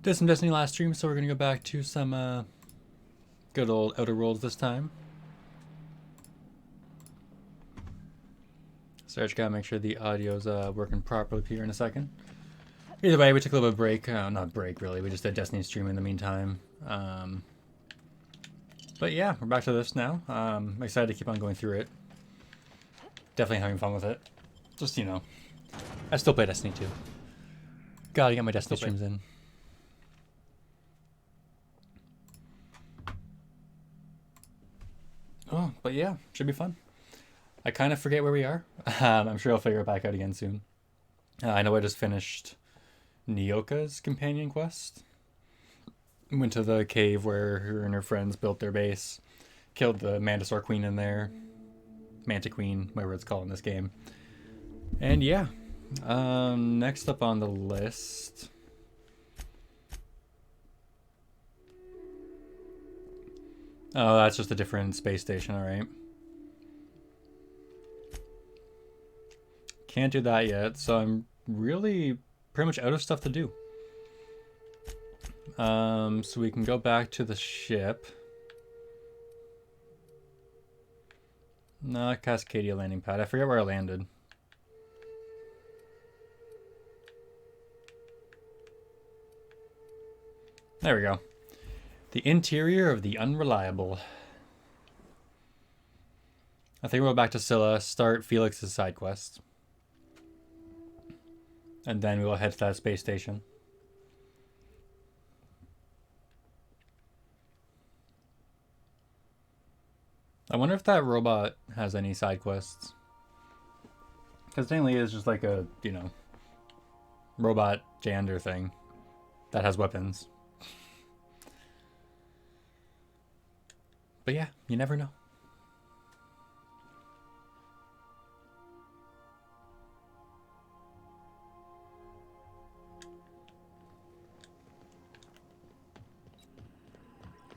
Did some Destiny last stream, so we're gonna go back to some good old Outer Worlds this time. So I just gotta make sure the audio's working properly here in a second. Either way, we took a little bit of break. Not break, really. We just did Destiny stream in the meantime. But yeah, we're back to this now. I'm excited to keep on going through it. Definitely having fun with it. Just, you know, I still play Destiny 2. Gotta get my Destiny streams in. Oh, but yeah, should be fun. I kind of forget where we are. I'm sure I'll figure it back out again soon. I know I just finished Nyoka's companion quest. Went to the cave where her and her friends built their base. Killed the Mantisaur Queen in there. Manta Queen, whatever it's called in this game. And yeah. Next up on the list... Oh, that's just a different space station, alright. Can't do that yet, so I'm really pretty much out of stuff to do. So we can go back to the ship. No, Cascadia landing pad. I forget where I landed. There we go. The interior of the Unreliable. I think we'll go back to Scylla, start Felix's side quest. And then we will head to that space station. I wonder if that robot has any side quests. Because technically it's just like a, you know, robot Jander thing that has weapons. But yeah, you never know.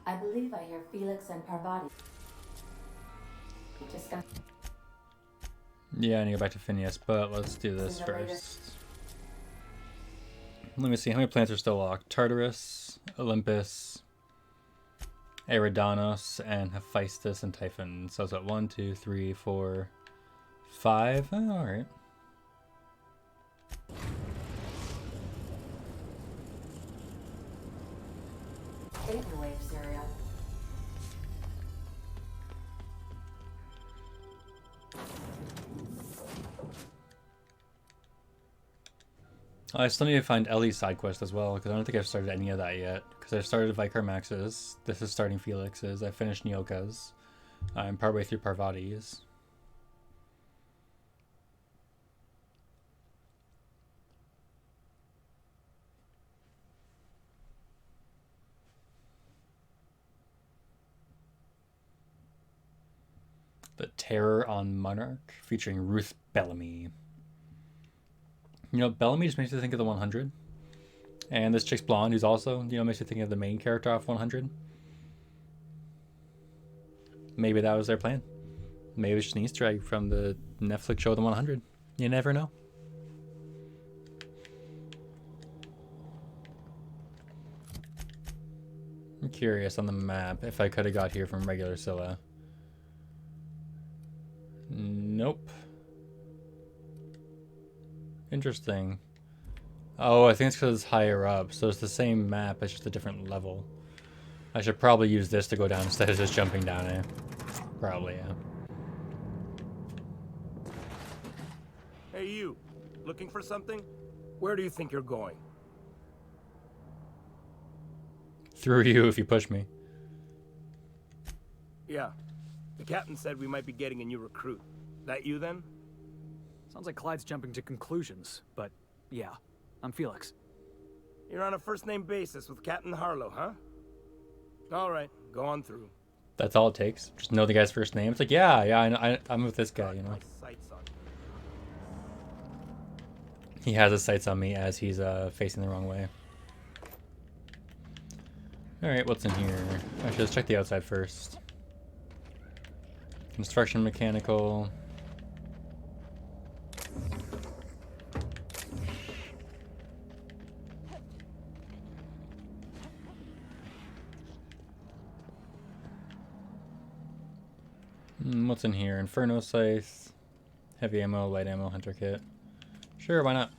I believe I hear Felix and Parvati discuss. Yeah, I need to go back to Phineas, but let's do this first. Let me see, how many planets are still locked? Tartarus, Olympus, Eridanos, and Hephaestus and Typhon. So it's at 1, 2, 3, 4, 5. Oh, alright. Vaporwave cereal. I still need to find Ellie's side quest as well, because I don't think I've started any of that yet. Because I've started Vicar Max's, this is starting Felix's, I finished Nyoka's, I'm partway through Parvati's. The Terror on Monarch, featuring Ruth Bellamy. You know, Bellamy just makes me think of the 100. And this chick's blonde, who's also, you know, makes me think of the main character off 100. Maybe that was their plan. Maybe it's just an Easter egg from the Netflix show The 100. You never know. I'm curious on the map if I could have got here from regular Scylla. Nope. Interesting. Oh, I think it's because it's higher up, so it's the same map, it's just a different level. I should probably use this to go down instead of just jumping down it. Probably, yeah. Hey you, looking for something? Where do you think you're going? Through you if you push me. Yeah, the captain said we might be getting a new recruit. That you then? Sounds like Clyde's jumping to conclusions, but yeah, I'm Felix. You're on a first-name basis with Captain Harlow, huh? All right, go on through. That's all it takes. Just know the guy's first name. It's like, yeah, I'm with this guy, you know. My sights on you. He has his sights on me as he's facing the wrong way. Alright, what's in here? Actually, let's check the outside first. Construction mechanical. What's in here? Inferno Scythe, heavy ammo, light ammo, hunter kit. Sure, why not?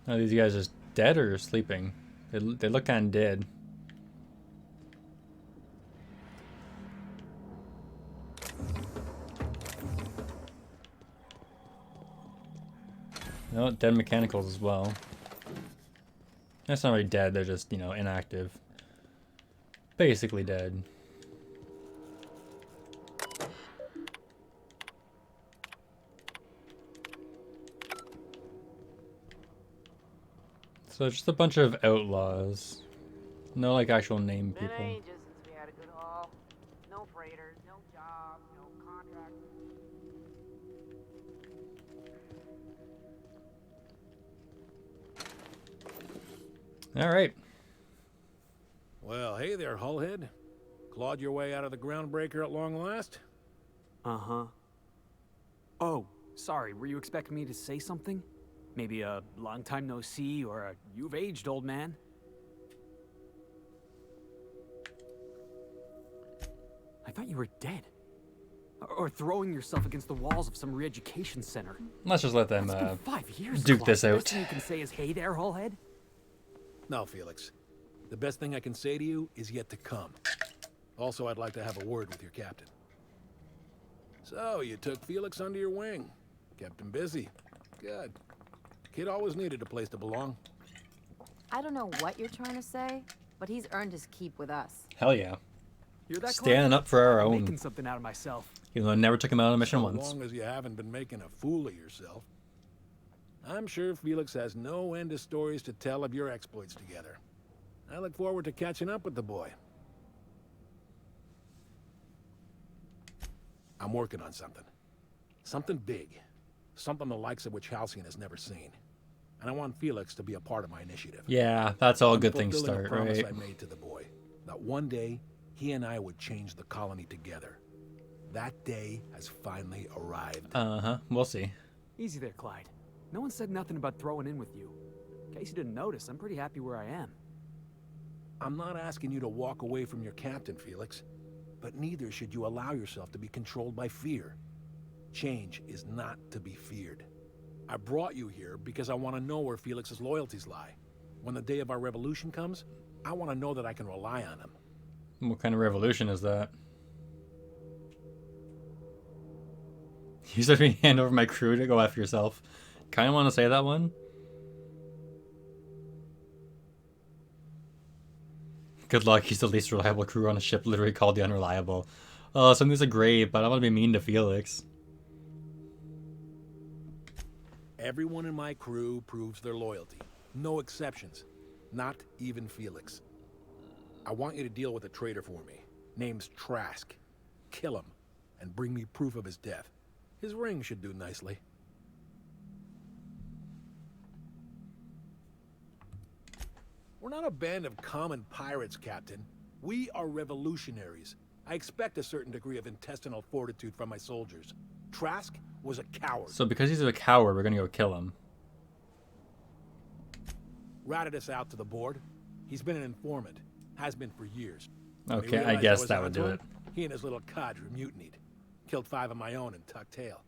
Are these guys just dead or sleeping? They look kind of dead. No, dead mechanicals as well. That's not really dead, they're just, you know, inactive. Basically dead. So it's just a bunch of outlaws. No, like, actual name Been people. ages since we had a good haul. No freighters, no jobs, no contracts. Alright. Well, hey there, Hullhead. Clawed your way out of the groundbreaker at long last? Uh-huh. Oh, sorry, were you expecting me to say something? Maybe a long time no see or a you've aged, old man? I thought you were dead. Or throwing yourself against the walls of some re-education center. Let's just let them It's been 5 years, duke Clyde. this The out. best thing you can say is, hey there, Hullhead? No, Felix. The best thing I can say to you is yet to come. Also, I'd like to have a word with your captain. So, you took Felix under your wing. Kept him busy. Good. Kid always needed a place to belong. I don't know what you're trying to say, but he's earned his keep with us. Hell yeah. You're that Standing up for our I'm own. making something out of myself. Even though I never took him out on a mission So once. long as you haven't been making a fool of yourself. I'm sure Felix has no end of stories to tell of your exploits together. I look forward to catching up with the boy. I'm working on something. Something big. Something the likes of which Halcyon has never seen. And I want Felix to be a part of my initiative. Yeah, that's all I'm good things fulfilling start, a promise right? I made to the boy. That one day, he and I would change the colony together. That day has finally arrived. Uh-huh, we'll see. Easy there, Clyde. No one said nothing about throwing in with you. In case you didn't notice, I'm pretty happy where I am. I'm not asking you to walk away from your captain, Felix. But neither should you allow yourself to be controlled by fear. Change is not to be feared. I brought you here because I want to know where Felix's loyalties lie. When the day of our revolution comes, I want to know that I can rely on him. What kind of revolution is that? You said me hand over my crew to go after yourself. Kinda wanna say that one? Good luck, he's the least reliable crew on a ship literally called the Unreliable. Oh, some things are great, but I don't want to be mean to Felix. Everyone in my crew proves their loyalty. No exceptions. Not even Felix. I want you to deal with a traitor for me. Name's Trask. Kill him, and bring me proof of his death. His ring should do nicely. We're not a band of common pirates, Captain. We are revolutionaries. I expect a certain degree of intestinal fortitude from my soldiers. Trask was a coward. So because he's a coward, we're gonna go kill him. Ratted us out to the board. He's been an informant. Has been for years. When he Okay, I realized guess was that would onto do him, it. He and his little cadre mutinied. Killed 5 of my own and tucked tail.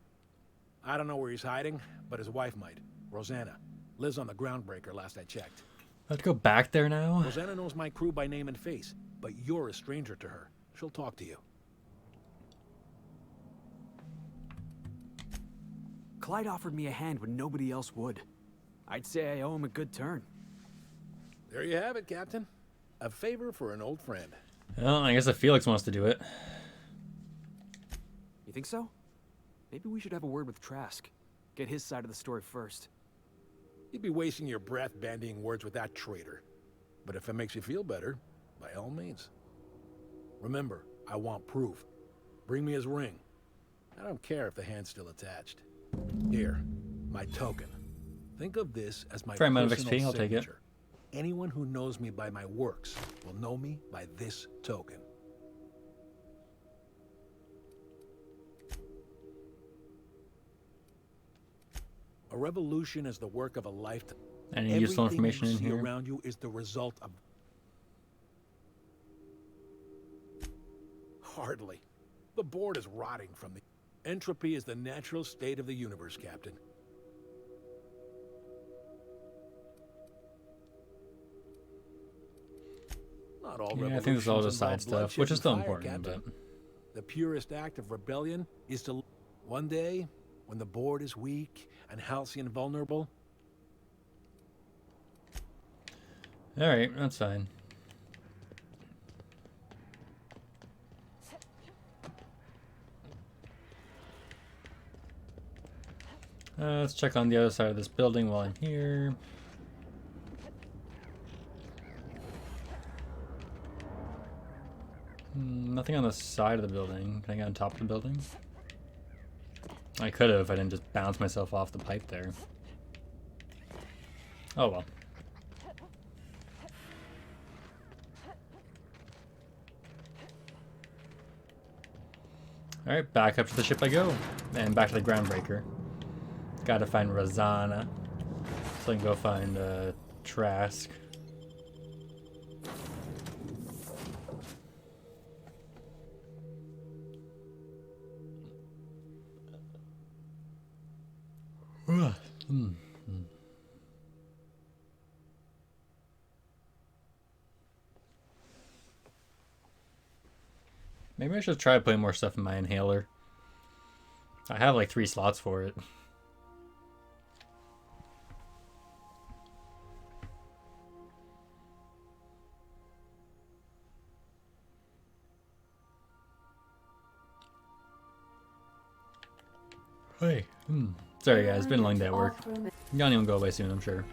I don't know where he's hiding, but his wife might. Rosanna. Lives on the groundbreaker last I checked. I have to go back there now? Rosanna knows my crew by name and face, but you're a stranger to her. She'll talk to you. Clyde offered me a hand when nobody else would. I'd say I owe him a good turn. There you have it, Captain. A favor for an old friend. Well, I guess if Felix wants to do it. You think so? Maybe we should have a word with Trask. Get his side of the story first. You'd be wasting your breath bandying words with that traitor. But if it makes you feel better, by all means. Remember, I want proof. Bring me his ring. I don't care if the hand's still attached. Here, my token. Think of this as my Fair amount of personal XP, I'll take it. signature. Anyone who knows me by my works will know me by this token. A revolution is the work of a lifetime. Any useful Everything information you in see here? around you is the result of... Hardly. The board is rotting from the... Entropy is the natural state of the universe, Captain. Not all Yeah, I think this is all revolutions just side involve stuff, bloodshed which is and still fire, important, Captain. but The purest act of rebellion is to... One day, when the board is weak and Halcyon vulnerable, alright, that's fine. Let's check on the other side of this building while I'm here. Nothing on the side of the building. Can I get on top of the building? I could have if I didn't just bounce myself off the pipe there. Oh well. Alright, back up to the ship I go. And back to the Groundbreaker. Gotta find Rosanna. So I can go find Trask. Maybe I should try putting more stuff in my inhaler. I have like 3 slots for it. Hey. Sorry guys, it's been a long day at work. Yanni will go away soon, I'm sure.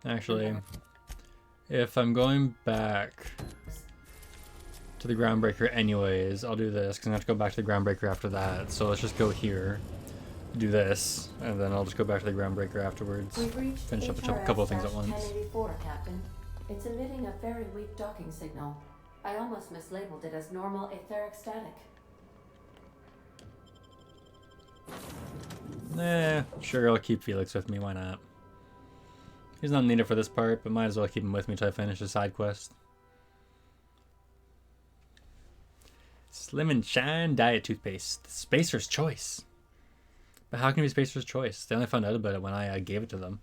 Actually, if I'm going back to the Groundbreaker anyways, I'll do this, because I'm going to have to go back to the Groundbreaker after that. So let's just go here, do this, and then I'll just go back to the Groundbreaker afterwards. We've reached Finish up a couple of things at once. 1084, Captain. It's emitting a very weak docking signal. I almost mislabeled it as normal etheric static. Nah, sure, I'll keep Felix with me, why not? He's not needed for this part, but might as well keep him with me till I finish the side quest. Slim and Shine Diet Toothpaste. The Spacer's Choice. But how can it be Spacer's Choice? They only found out about it when I gave it to them.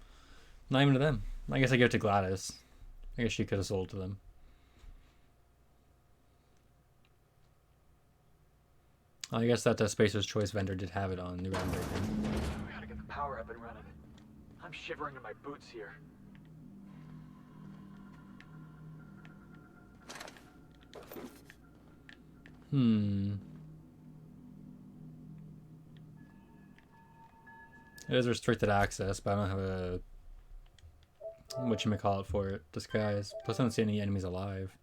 Not even to them. I guess I gave it to Gladys. I guess she could have sold to them. I guess that Spacer's Choice vendor did have it on the Groundbreaker. We gotta get the power up and running. I'm shivering in my boots here. It is restricted access, but I don't have a whatchamacallit for it. Disguise. Plus I don't see any enemies alive.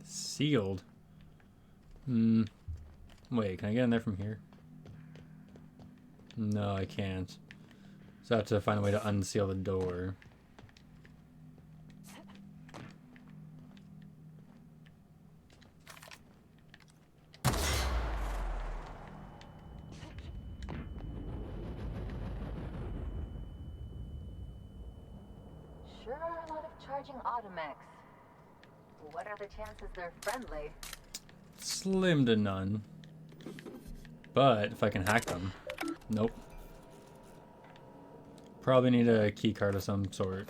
Sealed. Wait, can I get in there from here? No, I can't. So I have to find a way to unseal the door. Sure are a lot of charging automechs. What are the chances they're friendly? Slim to none. But if I can hack them. Nope. Probably need a key card of some sort.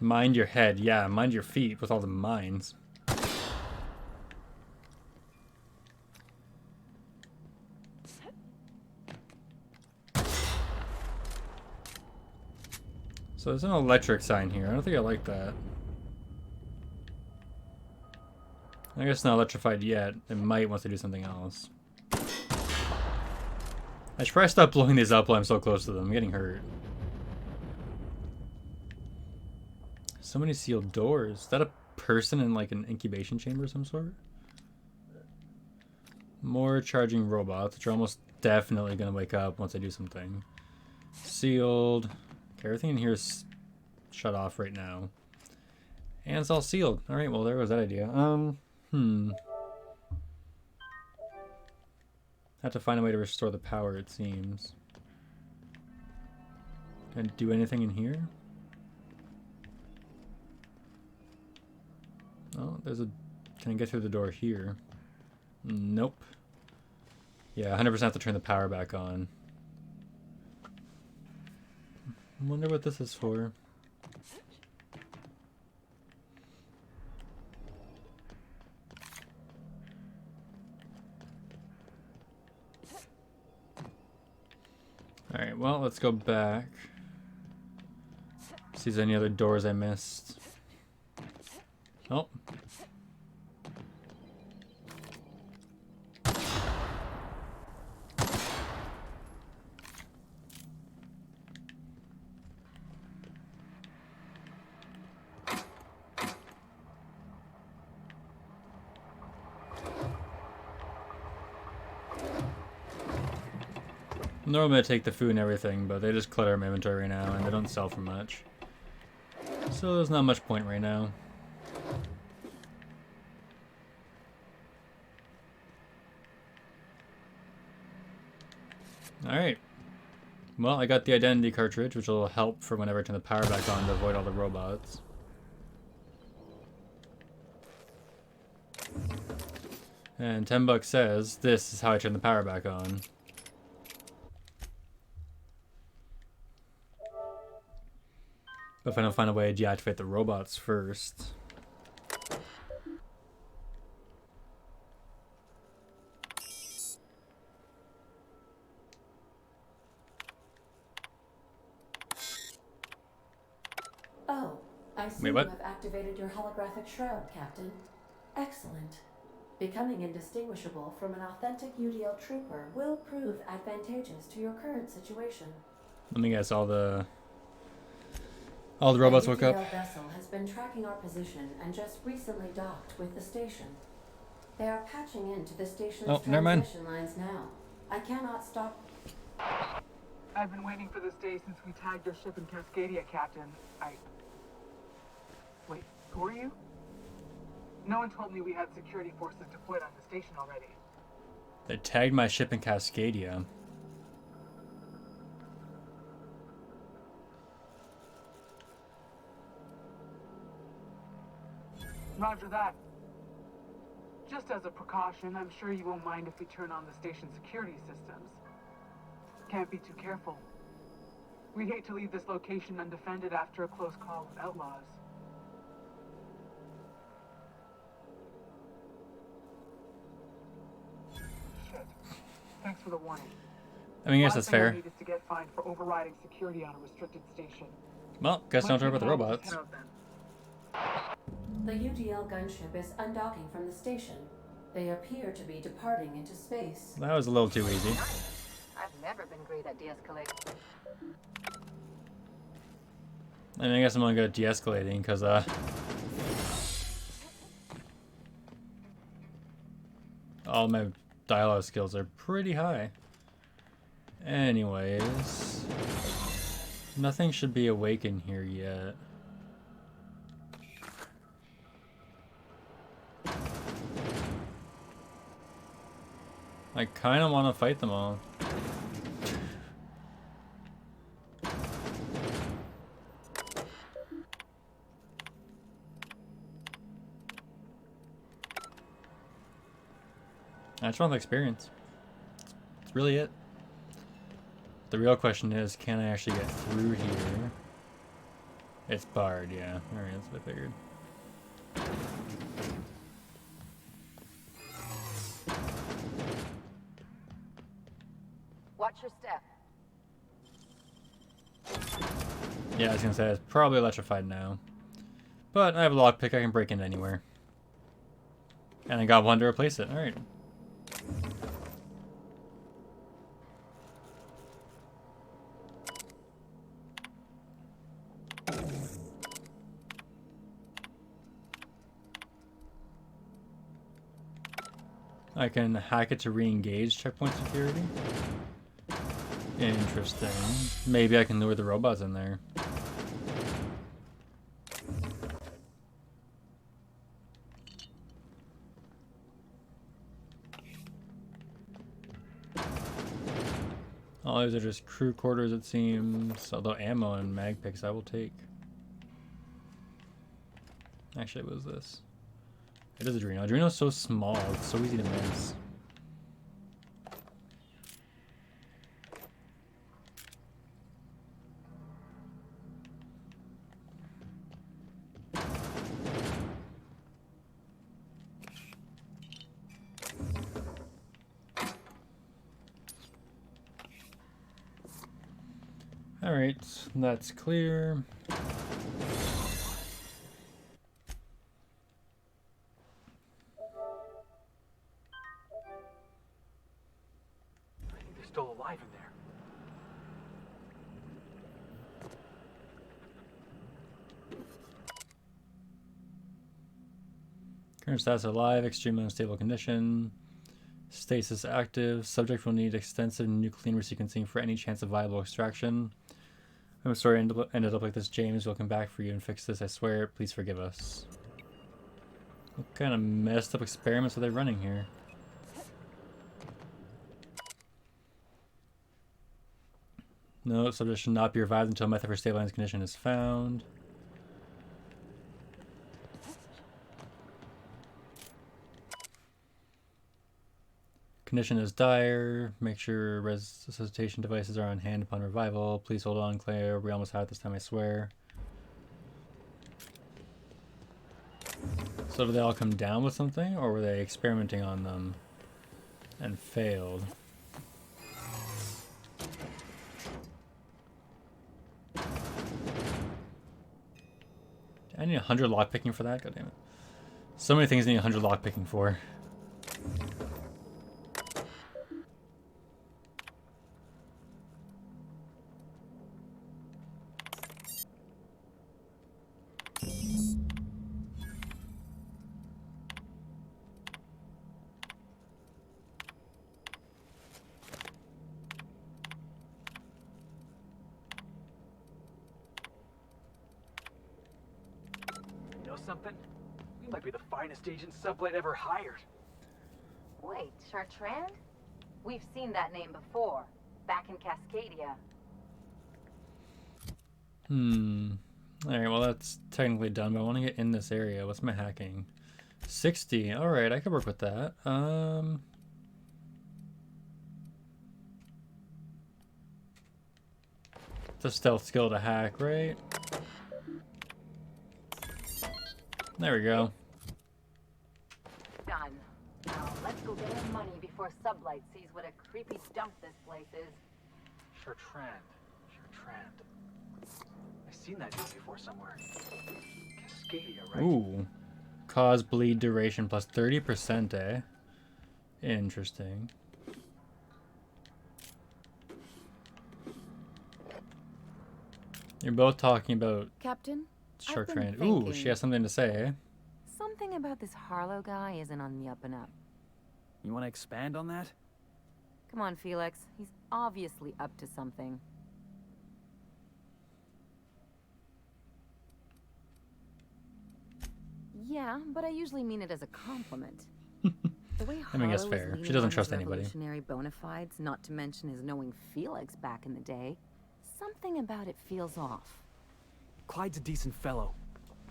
Mind your head. Yeah, mind your feet with all the mines. So there's an electric sign here. I don't think I like that. I guess it's not electrified yet. It might want to do something else. I should probably stop blowing these up while I'm so close to them. I'm getting hurt. So many sealed doors. Is that a person in like an incubation chamber of some sort? More charging robots, which are almost definitely going to wake up once I do something. Sealed. Okay, everything in here is shut off right now. And it's all sealed. Alright, well there was that idea. Have to find a way to restore the power, it seems. Can I do anything in here? Oh, there's a... Can I get through the door here? Nope. Yeah, 100% have to turn the power back on. I wonder what this is for. Alright, well, let's go back. See if there's any other doors I missed. Oh. Normally I take the food and everything, but they just clutter my inventory right now and they don't sell for much. So there's not much point right now. Alright. Well, I got the identity cartridge, which will help for whenever I turn the power back on to avoid all the robots. And 10 bucks says, this is how I turn the power back on. But if I don't find a way to deactivate the robots first. Oh, I see Wait, you what? have activated your holographic shroud, Captain. Excellent. Becoming indistinguishable from an authentic UDL trooper will prove advantageous to your current situation. Let me guess, all the robots woke up. The UDL vessel has been tracking our position and just recently docked with the station. They are patching into the station's never mind. transmission lines now. I cannot stop. I've been waiting for this day since we tagged your ship in Cascadia, Captain. Wait, who are you? No one told me we had security forces deployed on the station already. They tagged my ship in Cascadia. Roger that. Just as a precaution, I'm sure you won't mind if we turn on the station's security systems. Can't be too careful. We'd hate to leave this location undefended after a close call with outlaws. Shit. Thanks for the warning. I mean, I guess Last that's thing I fair. need is to get fined for overriding security on a restricted station. Well, guess don't worry about the robots. Head out then. The UDL gunship is undocking from the station. They appear to be departing into space. That was a little too easy. I've never been great at de-escalating. I mean, I guess I'm only good at de-escalating because all my dialogue skills are pretty high. Anyways, nothing should be awake in here yet. I kind of want to fight them all. I just want the experience. That's really it. The real question is, can I actually get through here? It's barred, yeah. Alright, that's what I figured. Watch your step. Yeah, I was gonna say, it's probably electrified now. But I have a lockpick, I can break into anywhere. And I got one to replace it, alright. I can hack it to re-engage checkpoint security. Interesting. Maybe I can lure the robots in there. All these are just crew quarters, it seems. Although ammo and mag picks I will take. Actually, what was this? It is Adreno. Adreno's so small, it's so easy to miss. Alright, that's clear. I think they're still alive in there. Current status alive, extremely unstable condition. Stasis active. Subject will need extensive nuclear resequencing for any chance of viable extraction. I'm sorry ended up like this, James. We'll come back for you and fix this, I swear. Please forgive us. What kind of messed up experiments are they running here? No, subject should not be revived until a method for stabilizing condition is found. Condition is dire. Make sure resuscitation devices are on hand upon revival. Please hold on, Claire. We almost had it this time, I swear. So did they all come down with something, or were they experimenting on them and failed? I need 100 lockpicking for that? God damn it. So many things I need 100 lockpicking for. Something? We might be the finest agent Sublight ever hired. Wait, Chartrand? We've seen that name before, back in Cascadia. Alright, well that's technically done, but I want to get in this area. What's my hacking? 60. Alright, I could work with that. It's a stealth skill to hack, right? There we go. Done. Now let's go get our money before Sublight sees what a creepy dump this place is. Chartrand. I've seen that name before somewhere. Cascadia, right? Ooh. Cause bleed duration plus 30%, eh? Interesting. You're both talking about Captain? Chartrand. Ooh, she has something to say, eh? Something about this Harlow guy isn't on the up and up. You want to expand on that? Come on, Felix. He's obviously up to something. Yeah, but I usually mean it as a compliment. The way I mean, that's Harlow is fair. She leaning doesn't on trust his anybody. revolutionary bona fides, not to mention his knowing Felix back in the day. Something about it feels off. Clyde's a decent fellow.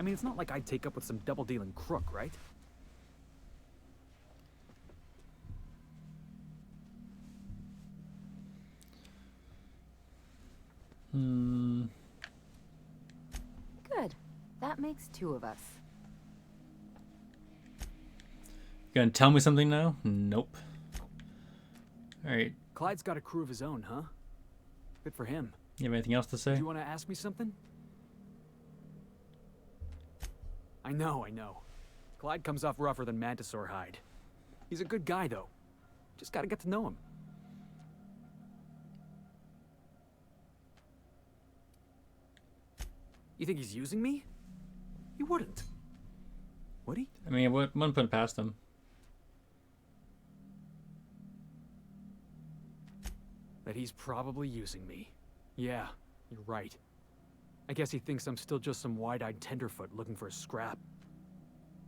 I mean, it's not like I'd take up with some double-dealing crook, right? Good. That makes two of us. You gonna tell me something now? Nope. Alright. Clyde's got a crew of his own, huh? Good for him. You have anything else to say? Do you want to ask me something? I know. Clyde comes off rougher than Mantisaur hide. He's a good guy, though. Just gotta get to know him. You think he's using me? He wouldn't. Would he? I mean, I wouldn't put it past him. that he's probably using me. Yeah, you're right. I guess he thinks I'm still just some wide-eyed tenderfoot looking for a scrap.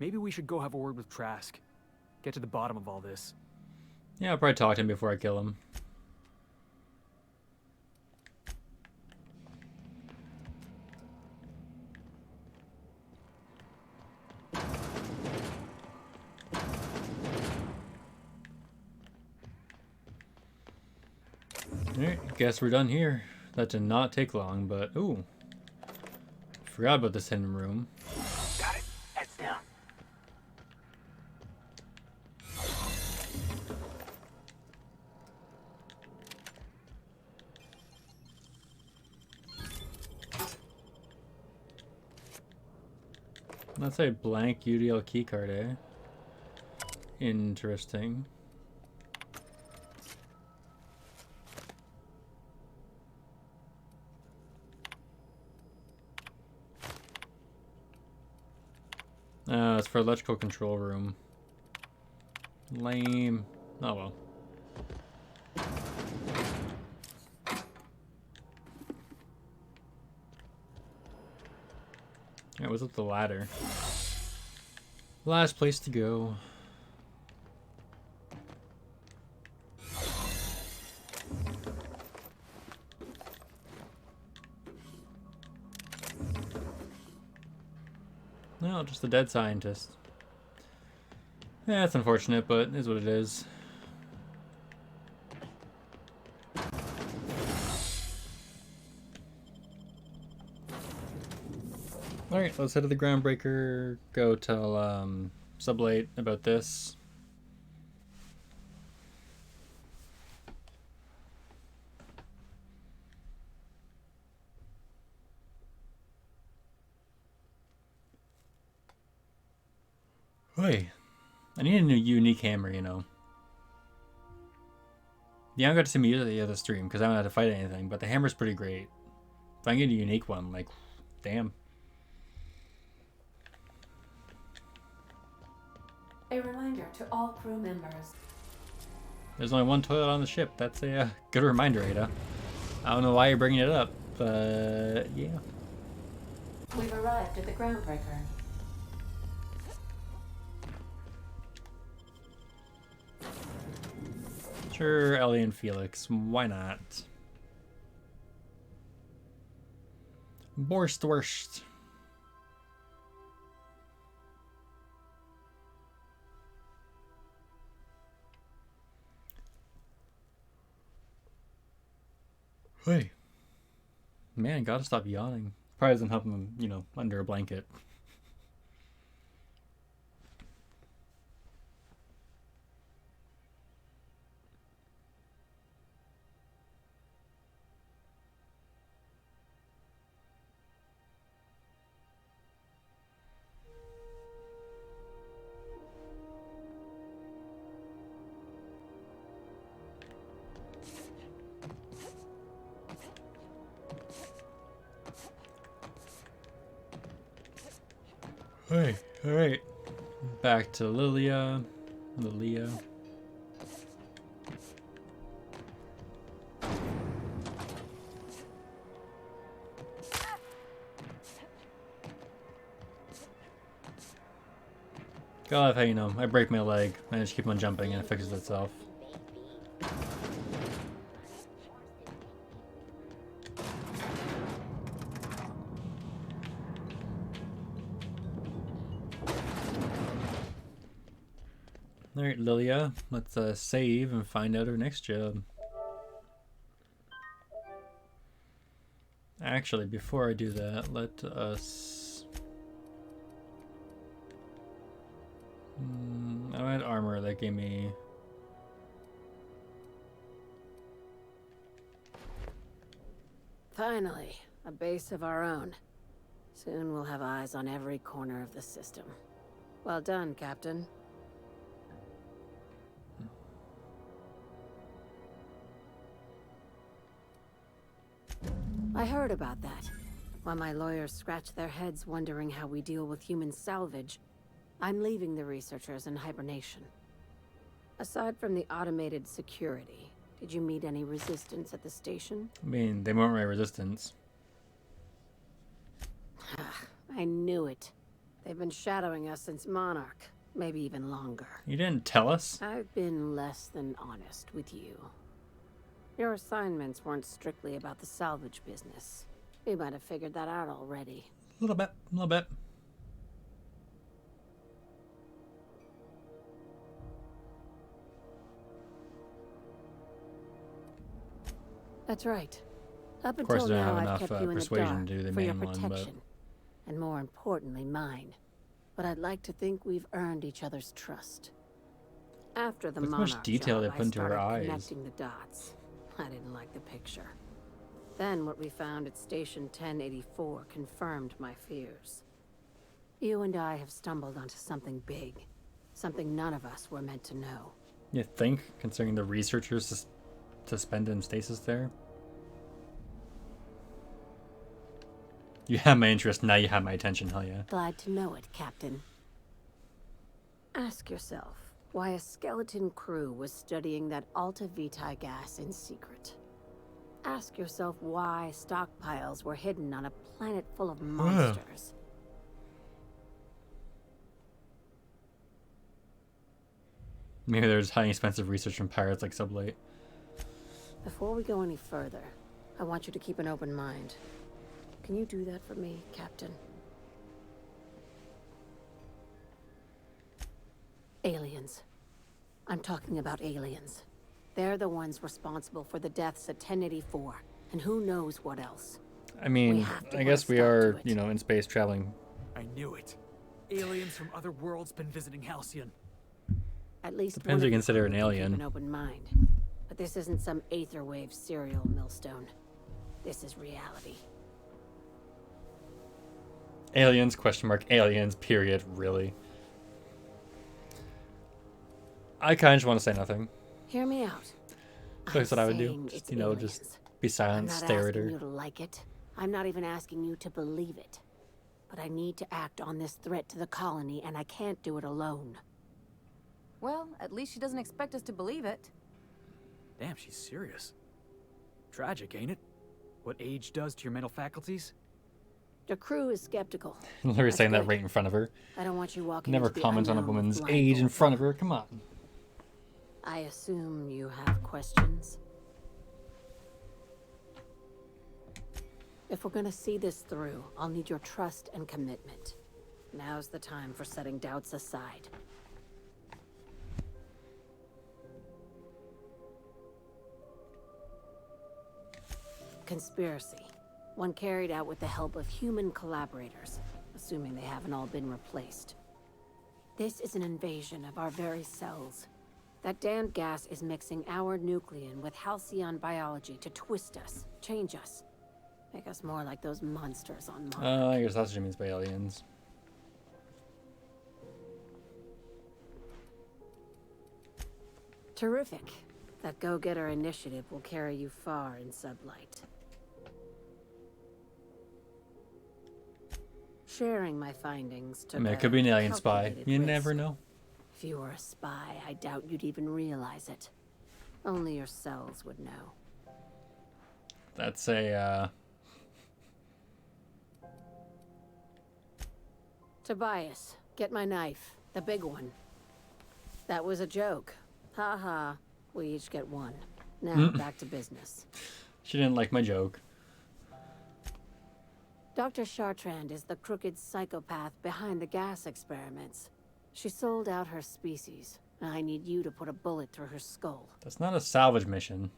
Maybe we should go have a word with Trask. Get to the bottom of all this. Yeah, I'll probably talk to him before I kill him. Alright, guess we're done here. That did not take long, but ooh. Forgot about this hidden room. Got it. Heads down. That's a blank UDL keycard, eh? Interesting. It's for electrical control room. Lame. Oh well. Yeah, was it the ladder? Last place to go. No, just a dead scientist. Yeah, it's unfortunate, but it is what it is. Alright, let's head to the Groundbreaker, go tell Sublate about this. Hey, I need a new unique hammer, you know. Yeah, I got to see me use it the other stream because I haven't had to fight anything, but the hammer's pretty great. If I can get a unique one, like, damn. A reminder to all crew members. There's only one toilet on the ship. That's a good reminder, Ada. I don't know why you're bringing it up, but yeah. We've arrived at the Groundbreaker. Sure, Ellie and Felix. Why not? Borstwurst. Hey. Man, gotta stop yawning. Probably doesn't help him, you know, under a blanket. Hey, alright. Back to Lilia. God, how you know, I break my leg and I just keep on jumping and it fixes itself. Alright, Lilia, let's save and find out her next job. Actually, before I do that, let us... I had armor that gave me... Finally, a base of our own. Soon we'll have eyes on every corner of the system. Well done, Captain. I heard about that. While my lawyers scratch their heads wondering how we deal with human salvage, I'm leaving the researchers in hibernation. Aside from the automated security, Did you meet any resistance at the station? I mean, they weren't my resistance. I knew it. They've been shadowing us since Monarch, maybe even longer. You didn't tell us? I've been less than honest with you. Your assignments weren't strictly about the salvage business. You might have figured that out already. A little bit, a little bit. That's right. Up Of course, until I don't now, have I've enough kept you in the persuasion dark to do the for your main one, but protection, and more importantly, mine. But I'd like to think we've earned each other's trust. After the look how much Monarch detail they job, put into her I started eyes. connecting the dots. I didn't like the picture. Then what we found at Station 1084 confirmed my fears. You and I have stumbled onto something big, something none of us were meant to know. you think, considering the researchers suspended in stasis there? You have my interest, now you have my attention, hell yeah. Glad to know it, Captain. Ask yourself why a skeleton crew was studying that Alta Vitae gas in secret. Ask yourself why stockpiles were hidden on a planet full of monsters. Maybe there's high expensive research from pirates like Sublight. Before we go any further, I want you to keep an open mind. Can you do that for me, Captain? Aliens. I'm talking about aliens. They're the ones responsible for the deaths at 1084, and who knows what else. I mean, I guess we are, you know, in space traveling. I knew it. Aliens from other worlds been visiting Halcyon. At least Depends one what you of consider an keep alien. an open mind. But this isn't some aetherwave serial millstone. This is reality. Aliens, question mark, aliens, period, really. I kind of just want to say nothing. Hear me out. That's what I would do. saying Just, it's you know, aliens. just be silent, I'm not stare at asking her. you to like it. I'm not even asking you to believe it. But I need to act on this threat to the colony, and I can't do it alone. Well, at least she doesn't expect us to believe it. Damn, she's serious. Tragic, ain't it? What age does to your mental faculties? The crew is skeptical. Literally That's saying that good. right in front of her. I don't want you walking Never into the comment on a unknown woman's with age in blindfolds front of on. her, come on. I assume you have questions? If we're gonna see this through, I'll need your trust and commitment. Now's the time for setting doubts aside. Conspiracy. One carried out with the help of human collaborators, assuming they haven't all been replaced. This is an invasion of our very cells. That damned gas is mixing our nucleon with halcyon biology to twist us, change us, make us more like those monsters on Mars. I guess that's what she means by aliens. Terrific. That go-getter initiative will carry you far in Sublight. Sharing my findings took I mean, it a could be an alien spy. calculated You risk. never know. If you were a spy, I doubt you'd even realize it. Only your cells would know. That's a, Tobias, get my knife. The big one. That was a joke. Ha ha. We each get one. Now, back to business. she didn't like my joke. Dr. Chartrand is the crooked psychopath behind the gas experiments. She sold out her species. I need you to put a bullet through her skull. That's not a salvage mission.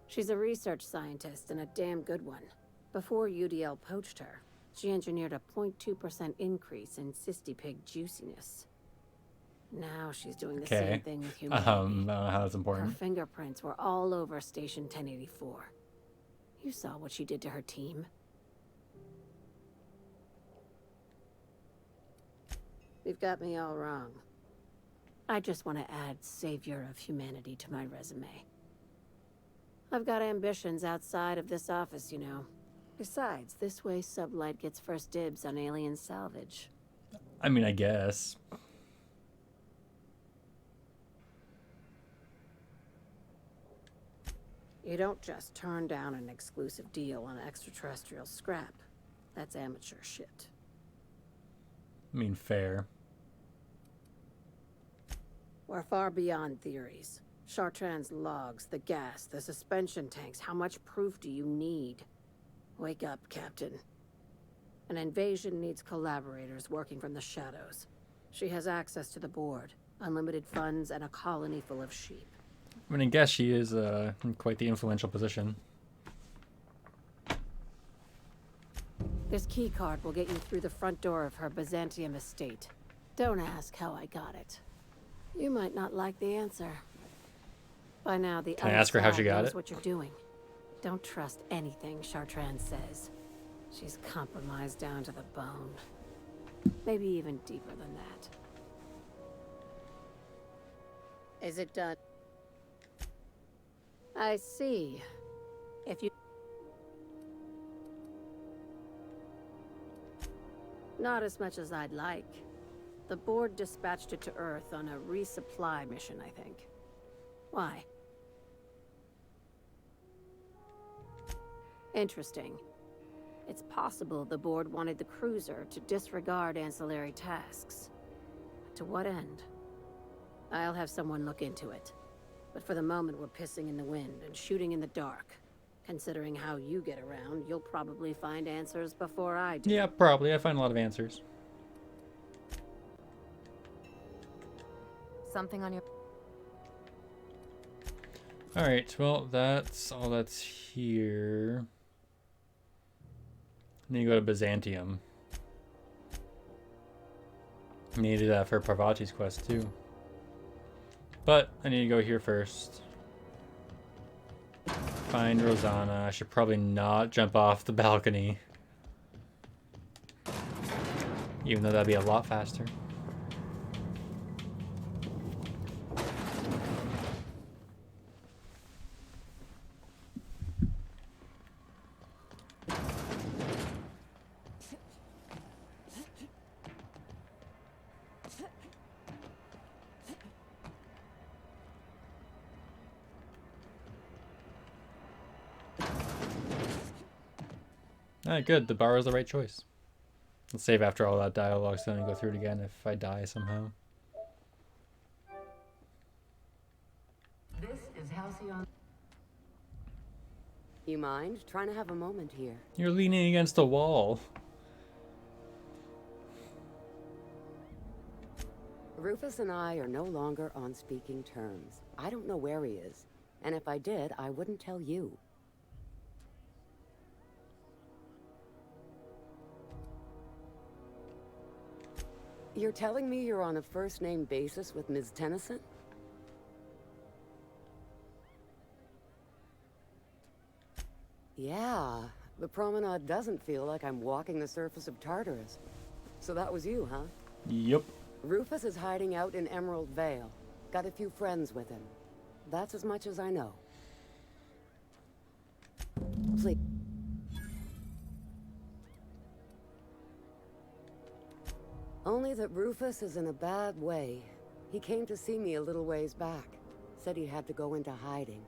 She's a research scientist and a damn good one. Before UDL poached her, she engineered a 0.2% increase in cystipig juiciness. Now she's doing the Okay. same thing with I humanity. don't know how that's Her important. fingerprints were all over Station 1084. You saw what she did to her team. You've got me all wrong. I just want to add Savior of Humanity to my resume. I've got ambitions outside of this office, you know. Besides, this way Sublight gets first dibs on alien salvage. I mean, I guess. You don't just turn down an exclusive deal on extraterrestrial scrap. That's amateur shit. I mean, fair. We're far beyond theories. Chartrand's logs, the gas, the suspension tanks. How much proof do you need? Wake up, Captain. An invasion needs collaborators working from the shadows. She has access to the board, unlimited funds, and a colony full of sheep. I mean, I guess she is in quite the influential position. This key card will get you through the front door of her Byzantium estate. Don't ask how I got it. You might not like the answer. By now, the Can I other ask her how side she got knows it? what you're doing. Don't trust anything Chartrand says. She's compromised down to the bone. Maybe even deeper than that. Is it done? I see. If you... Not as much as I'd like. The board dispatched it to Earth on a resupply mission, I think. Why? Interesting. It's possible the board wanted the cruiser to disregard ancillary tasks. To what end? I'll have someone look into it. But for the moment, we're pissing in the wind and shooting in the dark. Considering how you get around, you'll probably find answers before I do. Yeah, probably. I find a lot of answers. Something on your... Alright, well, that's all that's here. Then you go to Byzantium. Needed that for Parvati's quest, too. But I need to go here first. Find Rosanna. I should probably not jump off the balcony. Even though that'd be a lot faster. Alright, good. The bar is the right choice. Let's save after all that dialogue so I don't go through it again if I die somehow. This is Halcyon. You mind trying to have a moment here? You're leaning against a wall. Rufus and I are no longer on speaking terms. I don't know where he is, and if I did, I wouldn't tell you. You're telling me you're on a first-name basis with Ms. Tennyson? Yeah, the promenade doesn't feel like I'm walking the surface of Tartarus. So that was you, huh? Yep. Rufus is hiding out in Emerald Vale. Got a few friends with him. That's as much as I know. Please. Only that Rufus is in a bad way. He came to see me a little ways back. Said he had to go into hiding.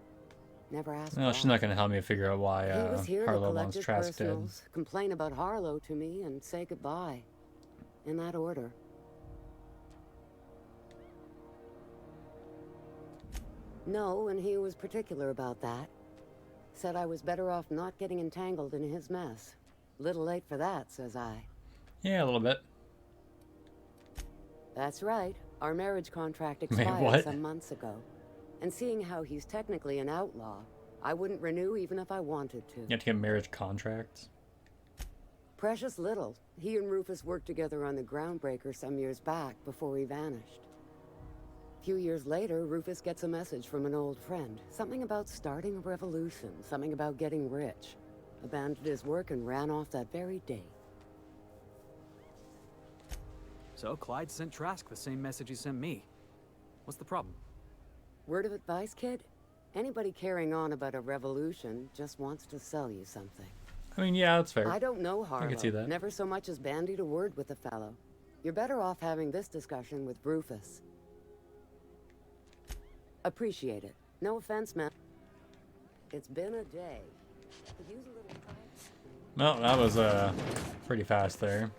Never asked No, why. she's not going to help me figure out why He was here to Harlow collect wants his Trask dead. personals, complain about Harlow to me, and say goodbye. In that order. No, and he was particular about that. Said I was better off not getting entangled in his mess. Little late for that, says I. Yeah, a little bit. That's right. Our marriage contract Wait, expired what? some months ago. And seeing how he's technically an outlaw, I wouldn't renew even if I wanted to. You have to get marriage contracts. Precious little. He and Rufus worked together on the Groundbreaker some years back before he vanished. A few years later, Rufus gets a message from an old friend. Something about starting a revolution, something about getting rich. Abandoned his work and ran off that very day. So Clyde sent Trask the same message he sent me. What's the problem? Word of advice, kid? Anybody carrying on about a revolution just wants to sell you something. I mean, yeah, that's fair. I don't know Harlow. I can see that. Never so much as bandied a word with the fellow. You're better off having this discussion with Rufus. Appreciate it. No offense, man. It's been a day. Could use a little time. Well, that was pretty fast there.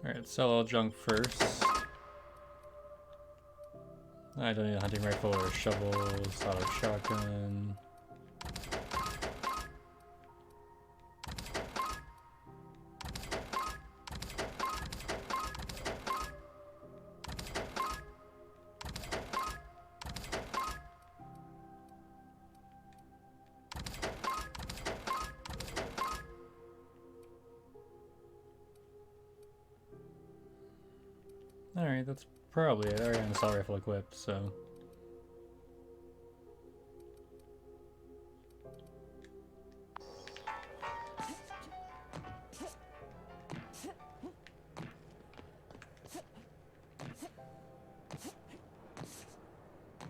Alright, sell all junk first. I don't need a hunting rifle or shovels, auto shotgun. Alright, that's probably it. I already have an assault rifle equipped, so.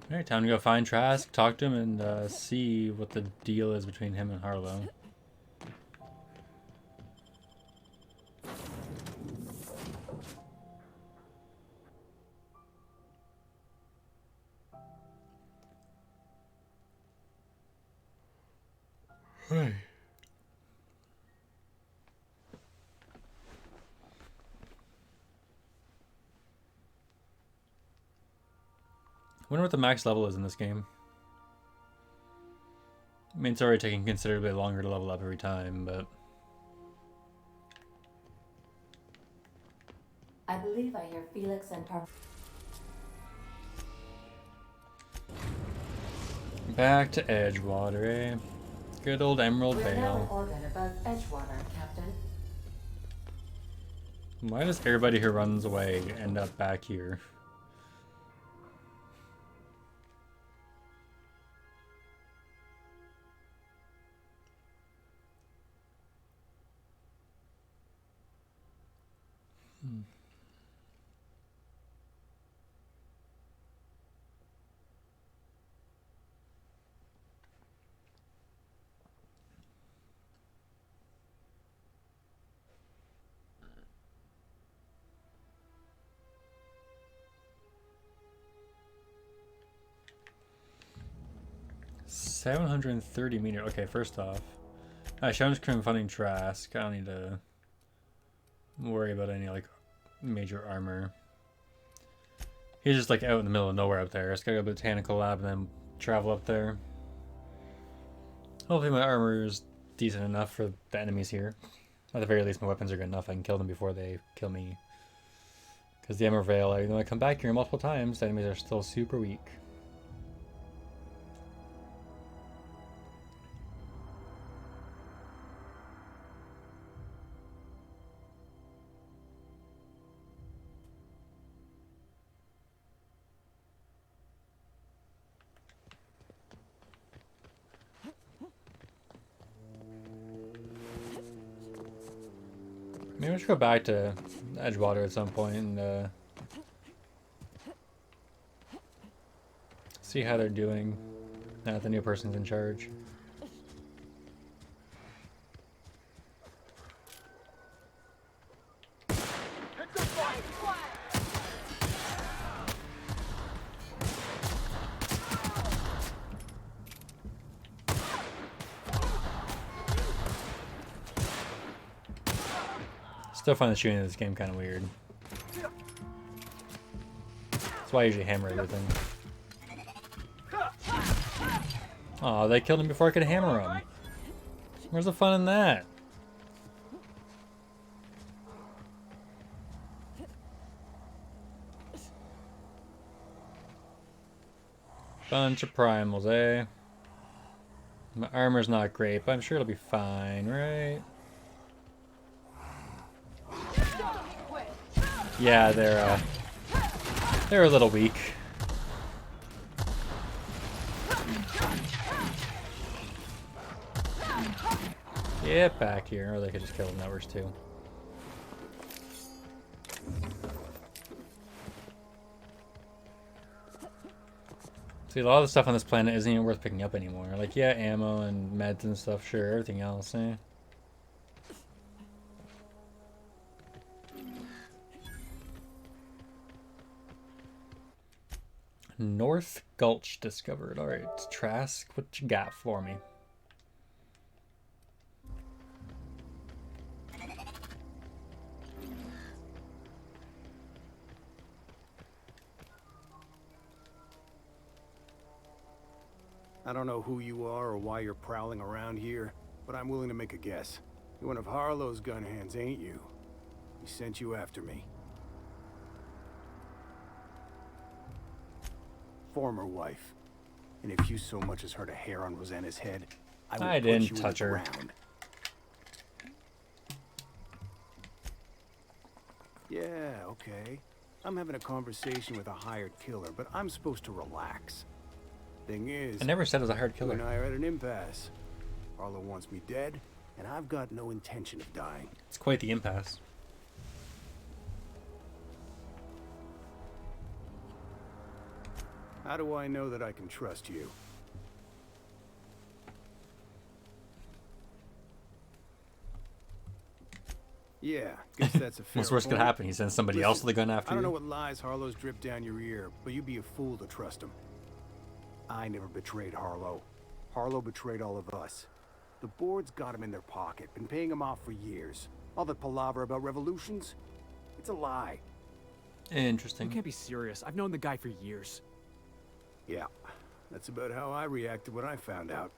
Alright, time to go find Trask, talk to him, and see what the deal is between him and Harlow. Hey. Wonder what the max level is in this game. I mean, it's already taking considerably longer to level up every time, but... I believe I hear Felix and Back to Edgewater, eh? Good old Emerald We're now in Vale. orbit above Edgewater, Captain. Why does everybody who runs away end up back here? Hmm. $730 Okay, first off, Shadow's confronting Trask. I don't need to worry about any like major armor. He's just like out in the middle of nowhere up there. I just gotta go to the botanical lab and then travel up there. Hopefully my armor is decent enough for the enemies here. At the very least, my weapons are good enough. I can kill them before they kill me. Because the Emerald Vale, even though I come back here multiple times, the enemies are still super weak. Maybe I should go back to Edgewater at some point and see how they're doing now that the new person's in charge. Still find the shooting in this game kind of weird. That's why I usually hammer everything. Aw, they killed him before I could hammer him. Where's the fun in that? Bunch of primals, eh? My armor's not great, but I'm sure it'll be fine, right? Yeah, they're a little weak. Get back here, or they could just kill them. That works too. See, a lot of the stuff on this planet isn't even worth picking up anymore. Like, yeah, ammo and meds and stuff, sure. Everything else, eh? North Gulch discovered. Alright, Trask, what you got for me? I don't know who you are or why you're prowling around here, but I'm willing to make a guess. You're one of Harlow's gun hands, ain't you? He sent you after me. Former wife. And if you so much as hurt a hair on Rosanna's head, I will didn't put you touch in the her. ground. Yeah, okay. I'm having a conversation with a hired killer, but I'm supposed to relax. Thing is, I never said it was a hard you and killer. I are at an impasse. Harlow wants me dead, and I've got no intention of dying. It's quite the impasse. How do I know that I can trust you? Yeah, guess that's a fair What's worse could point. happen? He sends somebody else with a gun after I don't know you. what lies Harlow's dripped down your ear, but you'd be a fool to trust him. I never betrayed Harlow. Harlow betrayed all of us. The board's got him in their pocket, been paying him off for years. All that palaver about revolutions, it's a lie. You Interesting. can't be serious. I've known the guy for years. Yeah, that's about how I reacted when I found out.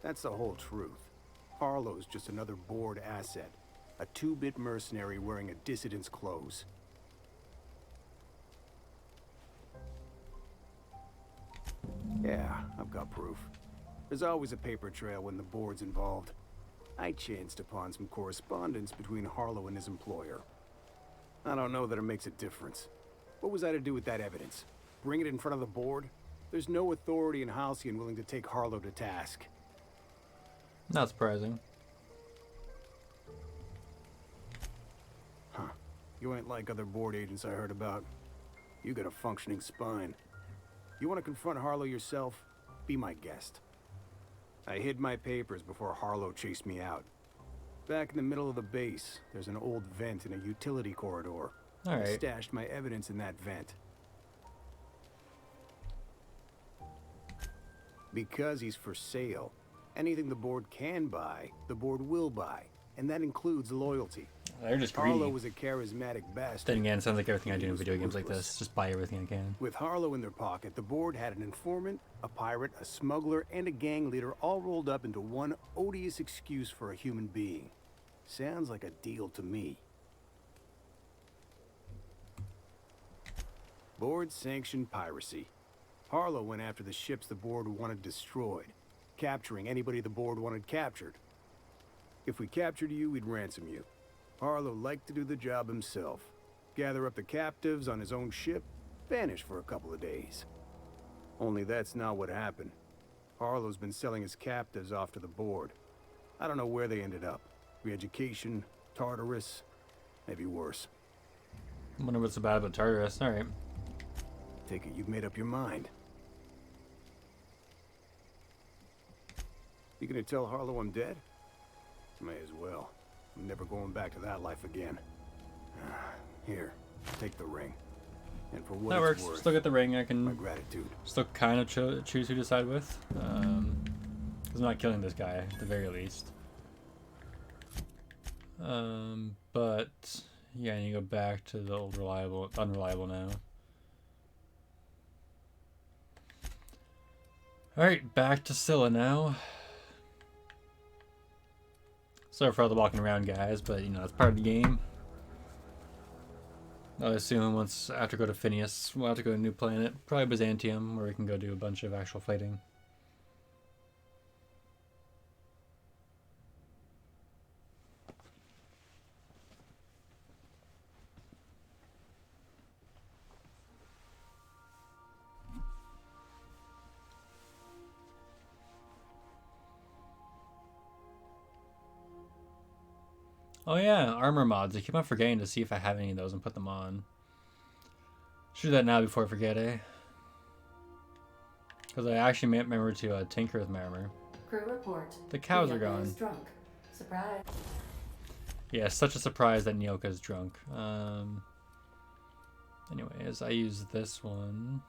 That's the whole truth. Harlow's just another board asset. A two-bit mercenary wearing a dissident's clothes. Yeah, I've got proof. There's always a paper trail when the board's involved. I chanced upon some correspondence between Harlow and his employer. I don't know that it makes a difference. What was I to do with that evidence? Bring it in front of the board? There's no authority in Halcyon willing to take Harlow to task. Not surprising. Huh. You ain't like other board agents I heard about. You got a functioning spine. You want to confront Harlow yourself? Be my guest. I hid my papers before Harlow chased me out. Back in the middle of the base, there's an old vent in a utility corridor. I Alright. stashed my evidence in that vent. Because he's for sale. Anything the board can buy, the board will buy. And that includes loyalty. They're just Harlow greedy. was a charismatic bastard. Then again, it sounds like everything I do in He was video games like ruthless. this. Just buy everything I can. With Harlow in their pocket, the board had an informant, a pirate, a smuggler, and a gang leader all rolled up into one odious excuse for a human being. Sounds like a deal to me. Board-sanctioned piracy. Harlow went after the ships the board wanted destroyed, capturing anybody the board wanted captured. If we captured you, we'd ransom you. Harlow liked to do the job himself. Gather up the captives on his own ship, vanish for a couple of days. Only that's not what happened. Harlow's been selling his captives off to the board. I don't know where they ended up. Re-education, Tartarus, maybe worse. I wonder what's so bad about Tartarus. Alright. Take it you've made up your mind. You gonna tell Harlow I'm dead? May as well. I'm never going back to that life again. Here, take the ring. And for what That it's works. worth, Still get the ring. I my can gratitude. still kind of choose who to side with. Because I'm not killing this guy, at the very least. But yeah, I need to go back to the old unreliable now. Alright, back to Scylla now. Sorry for all the walking around, guys, but you know, it's part of the game. I assume once after go to Phineas, we'll have to go to a new planet, probably Byzantium, where we can go do a bunch of actual fighting. Oh yeah, armor mods. I keep on forgetting to see if I have any of those and put them on. Should do that now before I forget, eh? Because I actually remember to tinker with my armor. Crew report. The cows are Nyoka gone. is drunk. Surprise. Yeah, such a surprise that Nyoka's drunk. Anyways, I use this one.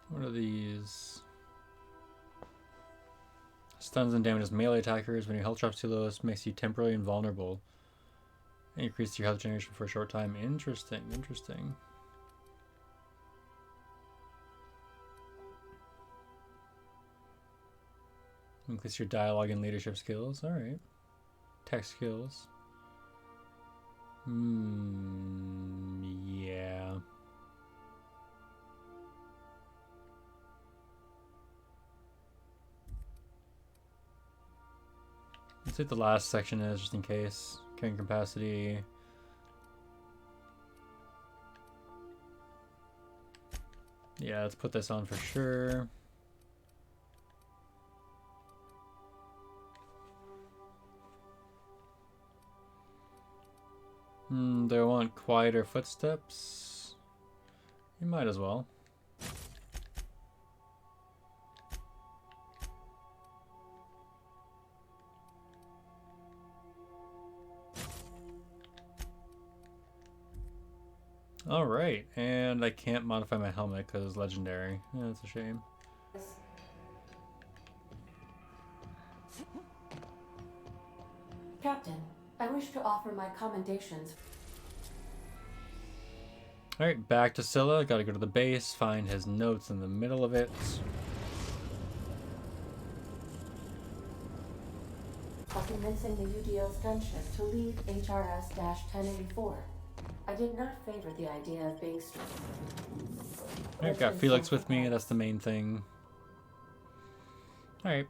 What are these? Stuns and damages melee attackers. When your health drops too low, this makes you temporarily invulnerable. Increase your health generation for a short time. Interesting, interesting. Increase your dialogue and leadership skills. Alright. Tech skills. Yeah. Let's see what the last section is, just in case. Carrying capacity. Yeah, let's put this on for sure. Do I want quieter footsteps? You might as well. Alright, and I can't modify my helmet because it's legendary. Yeah, that's a shame. Captain, I wish to offer my commendations. Alright, back to Scylla. Gotta go to the base, find his notes in the middle of it. For convincing the UDL's gunship to leave HRS-1084. I did not favor the idea of being Alright, got Felix with me, that's the main thing. Alright.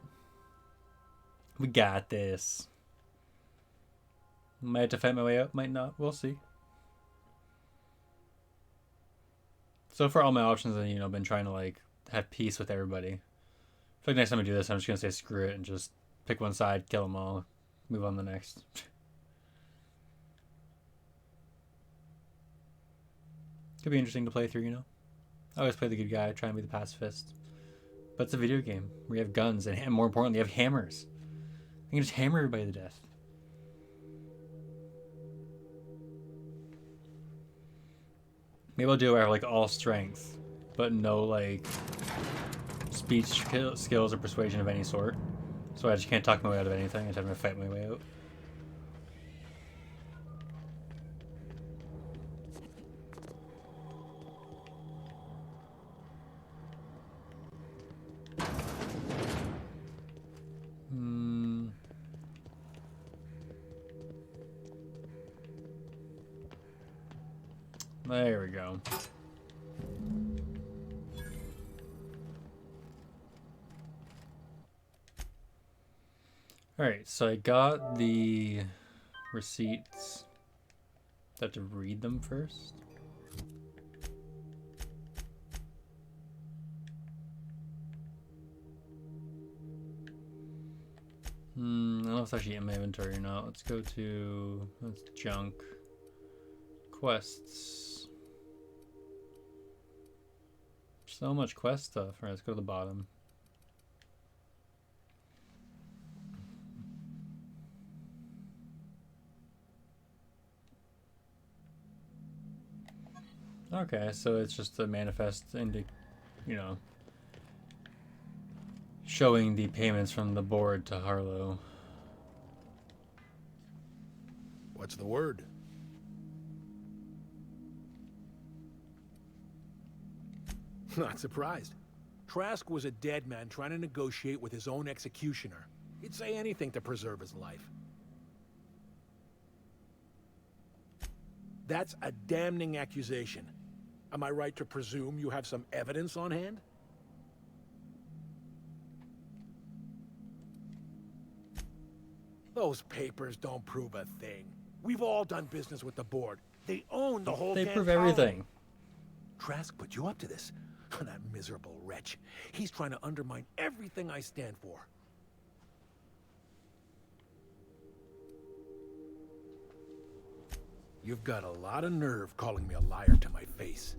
We got this. Might have to fight my way out, might not, we'll see. So far all my options have, you know, been trying to like have peace with everybody. I feel like next time I do this I'm just gonna say screw it and just pick one side, kill them all, move on to the next. Could be interesting to play through, you know. I always play the good guy, try and be the pacifist. But it's a video game where you have guns and more importantly, you have hammers. You can just hammer everybody to death. Maybe I'll do it where I have like all strength, but no like speech skills or persuasion of any sort. So I just can't talk my way out of anything. I just have to fight my way out. There we go. Alright, so I got the receipts. I have to read them first. I don't know if it's actually in my inventory or not. Let's go to that's junk. Quests. So much quest stuff. Alright, let's go to the bottom. Okay, so it's just a manifest into, you know, showing the payments from the board to Harlow. What's the word? Not surprised. Trask was a dead man trying to negotiate with his own executioner. He'd say anything to preserve his life. That's a damning accusation. Am I right to presume you have some evidence on hand? Those papers don't prove a thing. We've all done business with the board. They own the whole They damn prove colony. everything. Trask put you up to this. That miserable wretch. He's trying to undermine everything I stand for. You've got a lot of nerve calling me a liar to my face.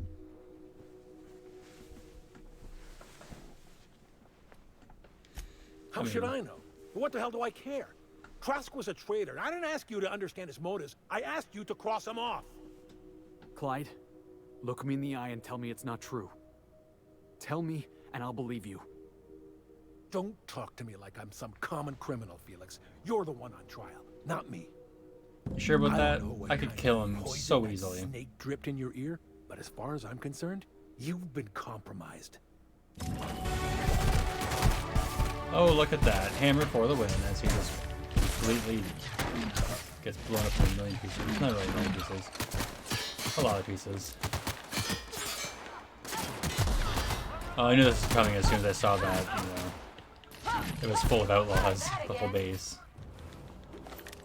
How should I know? What the hell do I care? Trask was a traitor. I didn't ask you to understand his motives. I asked you to cross him off. Clyde, look me in the eye and tell me it's not true. Tell me, and I'll believe you. Don't talk to me like I'm some common criminal, Felix. You're the one on trial, not me. You sure about that? I could kill him so easily. Snake dripped in your ear, but as far as I'm concerned, you've been compromised. Oh, look at that. Hammer for the win as he just completely gets blown up in a million pieces. Not really a million pieces. A lot of pieces. Oh, I knew this was coming as soon as I saw that, you know. It was full of outlaws, the whole base.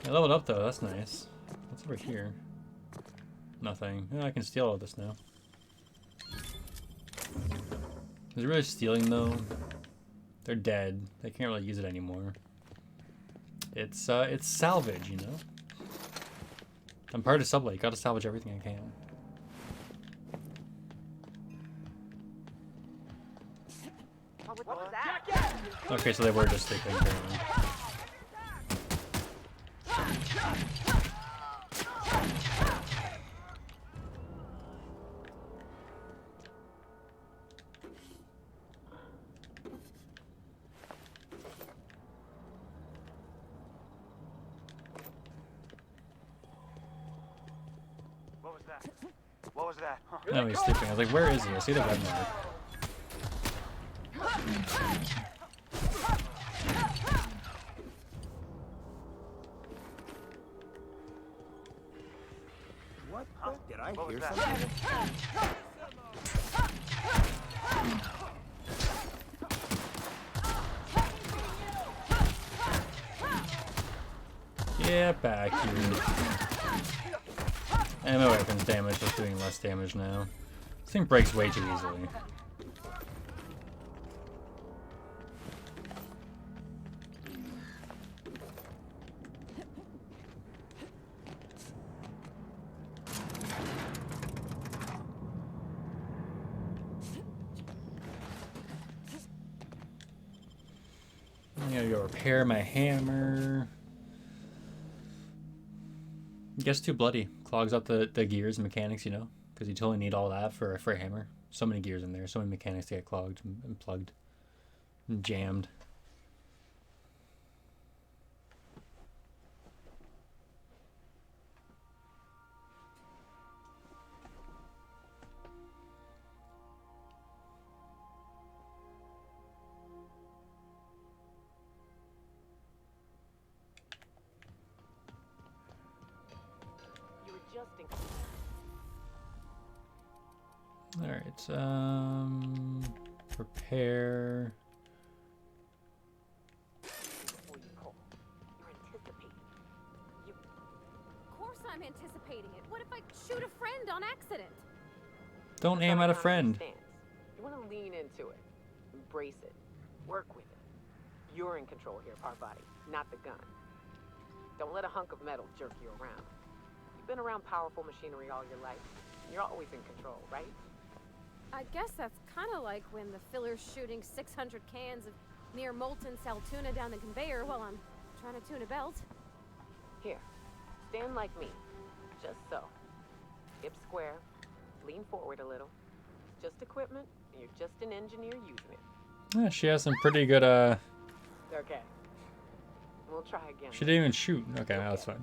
I leveled up though, that's nice. What's over here? Nothing. Oh, I can steal all this now. Is it really stealing though? They're dead. They can't really use it anymore. It's salvage, you know? I'm part of Sublight. Gotta salvage everything I can. What was that? Okay, so they were just sticking apparently. What was that? Huh? No, he's sleeping. I was like, where is he? I see the red mark. What? Did I What was hear that? something? Yeah, back here. And my weapon's damage is doing less damage now. This thing breaks way too easily. I gotta go repair my hammer. It gets too bloody. Clogs up the gears and mechanics, you know? Because you totally need all that for a hammer. So many gears in there, so many mechanics to get clogged and plugged and jammed. Alright, prepare. Of course I'm anticipating it. What if I shoot a friend on accident? Don't aim at a friend. You want to lean into it, embrace it, work with it. You're in control here, Parvati, not the gun. Don't let a hunk of metal jerk you around. You've been around powerful machinery all your life. You're always in control, right? I guess that's kind of like when the filler's shooting 600 cans of near molten cell tuna down the conveyor while I'm trying to tune a belt. Here, stand like me, just so. Hips square, lean forward a little. It's just equipment, and you're just an engineer using it. Yeah, she has some pretty good, Okay. We'll try again. She didn't even shoot. Okay, that's fine.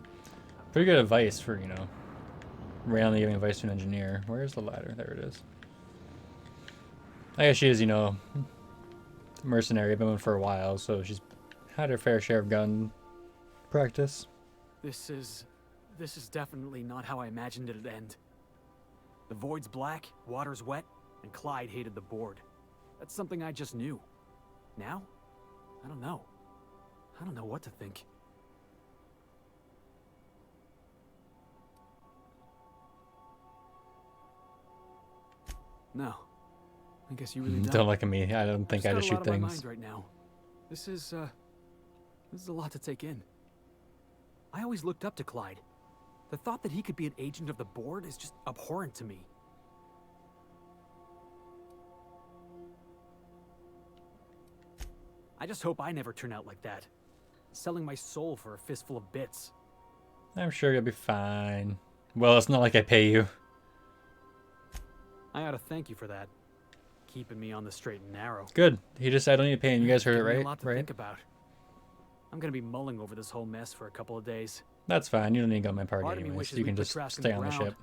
Pretty good advice for, you know, randomly giving advice to an engineer. Where's the ladder? There it is. I guess she is, you know, mercenary, been one for a while, so she's had her fair share of gun practice. This is definitely not how I imagined it'd end. The void's black, water's wet, and Clyde hated the board. That's something I just knew. Now? I don't know. I don't know what to think. No. I guess you really don't look at me. I don't think I just shoot things. Mind right now. This is a lot to take in. I always looked up to Clyde. The thought that he could be an agent of the board is just abhorrent to me. I just hope I never turn out like that. Selling my soul for a fistful of bits. I'm sure you'll be fine. Well, it's not like I pay you. I ought to thank you for that. Keeping me on the straight and narrow. Good. He just said I don't need to pay him. You guys heard it, Give me right? A lot to think about. I'm gonna be mulling over this whole mess for a couple of days. That's fine. You don't need to go on my party Part of me anyways. wishes You we can put just Trask in stay on the ground. ship.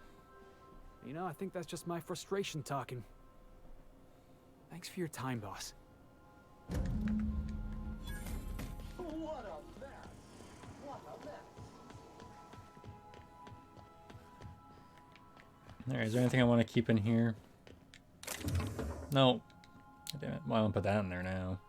You know, I think that's just my frustration talking. Thanks for your time, boss. Alright, is there anything I want to keep in here? No. Damn it. Well, I won't put that in there now.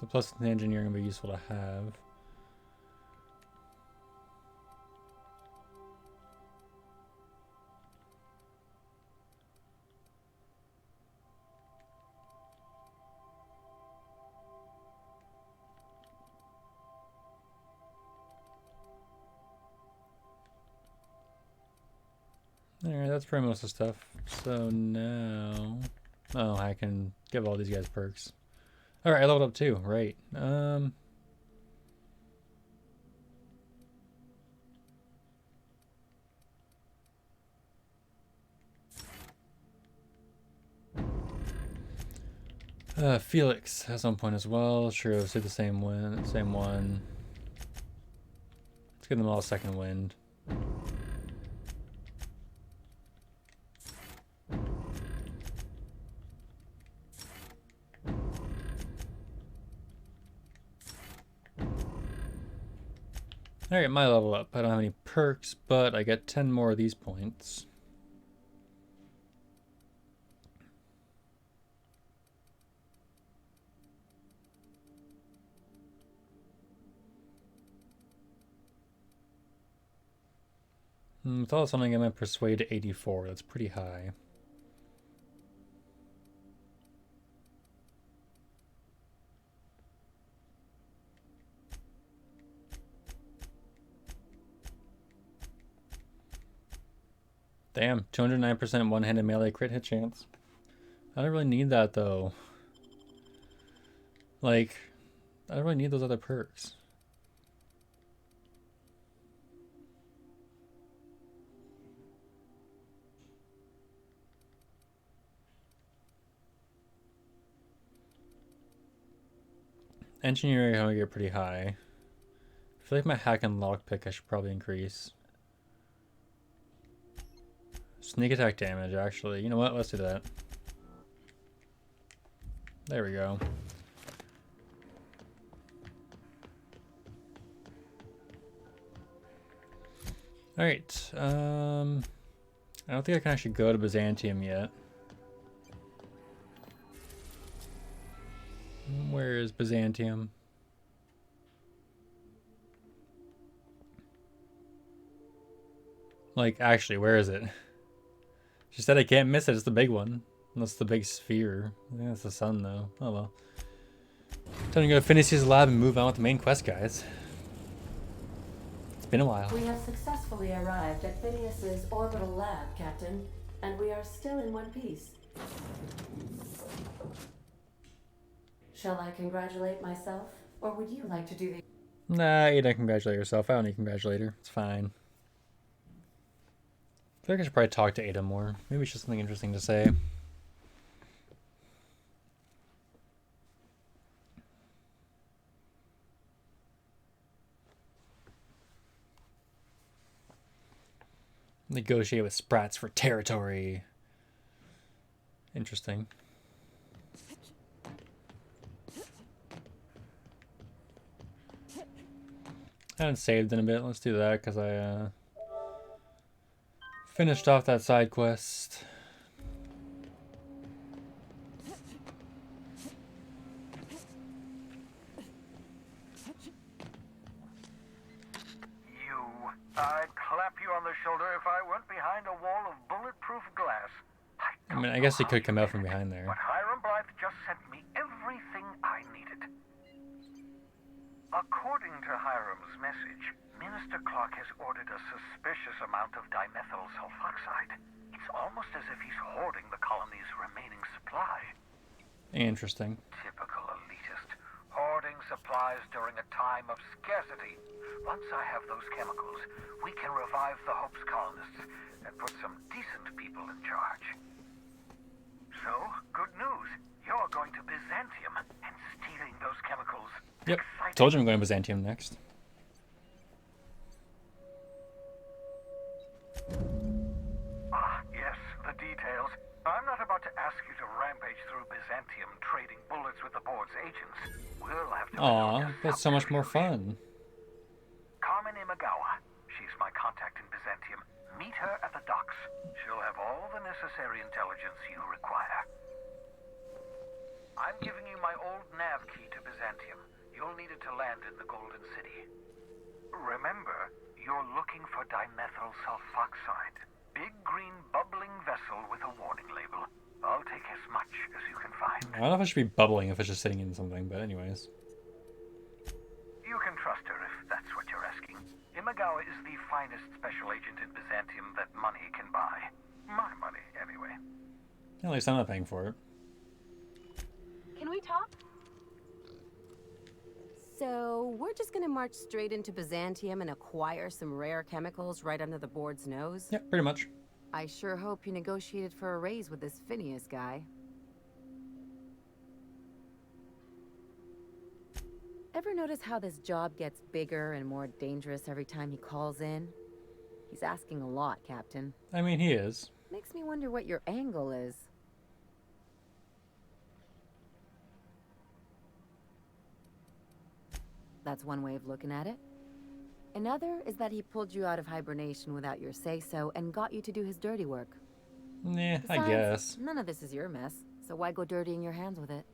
The plus in engineering will be useful to have. Alright, that's pretty much the stuff. So now... Oh, I can give all these guys perks. Alright, I leveled up too. Right. Felix at some point as well. Sure, let's do the same one. Let's give them all a second wind. Alright, my level up. I don't have any perks, but I get 10 more of these points. With all something, I might persuade to 84. That's pretty high. Damn, 209% one-handed melee crit hit chance. I don't really need that though. Like, I don't really need those other perks. Engineering I get pretty high. I feel like my hack and lockpick I should probably increase. Sneak attack damage, actually. You know what? Let's do that. There we go. Alright. I don't think I can actually go to Byzantium yet. Where is Byzantium? Like, actually, where is it? She said I can't miss it. It's the big one. Unless the big sphere. I think that's the sun, though. Oh, well. Time to go to Phineas's lab and move on with the main quest, guys. It's been a while. We have successfully arrived at Phineas's orbital lab, Captain. And we are still in one piece. Shall I congratulate myself? Or would you like to do the... Nah, you don't congratulate yourself. I don't need to congratulate her. It's fine. I feel like I should probably talk to Ada more. Maybe it's just something interesting to say. Negotiate with Sprats for territory. Interesting. I haven't saved in a bit. Let's do that because I finished off that side quest. I'd clap you on the shoulder if I weren't behind a wall of bulletproof glass. I I mean, I guess he could come out from behind there. But Hiram Blythe just sent me everything I needed. According to Hiram's message, Minister Clark has ordered a suspicious amount of dimethyl sulfoxide. It's almost as if he's hoarding the colony's remaining supply. Interesting. Typical elitist. Hoarding supplies during a time of scarcity. Once I have those chemicals, we can revive the Hope's colonists and put some decent people in charge. So, good news. You're going to Byzantium and stealing those chemicals. Yep. Told you I'm going to Byzantium next. Ah, yes, the details. I'm not about to ask you to rampage through Byzantium trading bullets with the board's agents. We'll have to... Aw, that's so much more fun. Carmen Imagawa. She's my contact in Byzantium. Meet her at the docks. She'll have all the necessary intelligence you require. I'm giving you my old nav key to Byzantium. You'll need it to land in the Golden City. Remember, you're looking for dimethyl sulfoxide. Big green bubbling vessel with a warning label. I'll take as much as you can find. I don't know if it should be bubbling if it's just sitting in something, but anyways. You can trust her if that's what you're asking. Imagawa is the finest special agent in Byzantium that money can buy. My money, anyway. At least I'm not paying for it. Can we talk? So, we're just gonna march straight into Byzantium and acquire some rare chemicals right under the board's nose? Yep, pretty much. I sure hope you negotiated for a raise with this Phineas guy. Ever notice how this job gets bigger and more dangerous every time he calls in? He's asking a lot, Captain. I mean, he is. Makes me wonder what your angle is. That's one way of looking at it. Another is that he pulled you out of hibernation without your say-so and got you to do his dirty work. Nah, Besides, I guess. none of this is your mess, so why go dirtying your hands with it?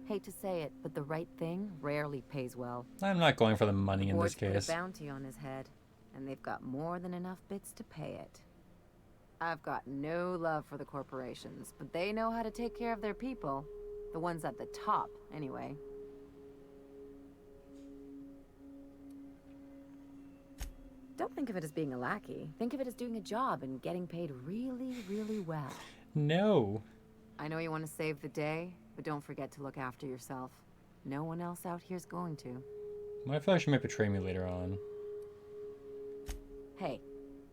Hate to say it, but the right thing rarely pays well. I'm not going for the money in this Board's case. put a bounty on his head, and they've got more than enough bits to pay it. I've got no love for the corporations, but they know how to take care of their people. The ones at the top, anyway. Don't think of it as being a lackey. Think of it as doing a job and getting paid really, really well. No. I know you want to save the day, but don't forget to look after yourself. No one else out here's going to. I feel like she might betray me later on. Hey,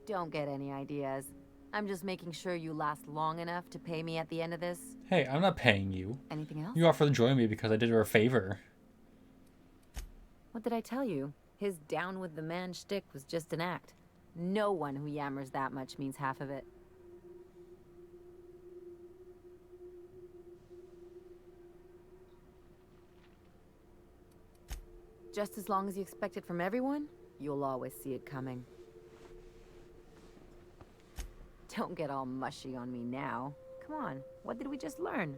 don't get any ideas. I'm just making sure you last long enough to pay me at the end of this. Hey, I'm not paying you. Anything else? You offered to join me because I did her a favor. What did I tell you? His down with the man shtick was just an act. No one who yammers that much means half of it. Just as long as you expect it from everyone, you'll always see it coming. Don't get all mushy on me now. Come on, what did we just learn?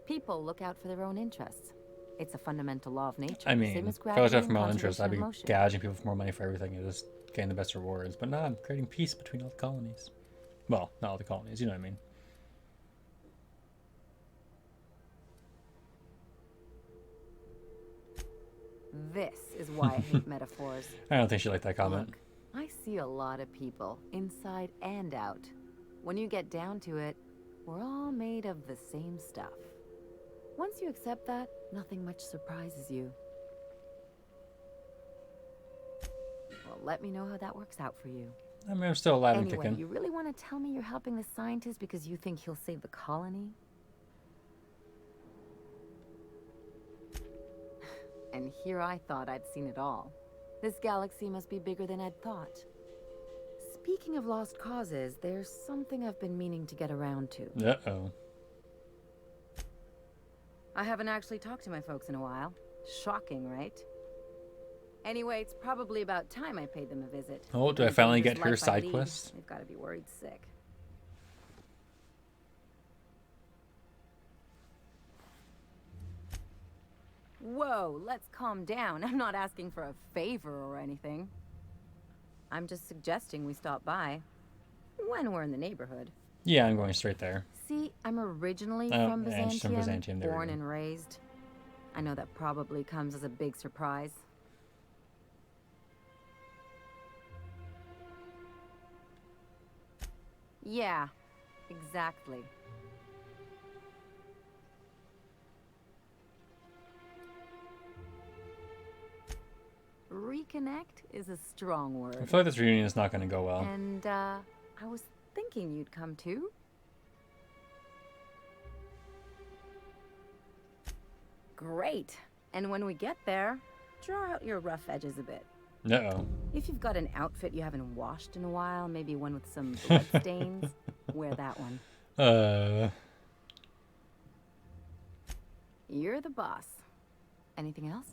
People look out for their own interests. It's a fundamental law of nature. I mean, same as if I was gravity out for and my own interest, I'd be conservation of motion. gouging people for more money for everything and just getting the best rewards. But no, I'm creating peace between all the colonies. Well, not all the colonies, you know what I mean. This is why I hate metaphors. I don't think she liked that comment. Look, I see a lot of people, inside and out. When you get down to it, we're all made of the same stuff. Once you accept that, nothing much surprises you. Well, let me know how that works out for you. I mean, I'm still alive and Anyway, kicking. you really want to tell me you're helping the scientist because you think he'll save the colony? And here I thought I'd seen it all. This galaxy must be bigger than I'd thought. Speaking of lost causes, there's something I've been meaning to get around to. Uh-oh. I haven't actually talked to my folks in a while. Shocking, right? Anyway, it's probably about time I paid them a visit. Oh, do I With the finally dangerous get her life I side lead, quest? They've got to be worried sick. Whoa, let's calm down. I'm not asking for a favor or anything. I'm just suggesting we stop by when we're in the neighborhood. Yeah, I'm going straight there. See, I'm originally Oh, from and she's from Byzantium, Byzantium, there we born go. and raised. I know that probably comes as a big surprise. Yeah, exactly. Reconnect is a strong word. I feel like this reunion is not going to go well. And, I was thinking you'd come too. Great. And when we get there, draw out your rough edges a bit. Uh-oh. If you've got an outfit you haven't washed in a while, maybe one with some blood stains, wear that one. You're the boss. Anything else?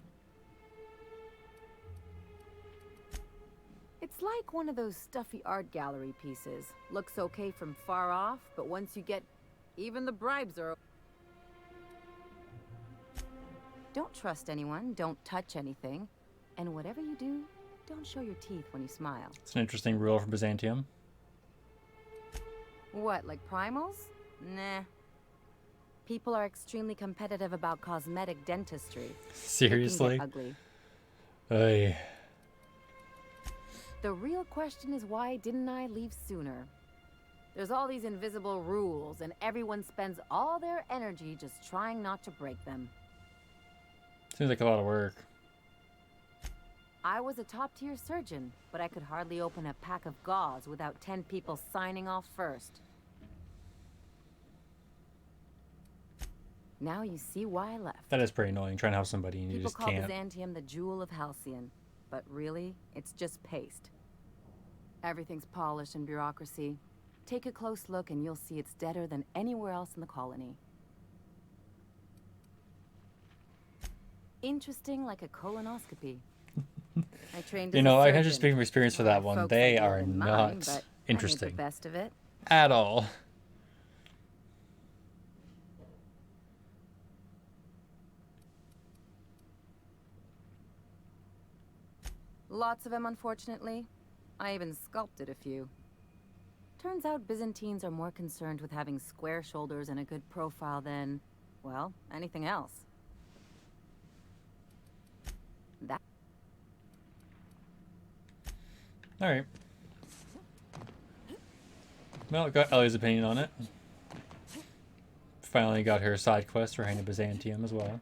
It's like one of those stuffy art gallery pieces. Looks okay from far off, but once you get... even the bribes are... Don't trust anyone, don't touch anything, and whatever you do, don't show your teeth when you smile. It's an interesting rule from Byzantium. What, like primals? Nah. People are extremely competitive about cosmetic dentistry. Seriously? It can get ugly. Ay. The real question is, why didn't I leave sooner? There's all these invisible rules, and everyone spends all their energy just trying not to break them. Seems like a lot of work. I was a top-tier surgeon, but I could hardly open a pack of gauze without 10 people signing off first. Now you see why I left. That is pretty annoying, trying to help somebody and you People just call can't. Byzantium the jewel of Halcyon, but really, it's just paste. Everything's polished and bureaucracy. Take a close look and you'll see it's deader than anywhere else in the colony. Interesting like a colonoscopy. I trained as You know, a I surgeon. can just speak from experience for that one. Folks They like you are in mine, not but I made interesting the best of it. at all. Lots of them, unfortunately. I even sculpted a few. Turns out Byzantines are more concerned with having square shoulders and a good profile than, well, anything else. That. Alright. Well, got Ellie's opinion on it. Finally got her side quest for Reign of Byzantium as well.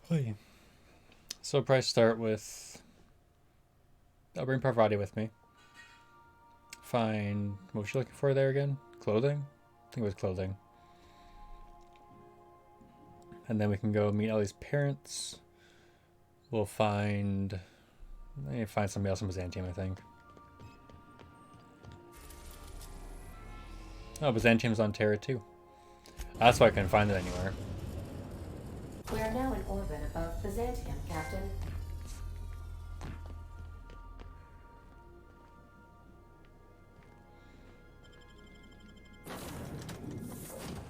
Hey. So probably start with... I'll bring Parvati with me. Find... What was she looking for there again? Clothing? I think it was clothing. And then we can go meet Ellie's parents. We'll find... I need to find somebody else in Byzantium, I think. Oh, Byzantium's on Terra too. That's why I couldn't find it anywhere. We are now in orbit above Byzantium, Captain.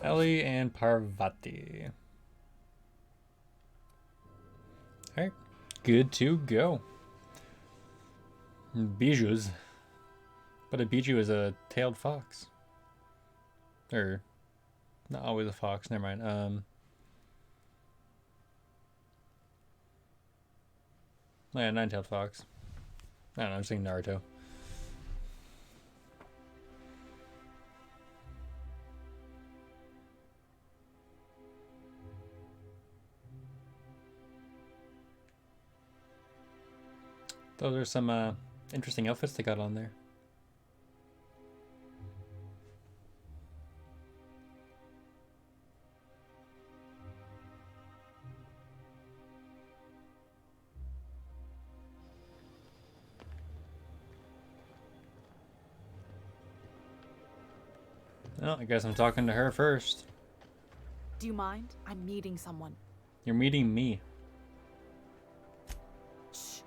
Ellie and Parvati. Alright, good to go. Bijous. But a bijou is a tailed fox. Or, not always a fox, never mind. Oh yeah, nine-tailed fox. I don't know, I'm saying Naruto. Those are some interesting outfits they got on there. Well, I guess I'm talking to her first. Do you mind? I'm meeting someone. You're meeting me. Shh.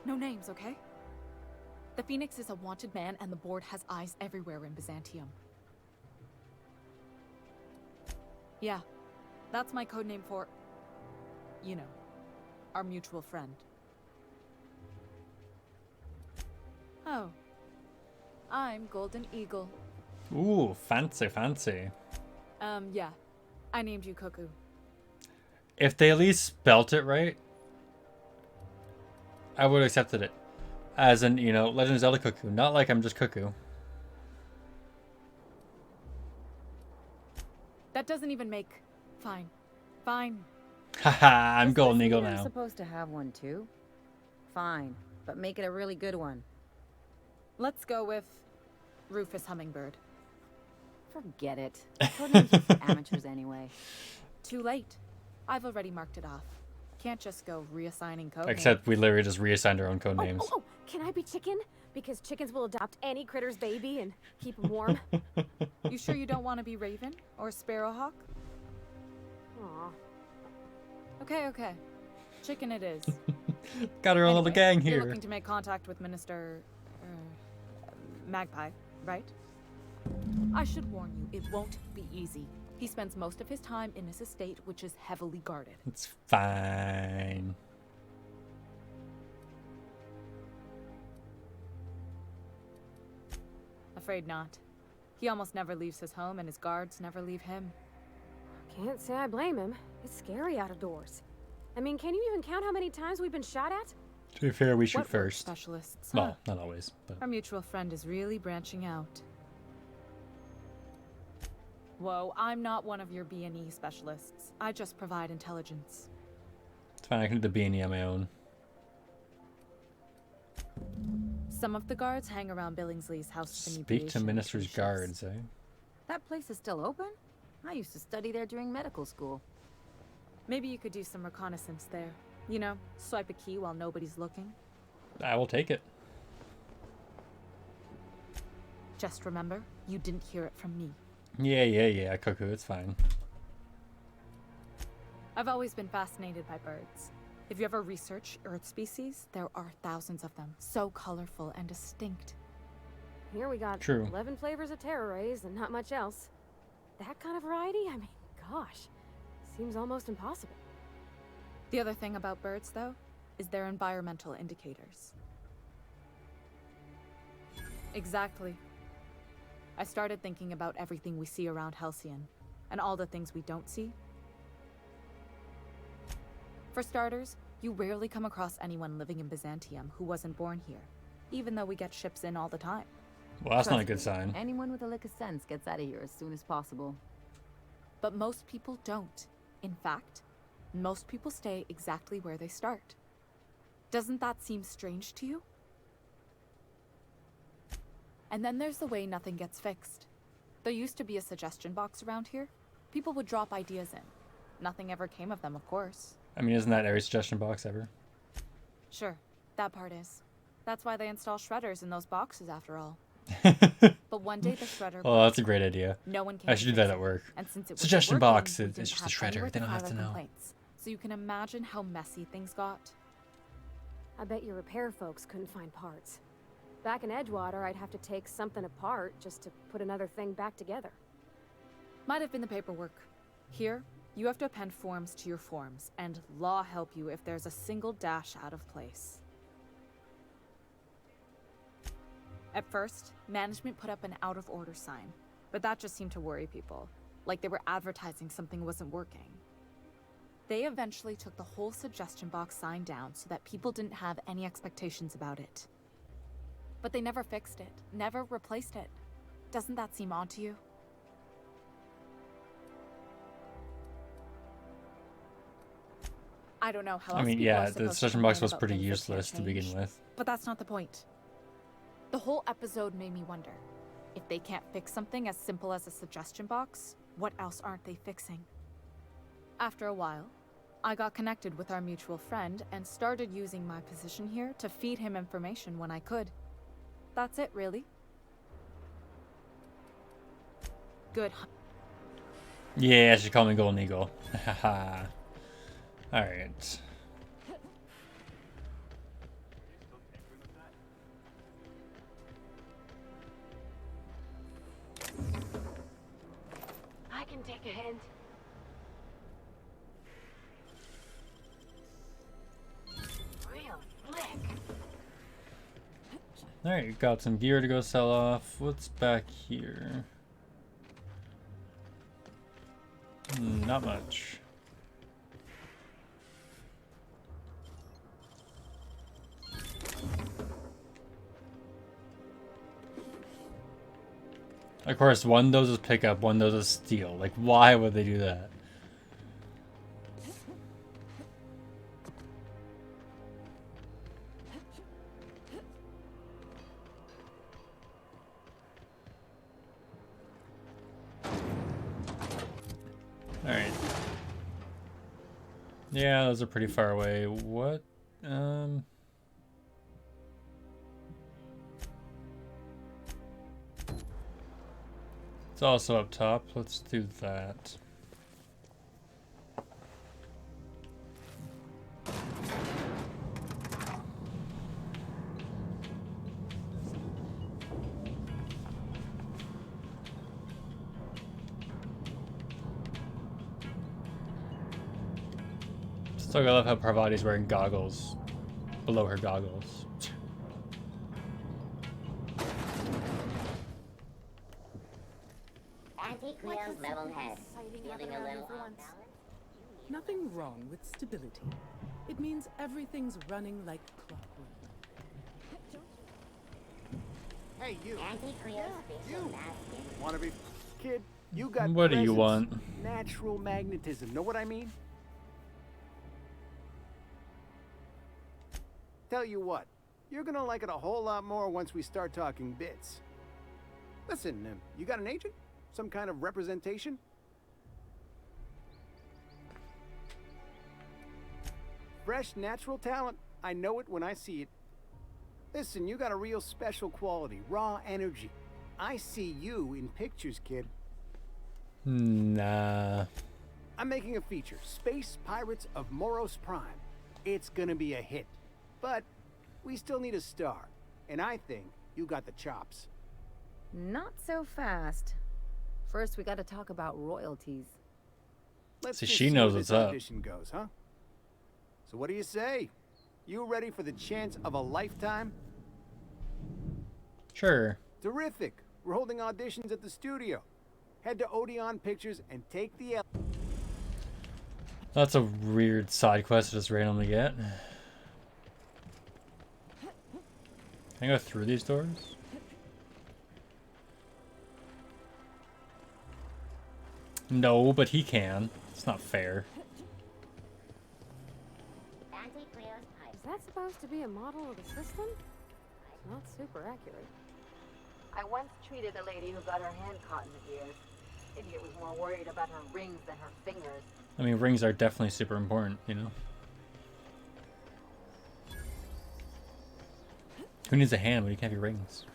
No names, okay? The Phoenix is a wanted man, and the board has eyes everywhere in Byzantium. Yeah, that's my codename for, you know, our mutual friend. Oh. I'm Golden Eagle. Ooh, fancy, fancy. Yeah. I named you Cuckoo. If they at least spelt it right, I would have accepted it. As in, you know, Legend of Zelda Cuckoo. Not like I'm just Cuckoo. That doesn't even make... Fine. Fine. Haha, I'm Golden Eagle I'm now. supposed to have one too. Fine, but make it a really good one. Let's go with Rufus Hummingbird. Forget it. Codenames are for amateurs anyway. Too late. I've already marked it off. Can't just go reassigning code Except we literally just reassigned our own code names. Oh, can I be chicken? Because chickens will adopt any critter's baby and keep him warm. You sure you don't want to be Raven or Sparrowhawk? Aw. Okay. Chicken it is. Got our own little gang You're here. looking to make contact with Minister... Magpie, right? I should warn you, it won't be easy. He spends most of his time in his estate, which is heavily guarded. It's fine. Afraid not. He almost never leaves his home, and his guards never leave him. Can't say I blame him. It's scary out of doors. I mean, can you even count how many times we've been shot at? To be fair, we shoot What work first. specialists, Well, not always, but Our mutual friend is really branching out. Whoa, I'm not one of your B&E specialists. I just provide intelligence. it's fine. I can do the beanie on my own. Some of the guards hang around Billingsley's house of Speak to inebriation Minister's between guards, eh? That place is still open? I used to study there during medical school. Maybe you could do some reconnaissance there. You know, swipe a key while nobody's looking. I will take it. Just remember, you didn't hear it from me. Yeah, Cuckoo, it's fine. I've always been fascinated by birds. If you ever research Earth species, there are thousands of them, so colorful and distinct. Here we got True. 11 flavors of terror rays and not much else. That kind of variety? I mean, gosh, seems almost impossible. The other thing about birds, though, is their environmental indicators. Exactly. I started thinking about everything we see around Halcyon, and all the things we don't see. For starters, you rarely come across anyone living in Byzantium who wasn't born here, even though we get ships in all the time. Well, that's not a Trust good me, sign. Anyone with a lick of sense gets out of here as soon as possible. But most people don't. In fact, most people stay exactly where they start. Doesn't that seem strange to you? And then there's the way nothing gets fixed. There used to be a suggestion box around here. People would drop ideas in. Nothing ever came of them, of course. I mean, isn't that every suggestion box ever? Sure, that part is. That's why they install shredders in those boxes, after all. But one day the shredder Oh, that's a great idea. No one came I to should do fix that it. at work. And since it wasn't Suggestion working, box, we it's didn't just a have shredder. anywhere They don't file have to our know. complaints. So you can imagine how messy things got. I bet your repair folks couldn't find parts. Back in Edgewater, I'd have to take something apart just to put another thing back together. Might have been the paperwork. Here, you have to append forms to your forms, and law help you if there's a single dash out of place. At first, management put up an out-of-order sign, but that just seemed to worry people, like they were advertising something wasn't working. They eventually took the whole suggestion box sign down so that people didn't have any expectations about it. But they never fixed it, never replaced it. Doesn't that seem odd to you? I don't know how else I mean, people are yeah, the supposed to suggestion box complain was about pretty things that can't useless to begin change. with. But that's not the point. The whole episode made me wonder, if they can't fix something as simple as a suggestion box, what else aren't they fixing? After a while, I got connected with our mutual friend and started using my position here to feed him information when I could. That's it, really. good. Yeah, she called me Golden Eagle. Haha. Alright. I can take a hint. Real slick. Alright, got some gear to go sell off. What's back here? Not much. Of course, one doses pickup, one doses steal. Like, why would they do that? Alright. Yeah, those are pretty far away. What? It's also up top. Let's do that. Still, I love how Parvati's wearing goggles below her goggles. Anti-Creo's level head. Feeling a little off balance? Nothing wrong with stability. It means everything's running like clockwork. Hey, you. Anti-Creo's facial mask. Wanna be kid? You got What do you presence. want? Natural magnetism. Know what I mean? Tell you what, you're gonna like it a whole lot more once we start talking bits. Listen, you got an agent? Some kind of representation? Fresh, natural talent. I know it when I see it. Listen, you got a real special quality, raw energy. I see you in pictures, kid. Nah. I'm making a feature, Space Pirates of Moros Prime. It's gonna be a hit. But we still need a star. And I think you got the chops. Not so fast. First, we gotta talk about royalties. Let's See, just she see knows where what's this up. audition goes, huh? So what do you say? You ready for the chance of a lifetime? Sure. Terrific. We're holding auditions at the studio. Head to Odeon Pictures and take the L. That's a weird side quest to just randomly get. Can I go through these doors? No, but he can. It's not fair. Is that supposed to be a model of the system? Not super accurate. I once treated a lady who got her hand caught in the gears. Idiot was more worried about her rings than her fingers. I mean, rings are definitely super important, you know? Who needs a hand when you can have your rings?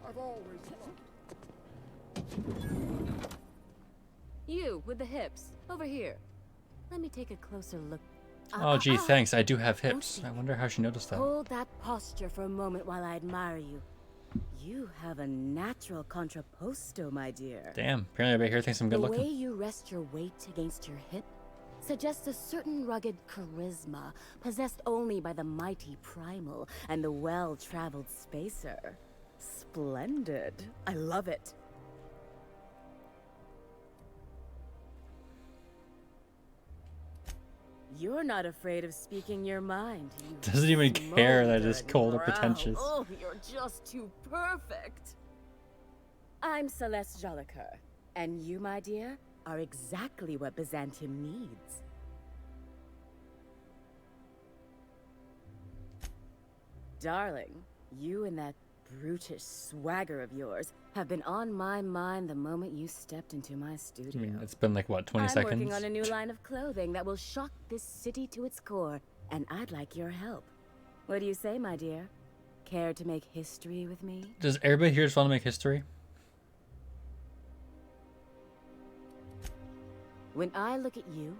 I've always You, with the hips. Over here. Let me take a closer look. Oh, gee, thanks. I do have hips. I wonder how she noticed that. Hold that posture for a moment while I admire you. You have a natural contrapposto, my dear. Damn, apparently everybody here thinks I'm good The way looking. you rest your weight against your hip suggests a certain rugged charisma possessed only by the mighty primal and the well-traveled spacer. Splendid. I love it. You're not afraid of speaking your mind. You Doesn't even care that I just smolder called her and growl. pretentious. Oh, you're just too perfect. I'm Celeste Jolicoeur, and you, my dear, are exactly what Byzantium needs. Darling, you and that brutish swagger of yours have been on my mind the moment you stepped into my I studio. mean, it's been like, what, 20 I'm seconds? working on a new line of clothing that will shock this city to its core, and I'd like your help. What do you say, my dear? Care to make history with me? Does everybody here just want to make history? When I look at you,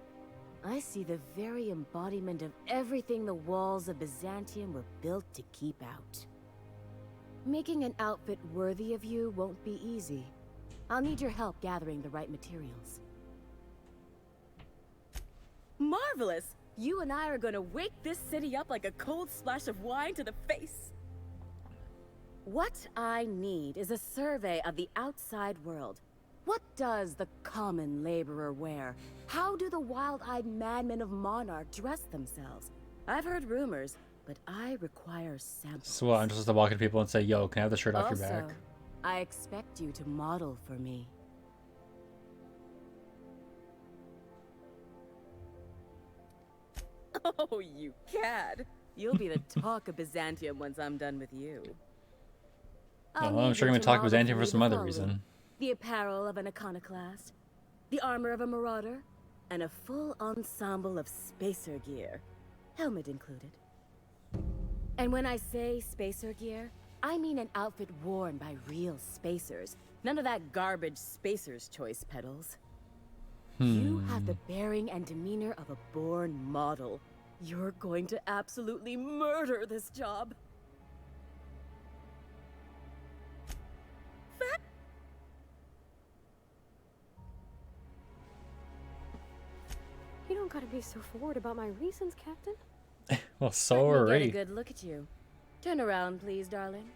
I see the very embodiment of everything the walls of Byzantium were built to keep out. Making an outfit worthy of you won't be easy. I'll need your help gathering the right materials. Marvelous! You and I are gonna wake this city up like a cold splash of wine to the face. What I need is a survey of the outside world. What does the common laborer wear? How do the wild-eyed madmen of Monarch dress themselves? I've heard rumors, but I require samples. So what, I'm just supposed to walk into people and say, yo, can I have the shirt off your back? Also, I expect you to model for me. Oh, you cad. You'll be the talk of Byzantium once I'm done with you. Well, I'm sure I'm going to talk Byzantium for some other reason. The apparel of an iconoclast, the armor of a marauder, and a full ensemble of spacer gear, helmet included. And when I say spacer gear, I mean an outfit worn by real spacers. None of that garbage spacer's choice pedals. You have the bearing and demeanor of a born model. You're going to absolutely murder this job. You don't gotta be so forward about my reasons, Captain. Well, so are Let me we. get a good look at you. Turn around, please, darling.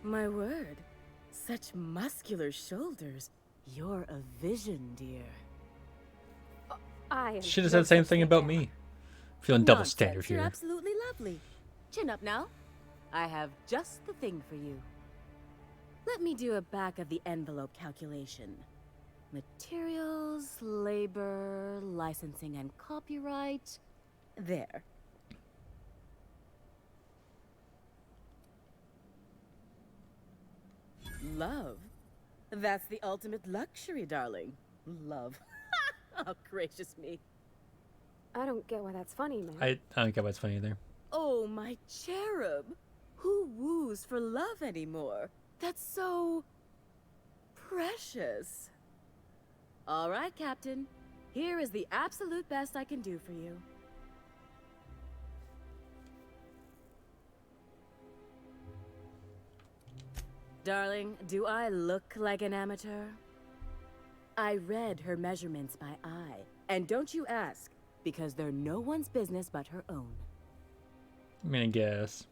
My word. Such muscular shoulders. You're a vision, dear. She just said the same thing about me. Feeling double Nonsense, standard You're here. absolutely lovely. Chin up now. I have just the thing for you. Let me do a back of the envelope calculation. Materials, labor, licensing and copyright. There. Love. That's the ultimate luxury, darling. Love. Oh, gracious me. I don't get why that's funny, man. I don't get why it's funny either. Oh, my cherub. Who woos for love anymore? That's so... precious. All right, Captain. Here is the absolute best I can do for you. Darling, do I look like an amateur? I read her measurements by eye. And don't you ask, because they're no one's business but her own. I mean, I guess.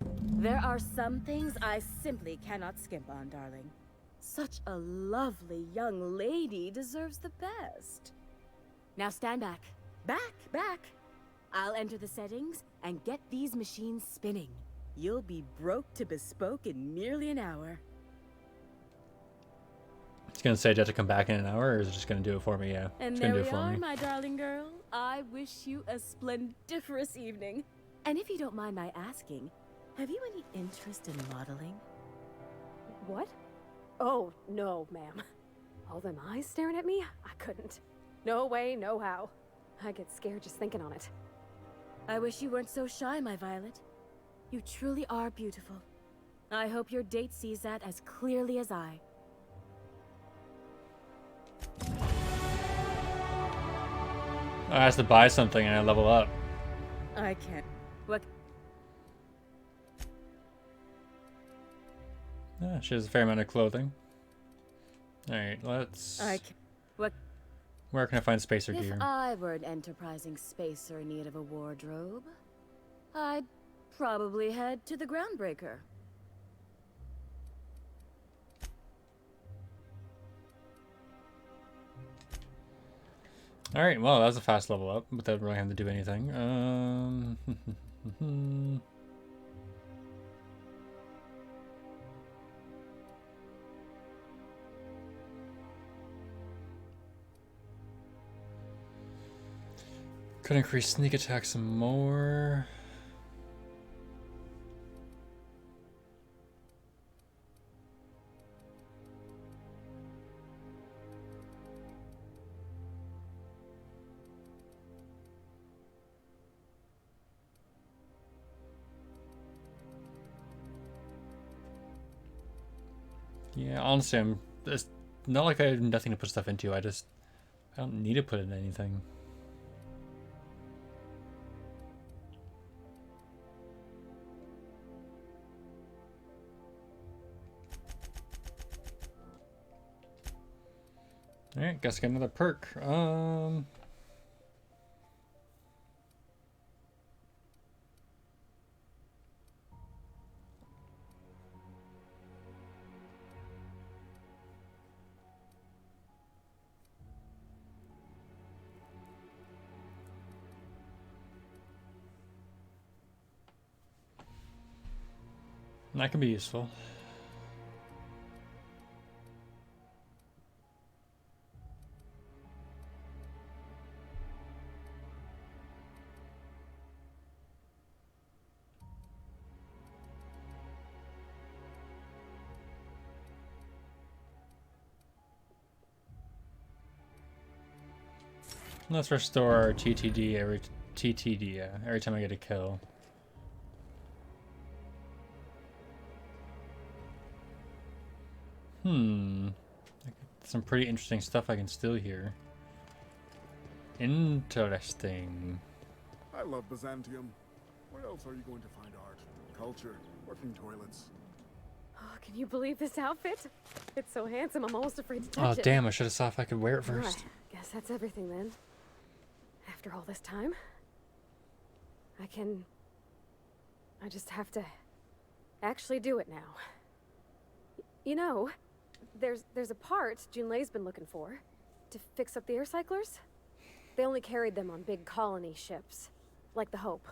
There are some things I simply cannot skimp on, darling. Such a lovely young lady deserves the best. Now stand back. Back! I'll enter the settings and get these machines spinning. You'll be broke to bespoke in merely an hour. It's gonna say, do I have to come back in an hour, or is it just gonna do it for me? Yeah, And it's there gonna do we it for are, me. my darling girl. I wish you a splendiferous evening. And if you don't mind my asking, have you any interest in modeling? What? Oh, no, ma'am. All them eyes staring at me? I couldn't. No way, no how. I get scared just thinking on it. I wish you weren't so shy, my Violet. You truly are beautiful. I hope your date sees that as clearly as I. I have to buy something and I level up. I can't. What? Yeah, she has a fair amount of clothing. Alright, let's... I can't. What? Where can I find spacer If gear? I were an enterprising spacer in need of a wardrobe, I'd probably head to the Groundbreaker. Alright, well, that was a fast level up without really having to do anything. Could increase sneak attack some more. Yeah, honestly, it's not like I have nothing to put stuff into. I just I don't need to put in anything. Alright, guess I get another perk. That can be useful. Let's restore TTD every every time I get a kill. Some pretty interesting stuff I can steal here. Interesting. I love Byzantium. Where else are you going to find art, culture, working toilets? Oh, can you believe this outfit? It's so handsome, I'm almost afraid to touch Oh it. damn, I should have saw if I could wear it Right, first. guess that's everything then. After all this time, I just have to actually do it now. You know, there's a part Junlei's been looking for to fix up the air cyclers. They only carried them on big colony ships, like the Hope.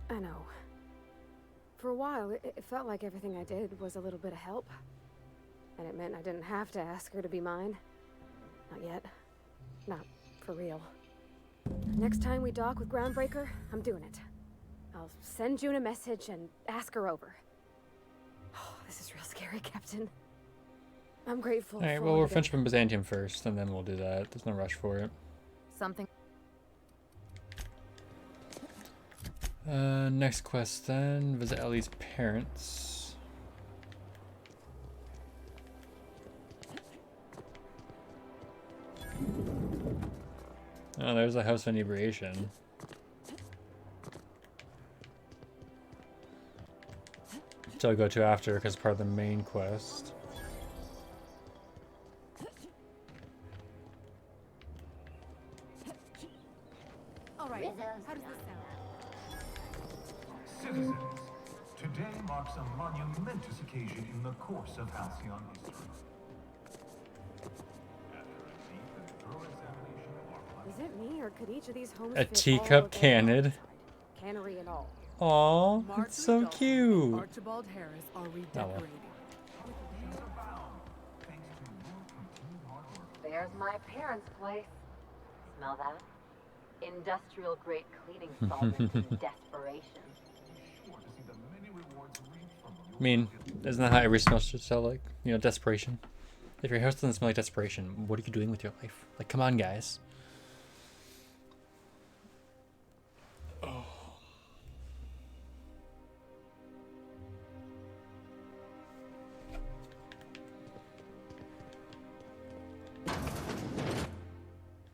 I know. For a while, it felt like everything I did was a little bit of help. And it meant I didn't have to ask her to be mine. Not yet. Not for real. Next time we dock with Groundbreaker, I'm doing it. I'll send June a message and ask her over. Oh, this is real scary, Captain. I'm grateful. Alright, for well, all we'll you finish up in Byzantium first, and then we'll do that. There's no rush for it. Something. Next quest then. Visit Ellie's parents. Oh, there's a house of inebriation. Which I'll go to after because part of the main quest. All right. How does this sound? Citizens, today marks a monumentous occasion in the course of Halcyon history. Is it me, or could each of these homes A fit teacup all of their cannon. cannery and all? Aw, it's so cute. Archibald Harris are well. redecorating. There's my parents' place. Smell that? Industrial grade cleaning solvent in desperation. I mean, isn't that how every smell should smell like? You know, desperation. If your house doesn't smell like desperation, what are you doing with your life? Like, come on, guys.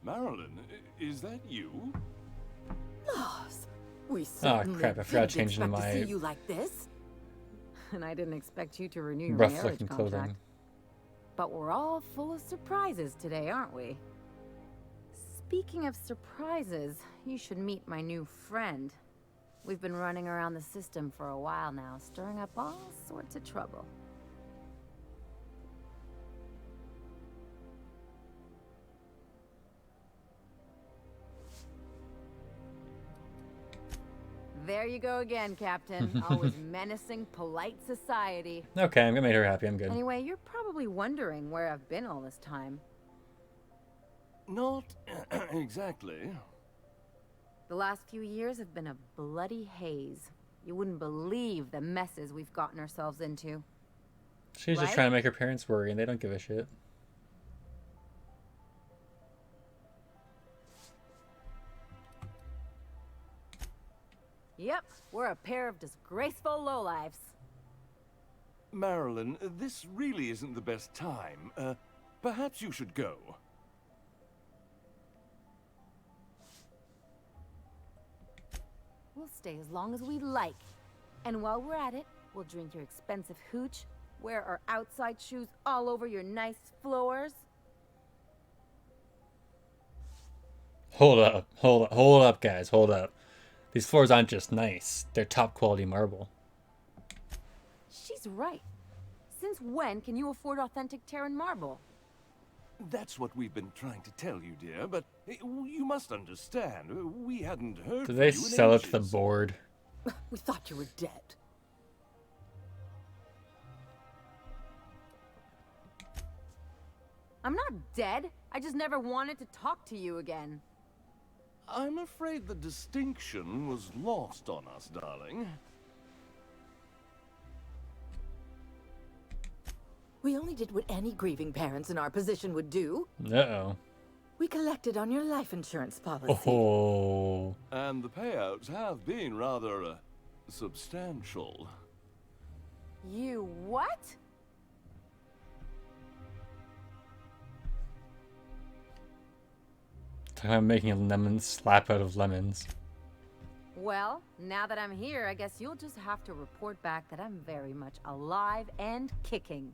Marilyn, is that you? Loss. We Oh certainly crap, I forgot to didn't change into expect to see my you like this. And I didn't expect you to renew your rough marriage looking contract. clothing. But we're all full of surprises today, aren't we? Speaking of surprises, you should meet my new friend. We've been running around the system for a while now, stirring up all sorts of trouble. There you go again, Captain. Always menacing polite society. Okay, I'm gonna make her happy. I'm good. Anyway, you're probably wondering where I've been all this time. Not exactly. The last few years have been a bloody haze. You wouldn't believe the messes we've gotten ourselves into. She's just Right? trying to make her parents worry, and they don't give a shit. Yep, we're a pair of disgraceful lowlifes. Marilyn, this really isn't the best time. Perhaps you should go. We'll stay as long as we like. And while we're at it, we'll drink your expensive hooch, wear our outside shoes all over your nice floors. Hold up, guys, hold up. These floors aren't just nice, they're top quality marble. She's right. Since when can you afford authentic Terran marble? That's what we've been trying to tell you, dear, but you must understand, we hadn't heard Do from they you in sell it to the ages. board? We thought you were dead. I'm not dead. I just never wanted to talk to you again. I'm afraid the distinction was lost on us, darling. We only did what any grieving parents in our position would do. Uh-oh. We collected on your life insurance policy. Oh. And the payouts have been rather, substantial. You what? I'm making a lemon slap out of lemons. Well, now that I'm here, I guess you'll just have to report back that I'm very much alive and kicking.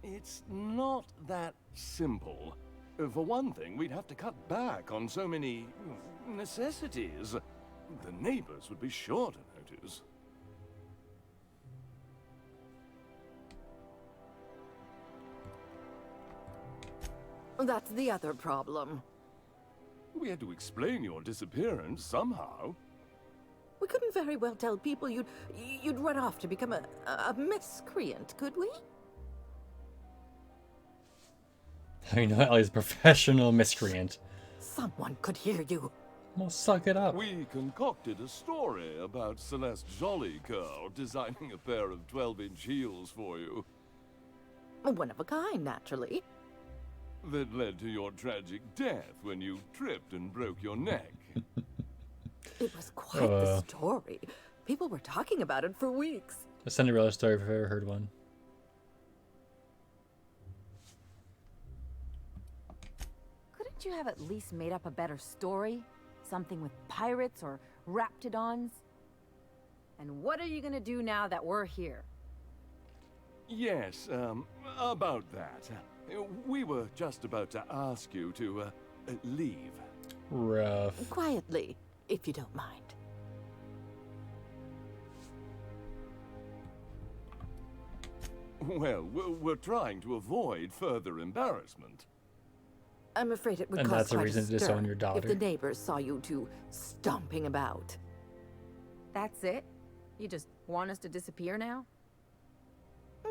It's not that simple. For one thing, we'd have to cut back on so many necessities. The neighbors would be sure to notice. That's the other problem. We had to explain your disappearance somehow. We couldn't very well tell people you'd run off to become a miscreant, could we? I know Ellie's a professional miscreant. Someone could hear you. Well, suck it up. We concocted a story about Celeste Jollycurl designing a pair of 12-inch heels for you. One of a kind, naturally. That led to your tragic death when you tripped and broke your neck. It was quite the story. People were talking about it for weeks. A Cinderella story if I've ever heard one. Couldn't you have at least made up a better story? Something with pirates or raptidons? And what are you gonna do now that we're here? Yes, about that. We were just about to ask you to, leave. Rough. Quietly, if you don't mind. Well, we're trying to avoid further embarrassment. I'm afraid it would And cause that's a quite reason to disown your if daughter. the neighbors saw you two stomping about. That's it? You just want us to disappear now?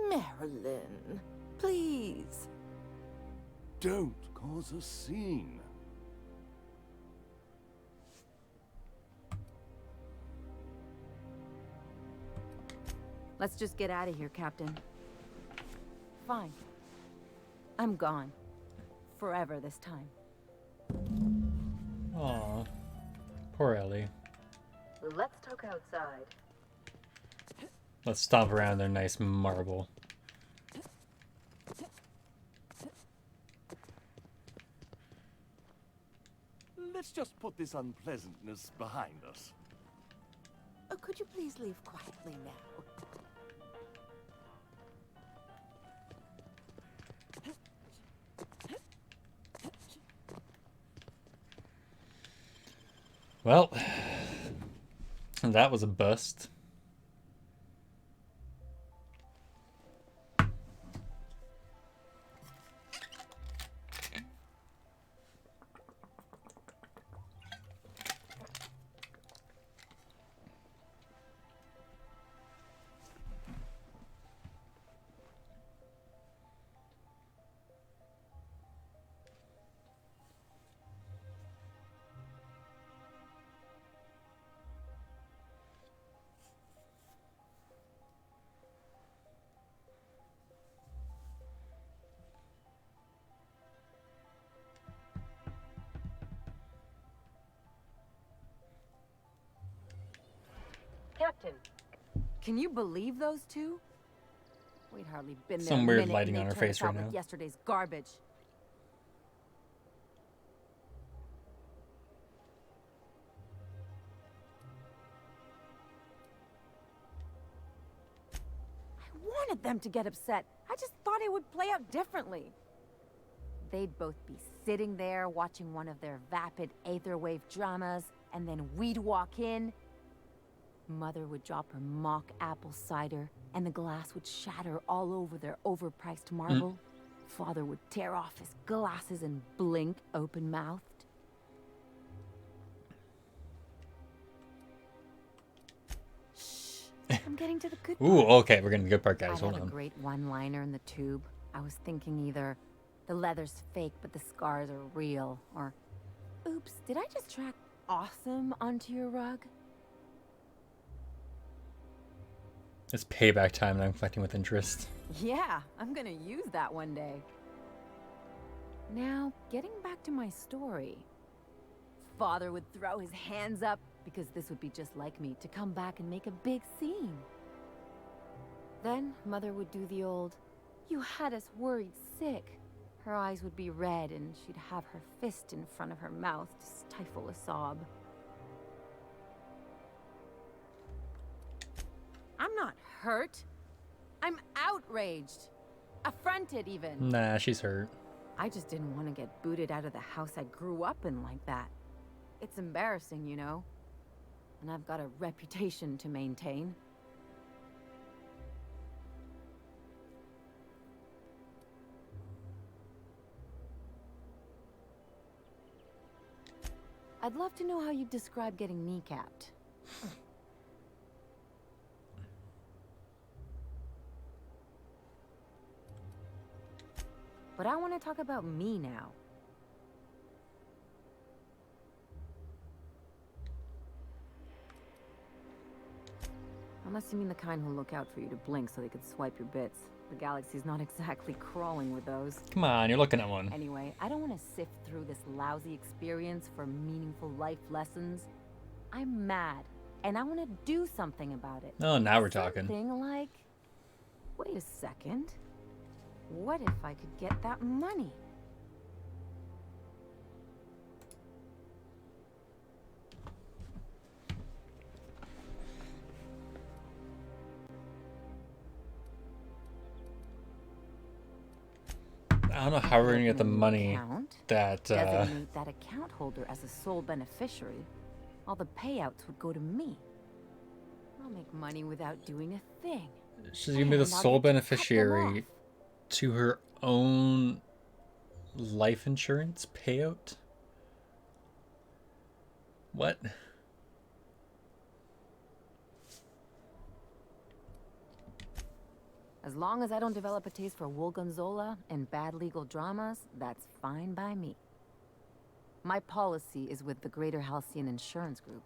Marilyn, please. Don't cause a scene. Let's just get out of here, Captain. Fine. I'm gone. Forever this time. Aw. Poor Ellie. Let's talk outside. Let's stomp around their nice marble. Let's just put this unpleasantness behind us. Oh, could you please leave quietly now? Well, that was a bust. Captain. Can you believe those two? We'd hardly been there Some a weird minute lighting and on they'd her turn face us out right with now. Yesterday's garbage. I wanted them to get upset. I just thought it would play out differently. They'd both be sitting there watching one of their vapid aetherwave dramas, and then we'd walk in. Mother would drop her mock apple cider, and the glass would shatter all over their overpriced marble. Father would tear off his glasses and blink open-mouthed. Shh, I'm getting to the good part. Ooh, okay, we're getting the good part, guys. I Hold have on. a great one-liner in the tube. I was thinking either the leather's fake, but the scars are real, or oops, did I just track awesome onto your rug? It's payback time and I'm collecting with interest. Yeah, I'm gonna use that one day. Now, getting back to my story. Father would throw his hands up, because this would be just like me, to come back and make a big scene. Then, Mother would do the old, "You had us worried sick." Her eyes would be red, and she'd have her fist in front of her mouth to stifle a sob. I'm not hurt. I'm outraged. Affronted, even. Nah, she's hurt. I just didn't want to get booted out of the house I grew up in like that. It's embarrassing, you know? And I've got a reputation to maintain. I'd love to know how you describe getting kneecapped. But I want to talk about me now. Unless you mean the kind who'll look out for you to blink so they could swipe your bits. The galaxy's not exactly crawling with those. Come on, you're looking at one. Anyway, I don't want to sift through this lousy experience for meaningful life lessons. I'm mad, and I want to do something about it. Oh, now we're talking. Something like, wait a second. What if I could get that money? I don't know how we're gonna get the money that Designate that account holder as a sole beneficiary. All the payouts would go to me. I'll make money without doing a thing. she's gonna be the And I'll sole get to cut them beneficiary off. to her own life insurance payout. What? As long as I don't develop a taste for Woolgonzola and bad legal dramas, that's fine by me. My policy is with the Greater Halcyon Insurance Group.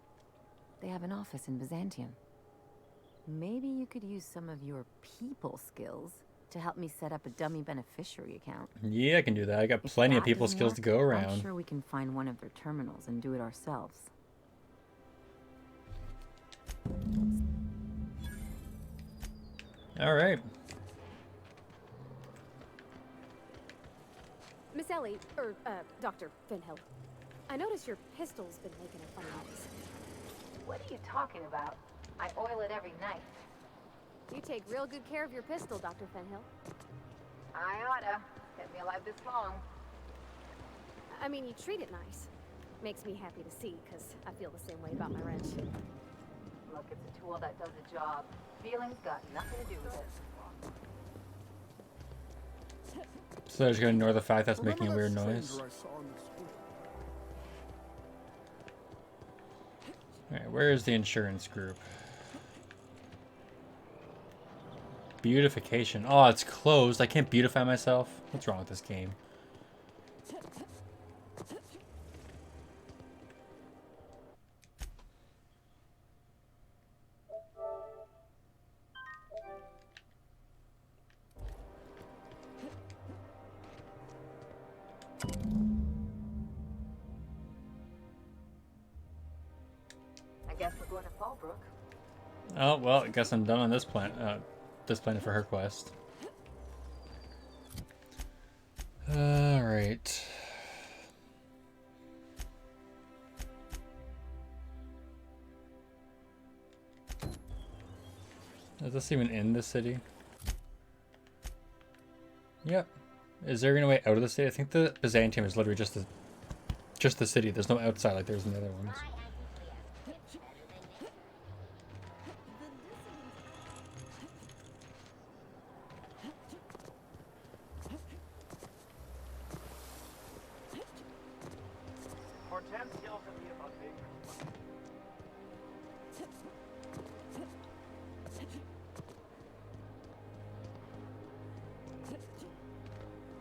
They have an office in Byzantium. Maybe you could use some of your people skills to help me set up a dummy beneficiary account. Yeah, I can do that. I got plenty of That people doesn't skills work, to go I'm around. sure we can find one of their terminals and do it ourselves. All right. Miss Ellie, or, Dr. Finhill. I noticed your pistol's been making a funny noise. What are you talking about? I oil it every night. You take real good care of your pistol, Dr. Finhill. I oughta. Kept me alive this long. I mean, you treat it nice. Makes me happy to see, because I feel the same way about my wrench. Look, it's a tool that does a job. Feelings got nothing to do with it. So they're just gonna ignore the fact that's making a weird noise. Alright, where is the insurance group? Beautification. Oh, it's closed. I can't beautify myself. What's wrong with this game? I guess we're going to Fallbrook. Oh, well, I guess I'm done on this planet for her quest. All right. Is this even in the city? Yep. Is there any way out of the city? I think the Byzantium is literally just the city. There's no outside like there's in the other ones.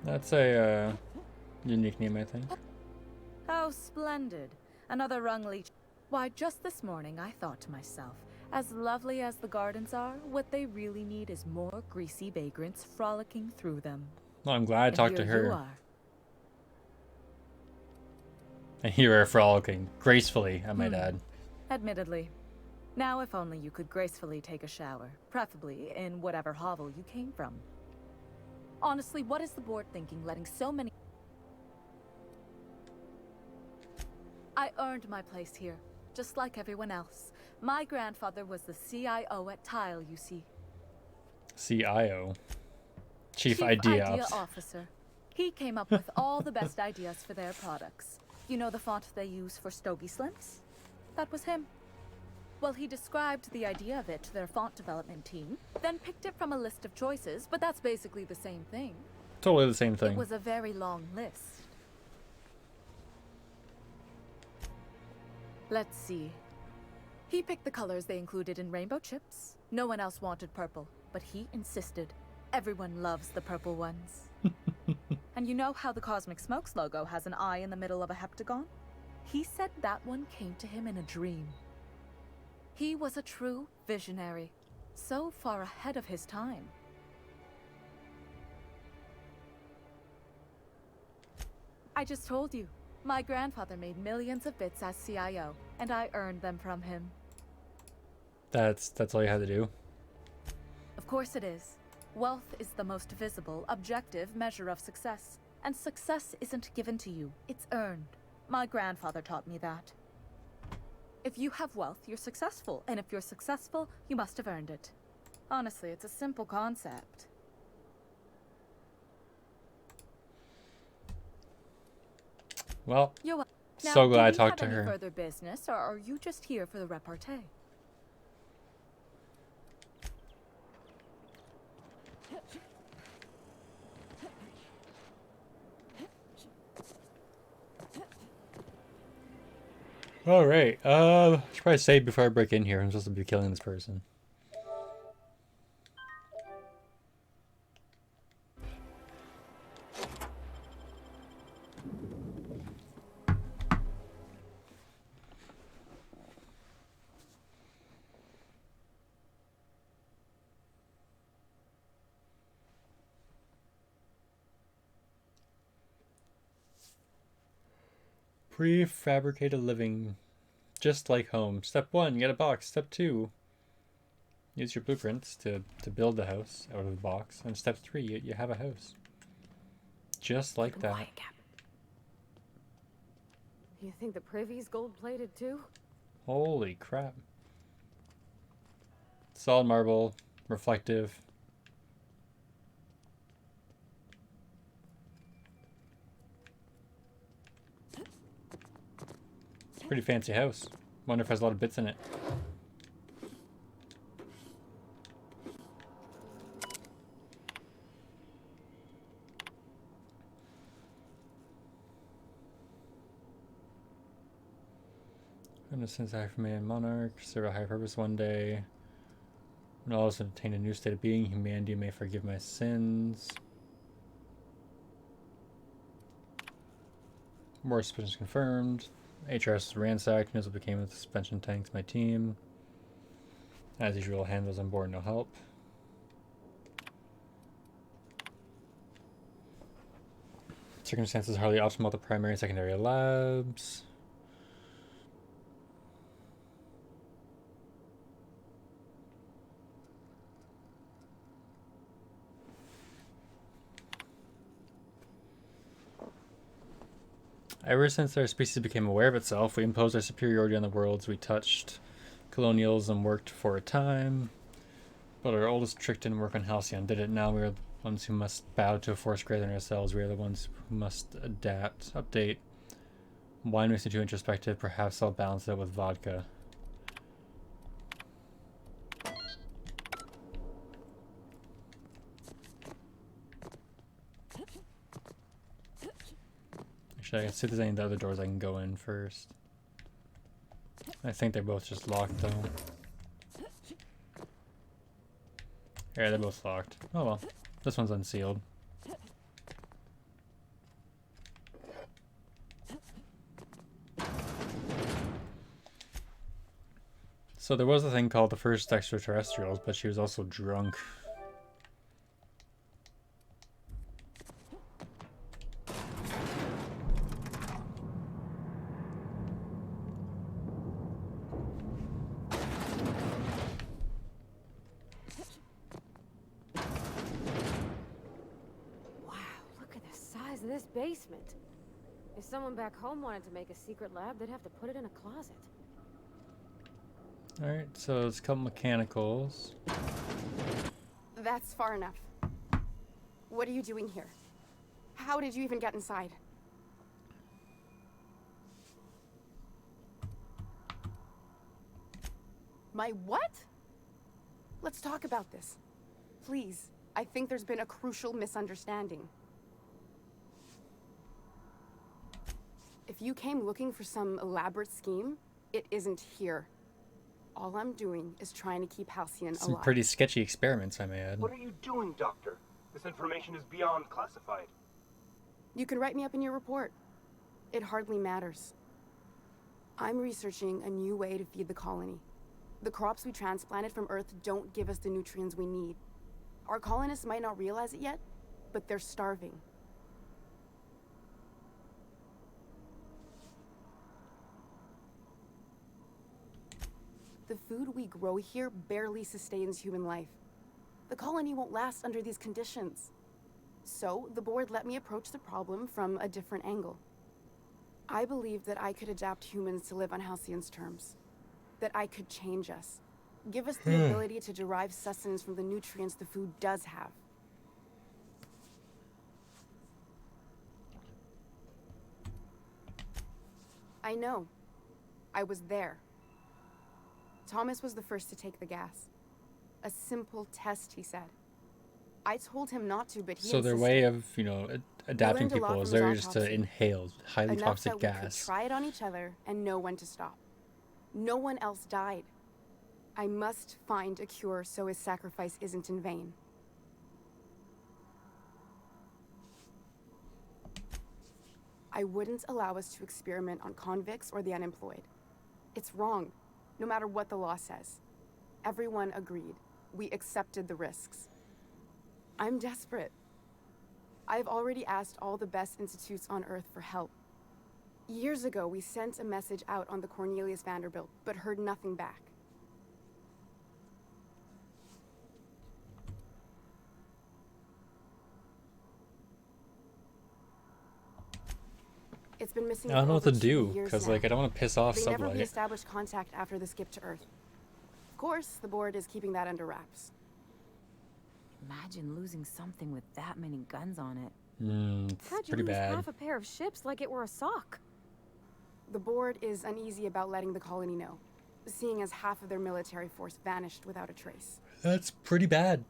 That's a unique name, I think. How splendid. Another rung leech. Why, just this morning I thought to myself, as lovely as the gardens are, what they really need is more greasy vagrants frolicking through them. Well, I'm glad I talked to here her. you are. And you are frolicking gracefully, I might add. Admittedly. Now if only you could gracefully take a shower, preferably in whatever hovel you came from. Honestly, what is the board thinking, letting so many... I earned my place here, just like everyone else. My grandfather was the CIO at Tile, you see. CIO. Chief Idea Officer. He came up with all the best ideas for their products. You know the font they use for Stogie Slims? That was him. Well, he described the idea of it to their font development team, then picked it from a list of choices, but that's basically the same thing. Totally the same thing. It was a very long list. Let's see. He picked the colors they included in rainbow chips. No one else wanted purple, but he insisted. Everyone loves the purple ones. And you know how the Cosmic Smokes logo has an eye in the middle of a heptagon? He said that one came to him in a dream. He was a true visionary, so far ahead of his time. I just told you, my grandfather made millions of bits as CIO, and I earned them from him. That's all you had to do? Of course it is. Wealth is the most visible, objective measure of success. And success isn't given to you, it's earned. My grandfather taught me that. If you have wealth, you're successful, and if you're successful, you must have earned it. Honestly, it's a simple concept. Well, Now, so glad I do we talked to have any her. further business, or are you just here for the repartee? All right. Should probably save before I break in here. I'm supposed to be killing this person. Prefabricated living, just like home. Step 1, get a box. Step 2, use your blueprints to build the house out of the box. And step 3, you have a house. Just like that. Quiet, Cap. You think the privy's gold-plated too? Holy crap. Solid marble, reflective. Pretty fancy house. Wonder if it has a lot of bits in it. Innocence Act from Man Monarch, serve a higher purpose one day. When all is obtain a new state of being, humanity may forgive my sins. More suspicions confirmed. HRS is ransacked, knows what became of the suspension tanks, my team. As usual, handles on board, no help. Circumstances hardly optimal at the primary and secondary labs. Ever since our species became aware of itself, we imposed our superiority on the worlds we touched. Colonialism worked for a time, but our oldest trick didn't work on Halcyon, did it? Now we are the ones who must bow to a force greater than ourselves. We are the ones who must adapt, update. Wine makes me too introspective. Perhaps I'll balance it with vodka. Actually, I can see if there's any of the other doors I can go in first. I think they're both just locked though. Yeah, they're both locked. Oh well. This one's unsealed. So there was a thing called the First Extraterrestrials, but she was also drunk. This basement. If someone back home wanted to make a secret lab, they'd have to put it in a closet. Alright, so it's a couple mechanicals. That's far enough. What are you doing here? How did you even get inside? My what? Let's talk about this. Please. I think there's been a crucial misunderstanding. If you came looking for some elaborate scheme, it isn't here. All I'm doing is trying to keep Halcyon Some alive. pretty sketchy experiments, I may add. What are you doing, Doctor? This information is beyond classified. You can write me up in your report. It hardly matters. I'm researching a new way to feed the colony. The crops we transplanted from Earth don't give us the nutrients we need. Our colonists might not realize it yet, but they're starving. The food we grow here barely sustains human life. The colony won't last under these conditions. So, the board let me approach the problem from a different angle. I believed that I could adapt humans to live on Halcyon's terms. That I could change us. Give us the ability to derive sustenance from the nutrients the food does have. I know. I was there. Thomas was the first to take the gas. A simple test, he said. I told him not to, but he So their insisted. way of, you know, adapting learned a lot people is from they're his just to autopsy. inhale highly Enough toxic that we could gas. try it on each other and know when to stop. No one else died. I must find a cure so his sacrifice isn't in vain. I wouldn't allow us to experiment on convicts or the unemployed. It's wrong, no matter what the law says. Everyone agreed. We accepted the risks. I'm desperate. I've already asked all the best institutes on Earth for help. Years ago, we sent a message out on the Cornelius Vanderbilt, but heard nothing back. It's been missing. I don't know what for to over 2 do, years because now. like I don't want to piss off They never Sublight. reestablished contact after the skip to Earth. Of course, the board is keeping that under wraps. Imagine losing something with that many guns on it. It's How'd you pretty lose bad. half a pair of ships like it were a sock? The board is uneasy about letting the colony know, seeing as half of their military force vanished without a trace. That's pretty bad.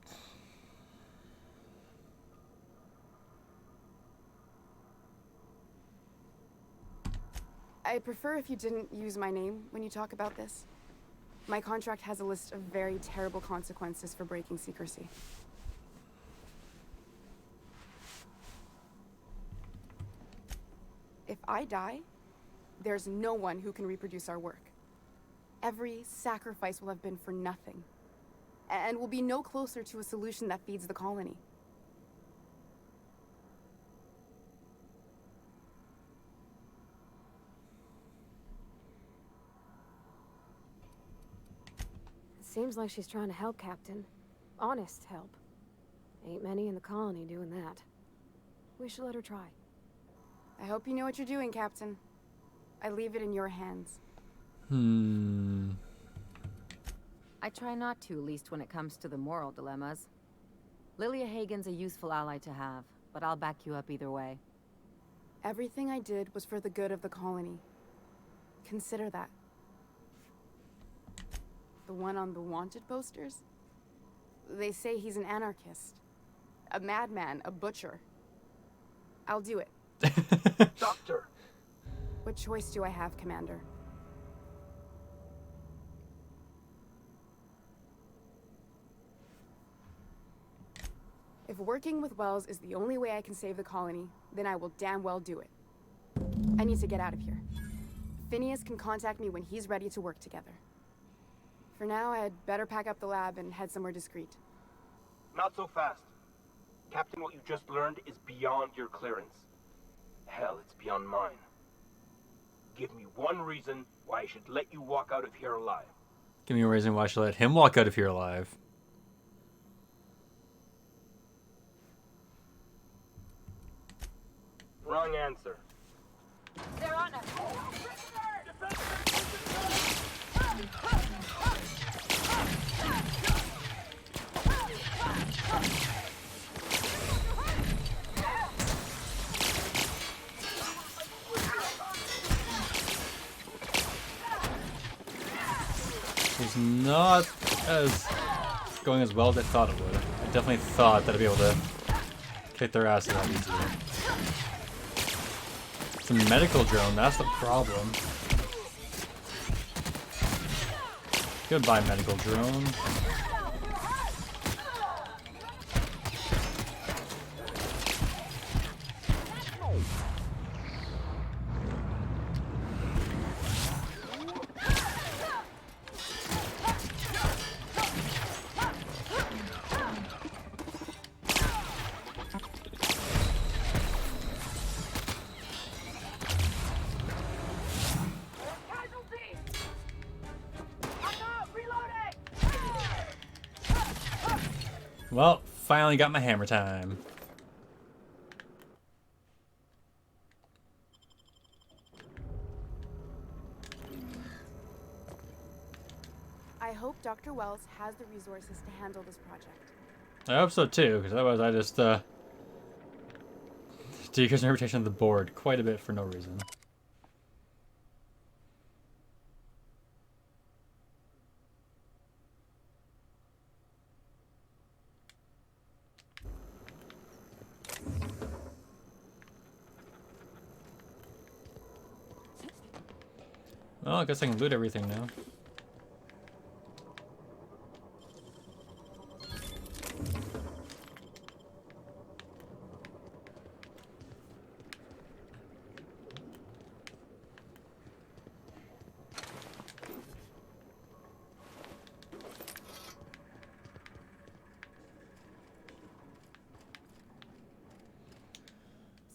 I'd prefer if you didn't use my name when you talk about this. My contract has a list of very terrible consequences for breaking secrecy. If I die, there's no one who can reproduce our work. Every sacrifice will have been for nothing. And we'll be no closer to a solution that feeds the colony. Seems like she's trying to help, Captain. Honest help. Ain't many in the colony doing that. We should let her try. I hope you know what you're doing, Captain. I leave it in your hands. I try not to, least when it comes to the moral dilemmas. Lilia Hagen's a useful ally to have, but I'll back you up either way. Everything I did was for the good of the colony. Consider that. The one on the wanted posters? They say he's an anarchist. A madman, a butcher. I'll do it. Doctor! What choice do I have, Commander? If working with Wells is the only way I can save the colony, then I will damn well do it. I need to get out of here. Phineas can contact me when he's ready to work together. For now, I'd better pack up the lab and head somewhere discreet. Not so fast. Captain, what you just learned is beyond your clearance. Hell, it's beyond mine. Give me one reason why I should let you walk out of here alive. Give me a reason why I should let him walk out of here alive. Wrong answer. They're on us. It's not as going as well as I thought it would. I definitely thought that I'd be able to kick their ass a lot easier. It's a medical drone, that's the problem. Goodbye, medical drone. Well, finally got my hammer time. I hope Dr. Wells has the resources to handle this project. I hope so too, because otherwise I just decrease the reputation of the board quite a bit for no reason. Well, I guess I can loot everything now.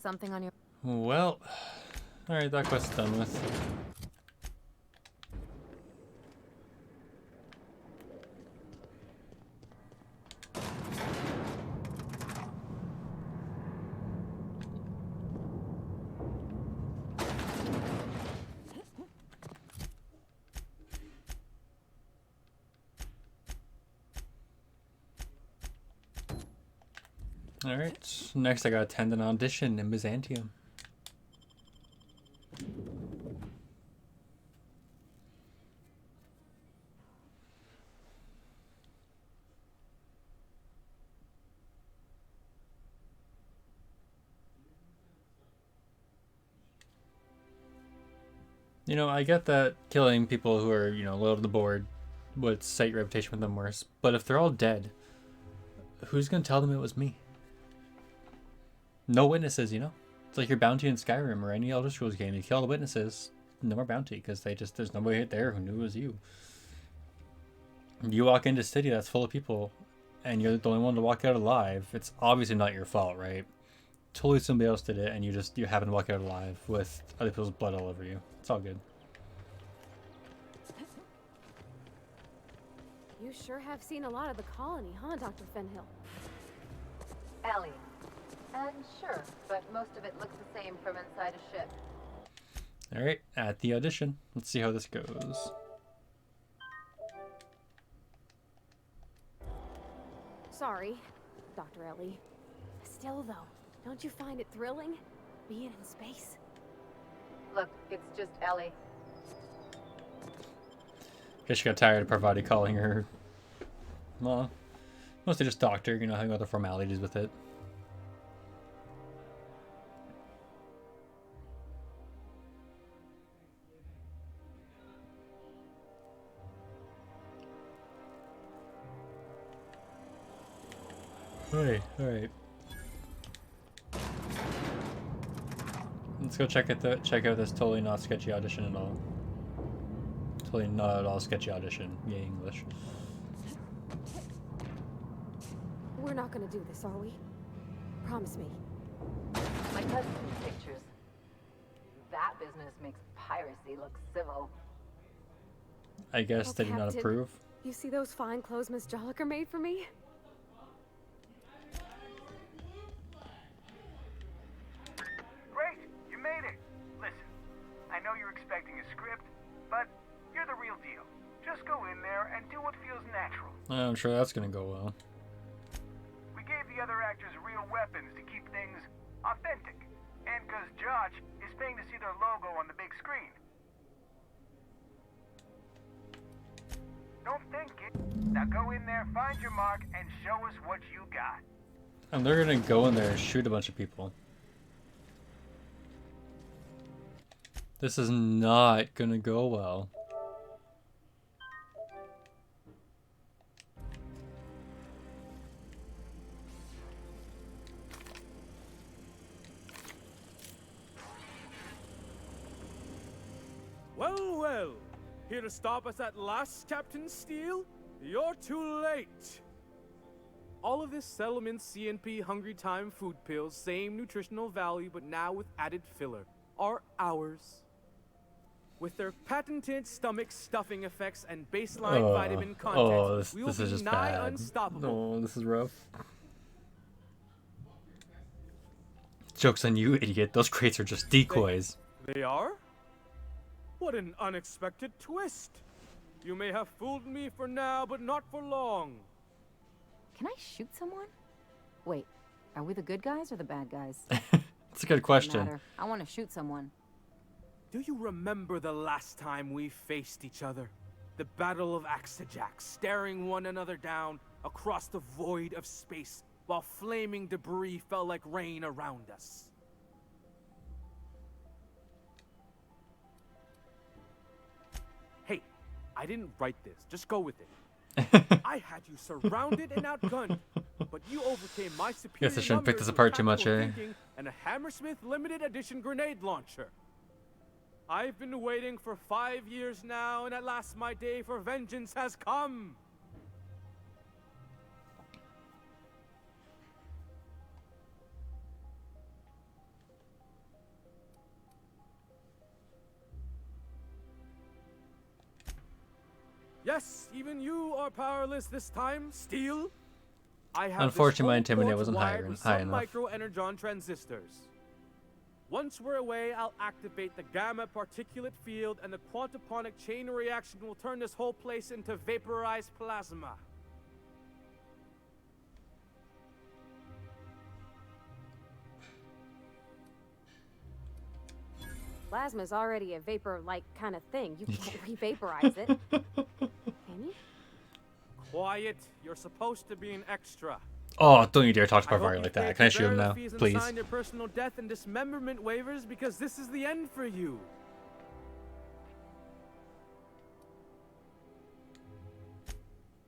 Something on your... Well, alright, that quest's done with. Alright, next I gotta attend an audition in Byzantium. You know, I get that killing people who are, you know, loyal to the board would set your reputation with them worse, but if they're all dead, who's gonna tell them it was me? No witnesses, you know? It's like your bounty in Skyrim or any Elder Scrolls game. You kill all the witnesses, no more bounty, because there's nobody there who knew it was you. You walk into a city that's full of people, and you're the only one to walk out alive. It's obviously not your fault, right? Totally somebody else did it, and you happen to walk out alive with other people's blood all over you. It's all good. You sure have seen a lot of the colony, huh, Dr. Fenhill? Ellie, And sure, but most of it looks the same from inside a ship. Alright, at the audition. Let's see how this goes. Sorry, Dr. Ellie. Still, though, don't you find it thrilling? Being in space? Look, it's just Ellie. Guess she got tired of Parvati calling her, well, mostly just doctor, you know, having other formalities with it. Alright. Let's go check out this totally not sketchy audition at all. Totally not at all sketchy audition. Yay, English. We're not gonna do this, are we? Promise me. My cousin took pictures. That business makes piracy look civil. I guess they did not Captain, approve. You see those fine clothes Miss Jolliker made for me? Great, you made it. Listen, I know you're expecting a script, but you're the real deal. Just go in there and do what feels natural. I'm sure that's gonna go well. We gave the other actors real weapons to keep things authentic. And because Josh is paying to see their logo on the big screen. Don't think it. Now go in there, find your mark, and show us what you got. And they're gonna go in there and shoot a bunch of people. This is not gonna go well. Well, well. Here to stop us at last, Captain Steele? You're too late. All of this settlement CNP Hungry Time food pills, same nutritional value, but now with added filler, are ours. With their patented stomach stuffing effects and baseline vitamin content, we will this is be just nigh bad. unstoppable. Oh, this is rough. Joke's on you, idiot. Those crates are just decoys. They are? What an unexpected twist. You may have fooled me for now, but not for long. Can I shoot someone? Wait, are we the good guys or the bad guys? That's a good question. Doesn't matter. I want to shoot someone. Do you remember the last time we faced each other? The Battle of Axajax, staring one another down across the void of space while flaming debris fell like rain around us. Hey, I didn't write this. Just go with it. I had you surrounded and outgunned, but you overcame my superior Guess I shouldn't pick numbers this with apart too much, tactical eh? thinking and a Hammersmith limited edition grenade launcher. I've been waiting for 5 years now, and at last my day for vengeance has come. Yes, even you are powerless this time, Steel. I have Unfortunately, my this whole intimidate port wasn't wired high with enough. some micro-energon transistors. Once we're away, I'll activate the gamma particulate field, and the quantaponic chain reaction will turn this whole place into vaporized plasma. Plasma's already a vapor-like kind of thing. You can't re-vaporize it. Can you? Quiet. You're supposed to be an extra. Oh, don't you dare talk to I hope Parvati you like paid that. Can I your shoot him burial now? fees and Please. signed your personal death and dismemberment waivers because this is the end for you.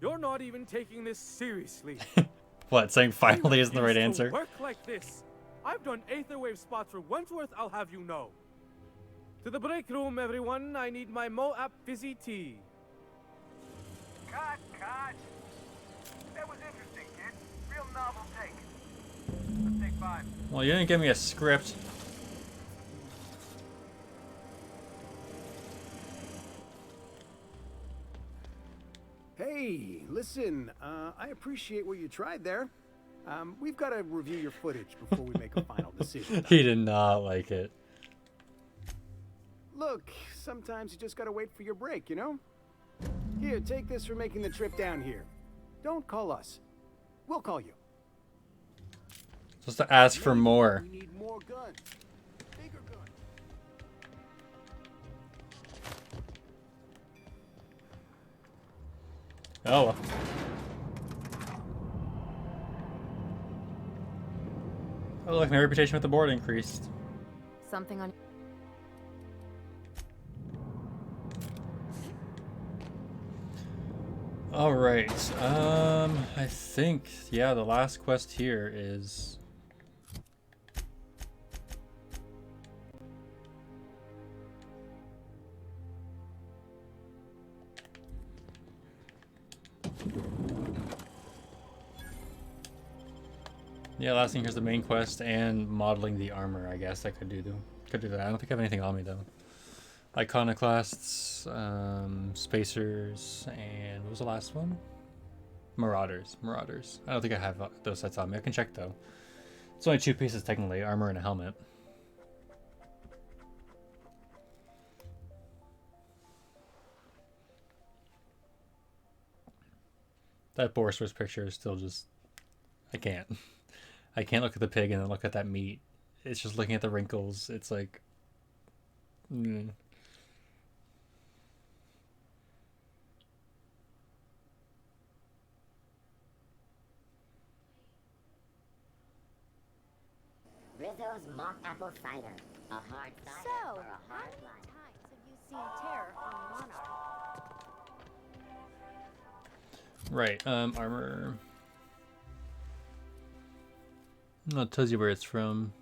You're not even taking this seriously. What, saying finally We isn't the right refuse to answer? Work like this. I've done Aetherwave spots for Wentworth, I'll have you know. To the break room, everyone. I need my Moab fizzy tea. Cut. That was interesting, kid. Real novel take. Let's take 5. Well, you didn't give me a script. Hey, listen, I appreciate what you tried there. We've got to review your footage before we make a final decision. He did not like it. Look, sometimes you just gotta wait for your break, you know? Here, take this for making the trip down here. Don't call us. We'll call you. Supposed to ask for more. We need more guns. Bigger guns. Oh well. Oh look, my reputation with the board increased. Something on. All right. I think yeah, the last quest here is. Yeah, last thing here's the main quest and modeling the armor. I guess I could do that. I don't think I have anything on me though. Iconoclasts, spacers, and what was the last one? Marauders. I don't think I have those sets on me. I can check though. It's only 2 pieces technically, armor and a helmet. That Borisworth picture is still just, I can't look at the pig and then look at that meat. It's just looking at the wrinkles. It's like, Rizzo's mock apple cider. A hard cider So, for a how hard many life. times have you seen Terror on Monarch? right, armor. No, it tells you where it's from.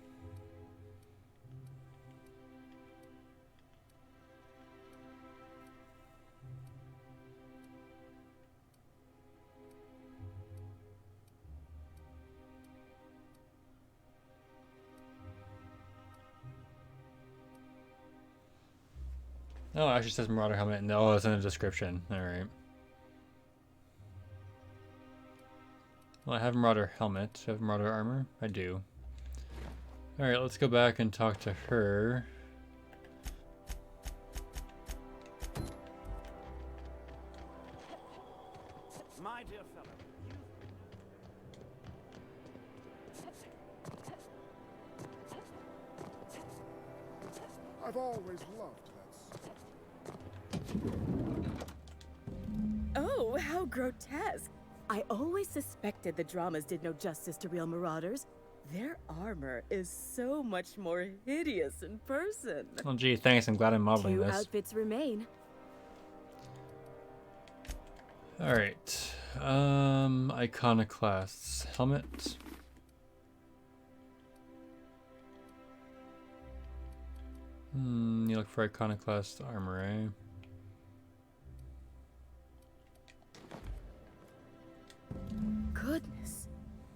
Oh, it actually says Marauder helmet. No, it's in the description. Alright. Well, I have Marauder helmet. Do I have Marauder armor? I do. Alright, let's go back and talk to her. My dear fellow, I've always loved that. Oh, how grotesque. I always suspected the dramas did no justice to real marauders. Their armor is so much more hideous in person. Oh gee, thanks. I'm glad I'm modeling 2 this. outfits remain. Alright. Iconoclasts. Helmet. You look for Iconoclast armor, eh? Goodness.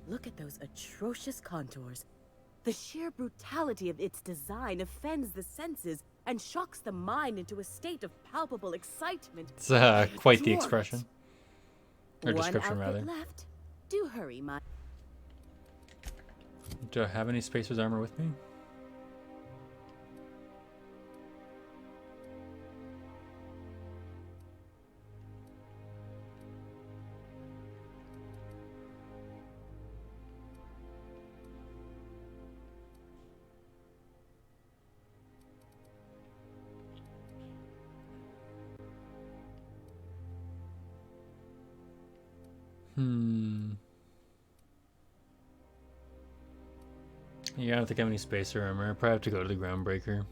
Look at those atrocious contours. The sheer brutality of its design offends the senses and shocks the mind into a state of palpable excitement. It's quite the Adore it. expression. Or description, One rather. outfit left. Do hurry, my. Do I have any Spacer's armor with me? Yeah, I don't think I have any Spacer armor. I probably have to go to the Groundbreaker.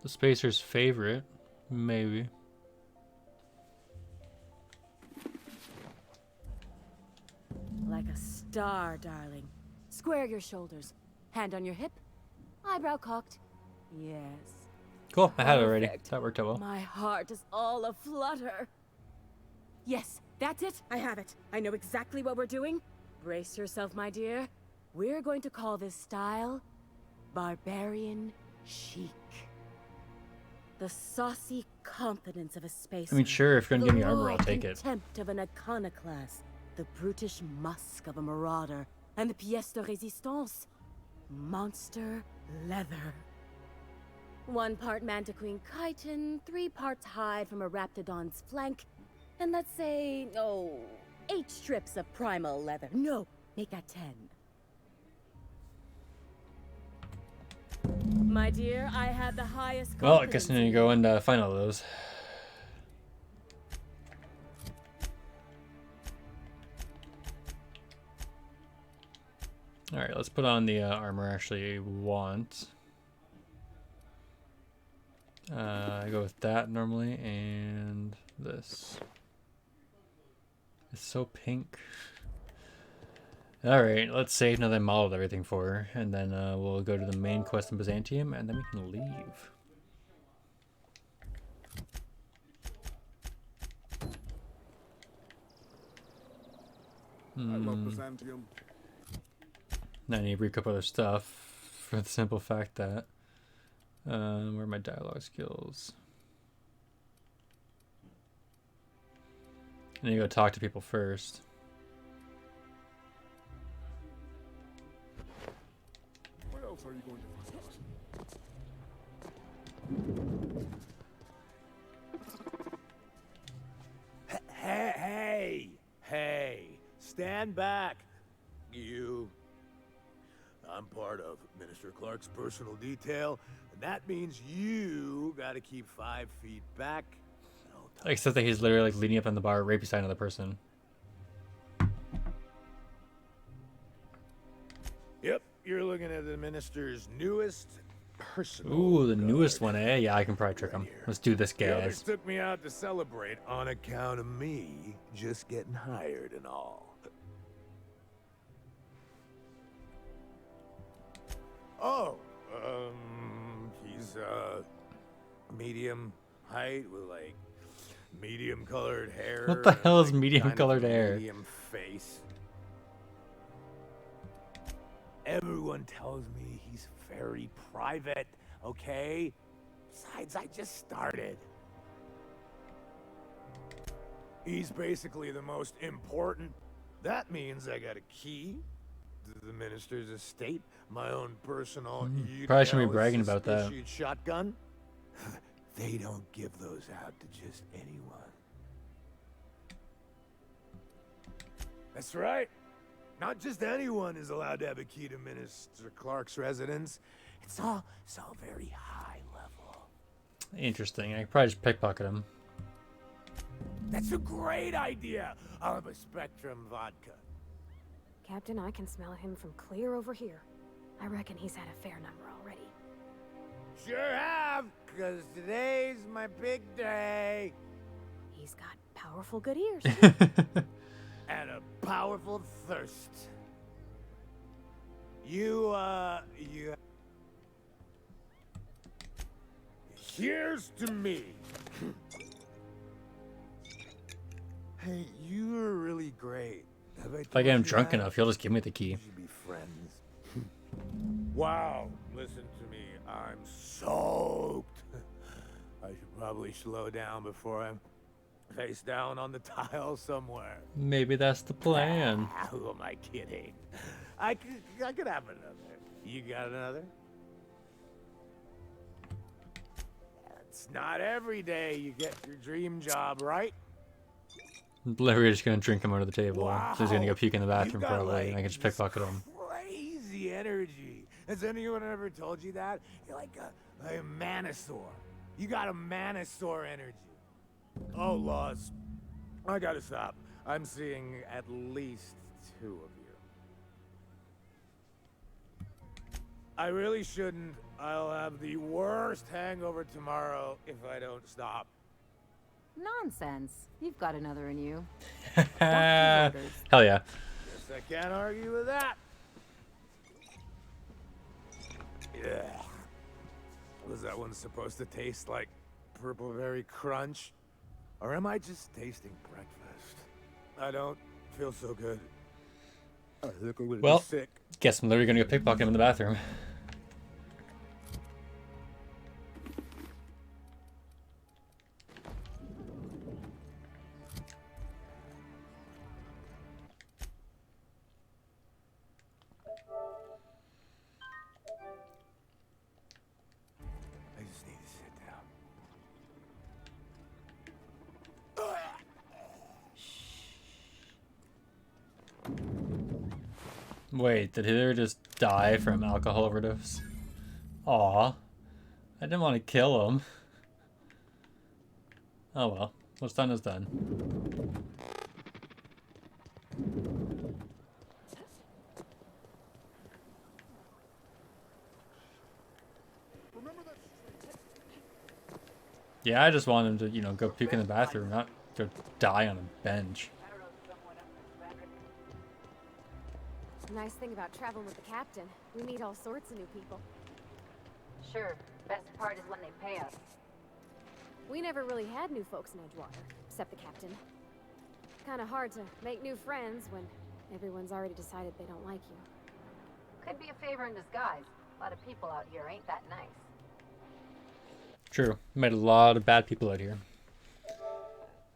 The Spacer's favorite, maybe. Like a star, darling. Square your shoulders. Hand on your hip. Eyebrow cocked. Yes. Cool, I had it already. Perfect. That worked out well. My heart is all aflutter. Yes, that's it. I have it. I know exactly what we're doing. Brace yourself, my dear. We're going to call this style Barbarian Chic. The saucy confidence of a spacer. I mean, sure, if you're gonna give me armor, I'll the take it. contempt of an iconoclast, the brutish musk of a marauder, and the pièce de résistance, monster leather. 1 part Mantiqueen chitin, 3 parts hide from a raptidon's flank, and let's say, 8 strips of primal leather. No, make that 10. My dear, I have the highest Well, I confidence guess I need to go and find all those. Alright, let's put on the armor I actually want. I go with that normally, and this. It's so pink. Alright, let's save now that I modeled everything for her, and then we'll go to the main quest in Byzantium, and then we can leave. I love Byzantium. Now I need to recoup other stuff for the simple fact that where are my dialogue skills? I need to go talk to people first. What else are you going to find out? Hey, stand back, you. I'm part of Minister Clark's personal detail, and that means you gotta keep 5 feet back. Except that he's literally like leaning up on the bar right beside another person. Yep, you're looking at the Minister's newest personal. Ooh, the newest one, eh? Yeah, I can probably trick him. Let's do this, The others guys. took me out to celebrate on account of me just getting hired and all. Oh, he's medium height with like medium colored hair. What the hell is and, like, medium kind of colored a hair? Medium face. Everyone tells me he's very private, okay? Besides, I just started. He's basically the most important. That means I got a key to the Minister's estate, my own personal, Probably shouldn't be bragging about that. issued shotgun. They don't give those out to just anyone. That's right. Not just anyone is allowed to have a key to Minister Clark's residence. It's all very high level. Interesting. I could probably just pickpocket him. That's a great idea. I'll have a Spectrum vodka. Captain, I can smell him from clear over here. I reckon he's had a fair number already. Sure have, because today's my big day. He's got powerful good ears. And a powerful thirst. You Here's to me. Hey, you are really great. If I get him drunk enough, he'll just give me the key. We should be friends. Wow, listen to me. I'm soaked. I should probably slow down before I'm face down on the tile somewhere. Maybe that's the plan. Who am I kidding? I could have another. You got another? It's not every day you get your dream job, right? Literally just gonna drink him under the table. Wow. So he's gonna go puke in the You bathroom got, probably, like, and I can just pickpocket him. Crazy energy. Has anyone ever told you that? You're like a manosaur. You got a manosaur energy. Oh, Laws. I gotta stop. I'm seeing at least 2 of you. I really shouldn't. I'll have the worst hangover tomorrow if I don't stop. Nonsense. You've got another in you. Hell yeah. Guess I can't argue with that. Yeah. Was that one supposed to taste like Purple Berry Crunch? Or am I just tasting breakfast? I don't feel so good. I think I'm gonna Well, be sick. guess I'm literally gonna go pickpocket him in the bathroom. I just need to sit down. Wait, did Hitler just die from alcohol overdose? Aw. I didn't want to kill him. Oh well. What's done is done. Yeah, I just want him to, you know, go puke in the bathroom, not go die on a bench. Nice thing about traveling with the captain. We meet all sorts of new people. Sure, best part is when they pay us. We never really had new folks in Edgewater, except the captain. Kinda hard to make new friends when everyone's already decided they don't like you. Could be a favor in disguise. A lot of people out here ain't that nice. True. Met a lot of bad people out here.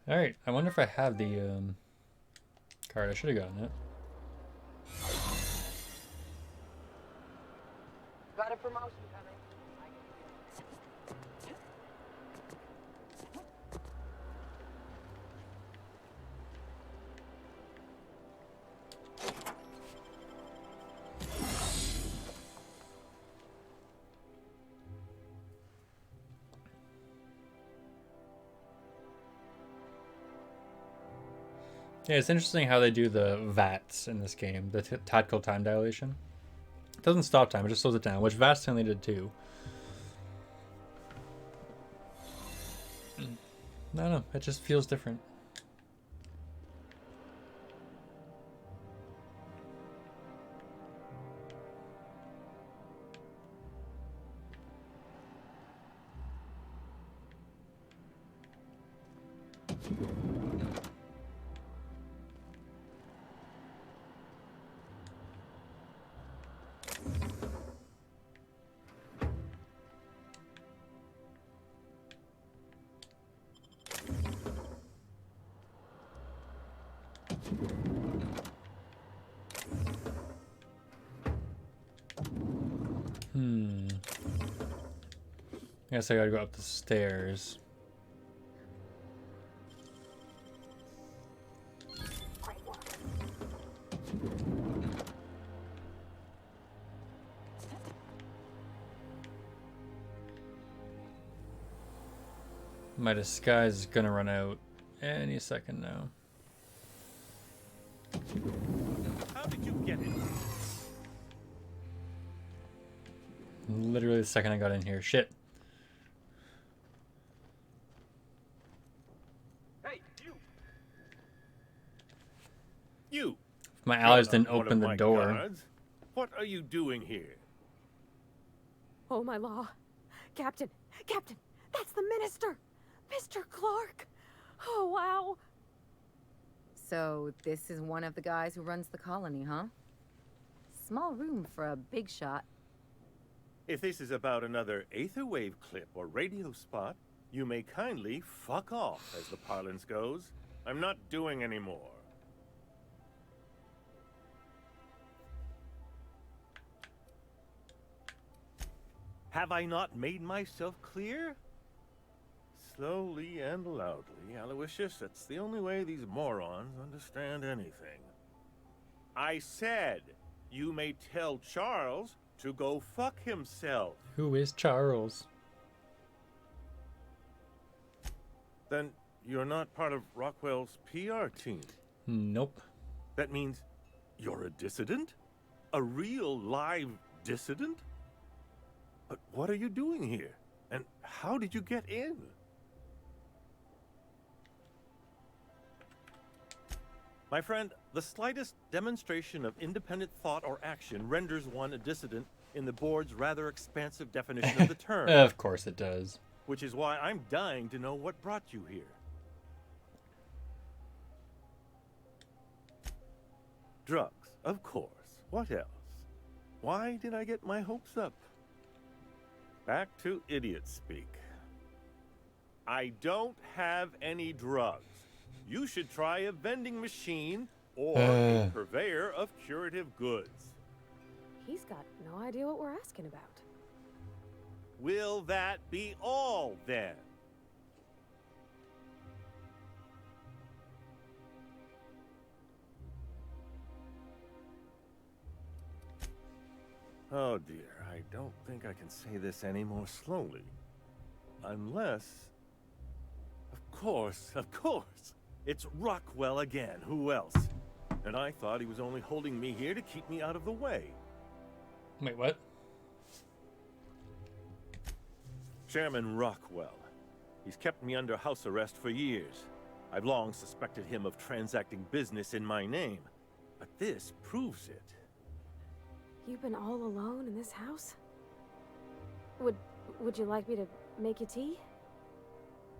Alright, I wonder if I have the card. I should have gotten it. Got a promotion coming. Yeah, it's interesting how they do the VATS in this game, the tactical time dilation. It doesn't stop time, it just slows it down, which VATS certainly did too. I don't know, it just feels different. I guess I gotta go up the stairs. My disguise is gonna run out any second now. How did you get it? Literally the second I got in here. Shit. Hey, you! If my allies You're didn't not one open of the my door. guards. What are you doing here? Oh my law. Captain! Captain! That's the minister! Mr. Clark! Oh, wow! So, this is one of the guys who runs the colony, huh? Small room for a big shot. If this is about another Aetherwave clip or radio spot, you may kindly fuck off, as the parlance goes. I'm not doing any more. Have I not made myself clear? Slowly and loudly, Aloysius. That's the only way these morons understand anything. I said, you may tell Charles to go fuck himself. Who is Charles? Then you're not part of Rockwell's PR team. Nope. That means you're a dissident? A real live dissident? But what are you doing here? And how did you get in? My friend, the slightest demonstration of independent thought or action renders one a dissident in the board's rather expansive definition of the term. Of course it does. Which is why I'm dying to know what brought you here. Drugs, Of course. What else? Why did I get my hopes up? Back to idiot speak. I don't have any drugs. You should try a vending machine or a purveyor of curative goods. He's got no idea what we're asking about. Will that be all, then? Oh dear, I don't think I can say this any more slowly. Unless... Of course! It's Rockwell again, who else? And I thought he was only holding me here to keep me out of the way. Wait, what? Chairman Rockwell. He's kept me under house arrest for years. I've long suspected him of transacting business in my name, but this proves it. You've been all alone in this house? Would you like me to make you tea?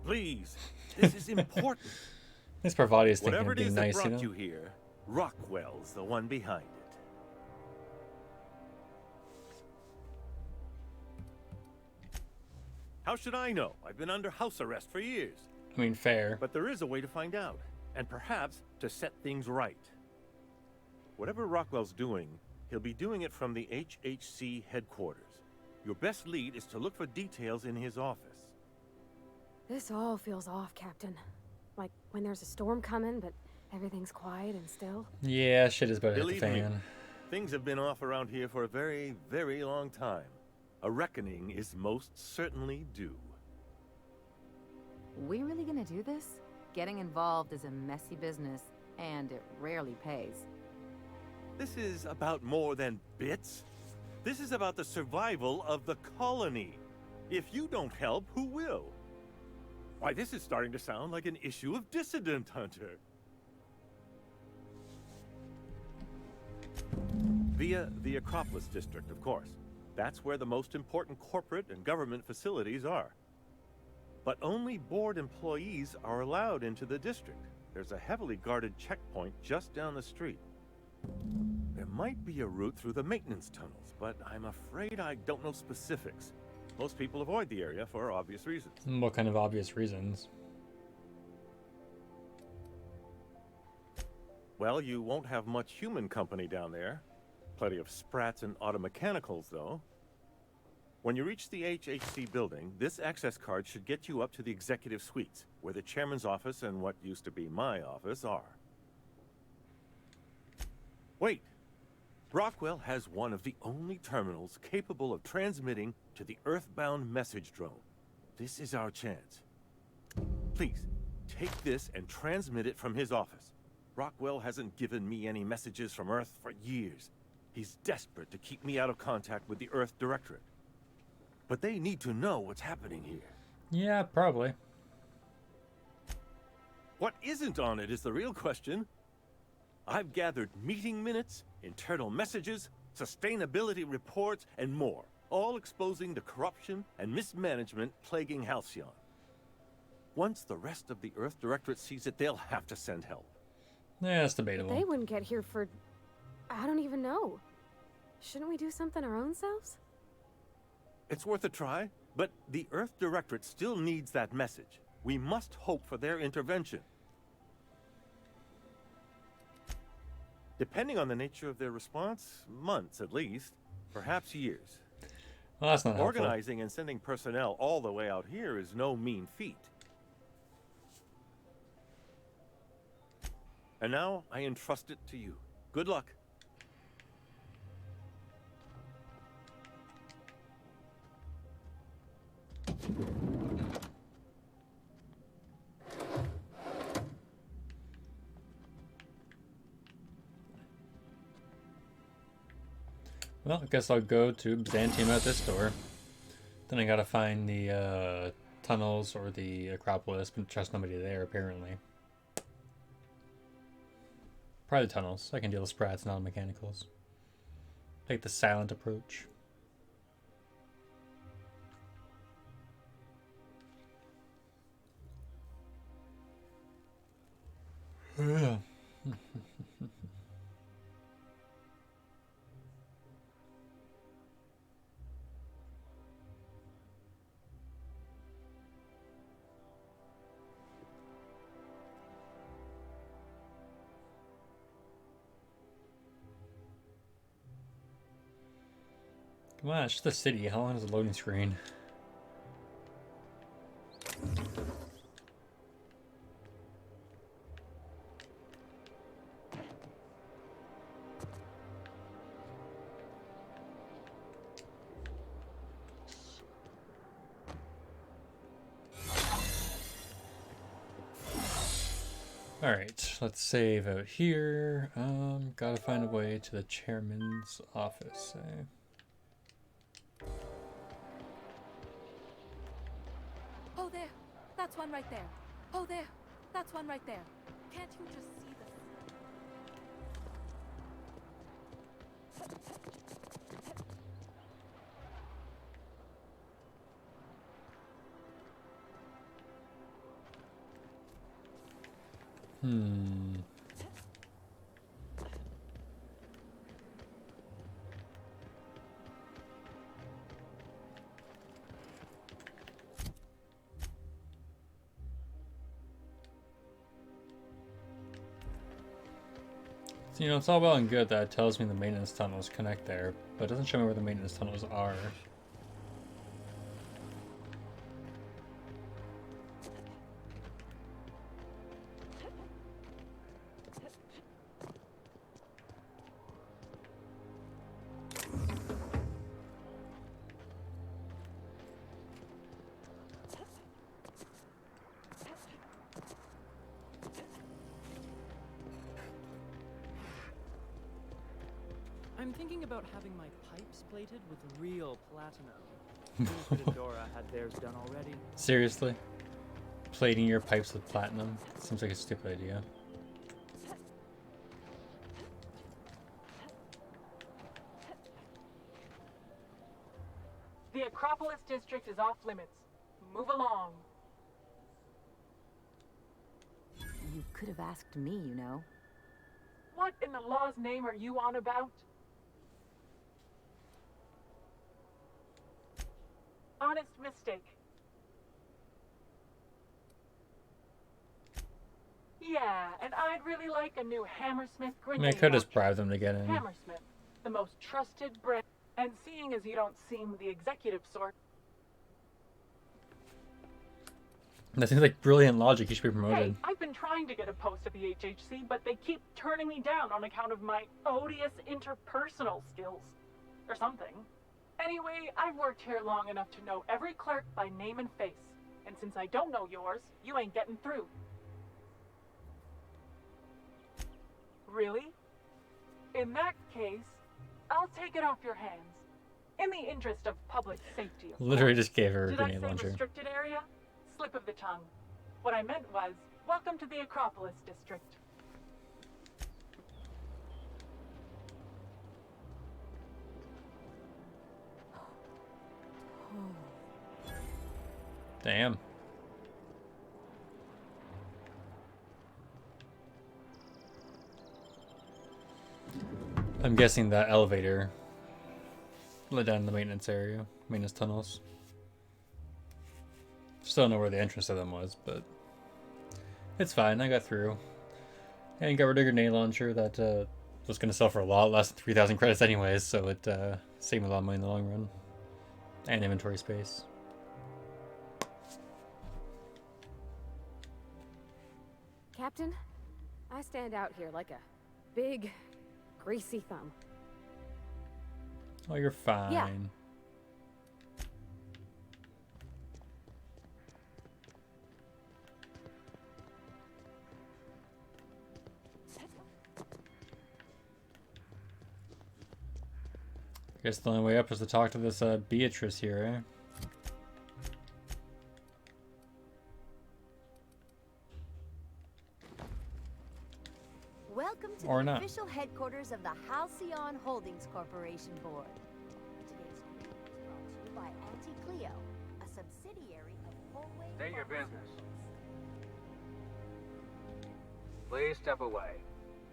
Please, this is important. This Parvati is thinking Whatever of it being is that nice, you brought know? you here, Rockwell's the one behind it. How should I know? I've been under house arrest for years. I mean, fair. But there is a way to find out, and perhaps to set things right. Whatever Rockwell's doing, he'll be doing it from the HHC headquarters. Your best lead is to look for details in his office. This all feels off, Captain. Like when there's a storm coming, but everything's quiet and still. Yeah, shit is better at the Believe me, fan. things have been off around here for a very, very long time. A reckoning is most certainly due. We really gonna do this? Getting involved is a messy business, and it rarely pays. This is about more than bits. This is about the survival of the colony. If you don't help, who will? Why, this is starting to sound like an issue of Dissident Hunter. Via the Acropolis District, of course. That's where the most important corporate and government facilities are. But only board employees are allowed into the district. There's a heavily guarded checkpoint just down the street. There might be a route through the maintenance tunnels, but I'm afraid I don't know specifics. Most people avoid the area for obvious reasons. What kind of obvious reasons? Well, you won't have much human company down there. Plenty of sprats and automechanicals, though. When you reach the HHC building, this access card should get you up to the executive suites, where the chairman's office and what used to be my office are. Wait! Rockwell has one of the only terminals capable of transmitting to the Earthbound message drone. This is our chance. Please, take this and transmit it from his office. Rockwell hasn't given me any messages from Earth for years. He's desperate to keep me out of contact with the Earth Directorate. But they need to know what's happening here. Yeah, probably. What isn't on it is the real question. I've gathered meeting minutes, internal messages, sustainability reports, and more, all exposing the corruption and mismanagement plaguing Halcyon. Once the rest of the Earth Directorate sees it, they'll have to send help. Yeah, that's debatable. They wouldn't get here for... I don't even know. Shouldn't we do something our own selves? It's worth a try, but the Earth Directorate still needs that message. We must hope for their intervention. Depending on the nature of their response, months at least, perhaps years. Well, that's not helpful. Organizing and sending personnel all the way out here is no mean feat. And now I entrust it to you. Good luck. Well, I guess I'll go to Byzantium at this door. Then I gotta find the tunnels or the Acropolis, but trust nobody there apparently. Probably the tunnels. I can deal with sprats and automechanicals. Take the silent approach. Come on, it's just a city. How long is the loading screen? Alright, let's save out here. Gotta find a way to the chairman's office, Oh, there. That's one right there. Oh, there. That's one right there. Can't you just see the... So, you know, it's all well and good that it tells me the maintenance tunnels connect there, but it doesn't show me where the maintenance tunnels are. I'm thinking about having my pipes plated with real platinum. Dora had theirs done already. Seriously? Plating your pipes with platinum? Seems like a stupid idea. The Acropolis district is off limits. Move along. You could have asked me, you know. What in the law's name are you on about? Honest mistake. Yeah, and I'd really like a new Hammersmith I mean, I grenade could just launcher. bribe them to get in. Hammersmith, the most trusted brand. And seeing as you don't seem the executive sort, That seems like brilliant logic. You should be hey, promoted. I've been trying to get a post at the HHC, but they keep turning me down on account of my odious interpersonal skills. Or something. Anyway, I've worked here long enough to know every clerk by name and face. And since I don't know yours, you ain't getting through. Really? In that case, I'll take it off your hands. In the interest of public safety, of Literally course. just gave her a Did I grenade say launcher. restricted area? Slip of the tongue. What I meant was, welcome to the Acropolis district. Damn. I'm guessing that elevator led down the maintenance area, maintenance tunnels. Still don't know where the entrance to them was, but it's fine. I got through. And got rid of a grenade launcher that was going to sell for a lot less than 3,000 credits anyways, so it saved me a lot of money in the long run. And inventory space. Captain, I stand out here like a big, greasy thumb. Oh, you're fine. Yeah. Guess the only way up is to talk to this Beatrice here, eh? Welcome to Or the not. official headquarters of the Halcyon Holdings Corporation Board. Today's meeting is brought to you by Auntie Cleo, a subsidiary of Holway. State your business. Please step away.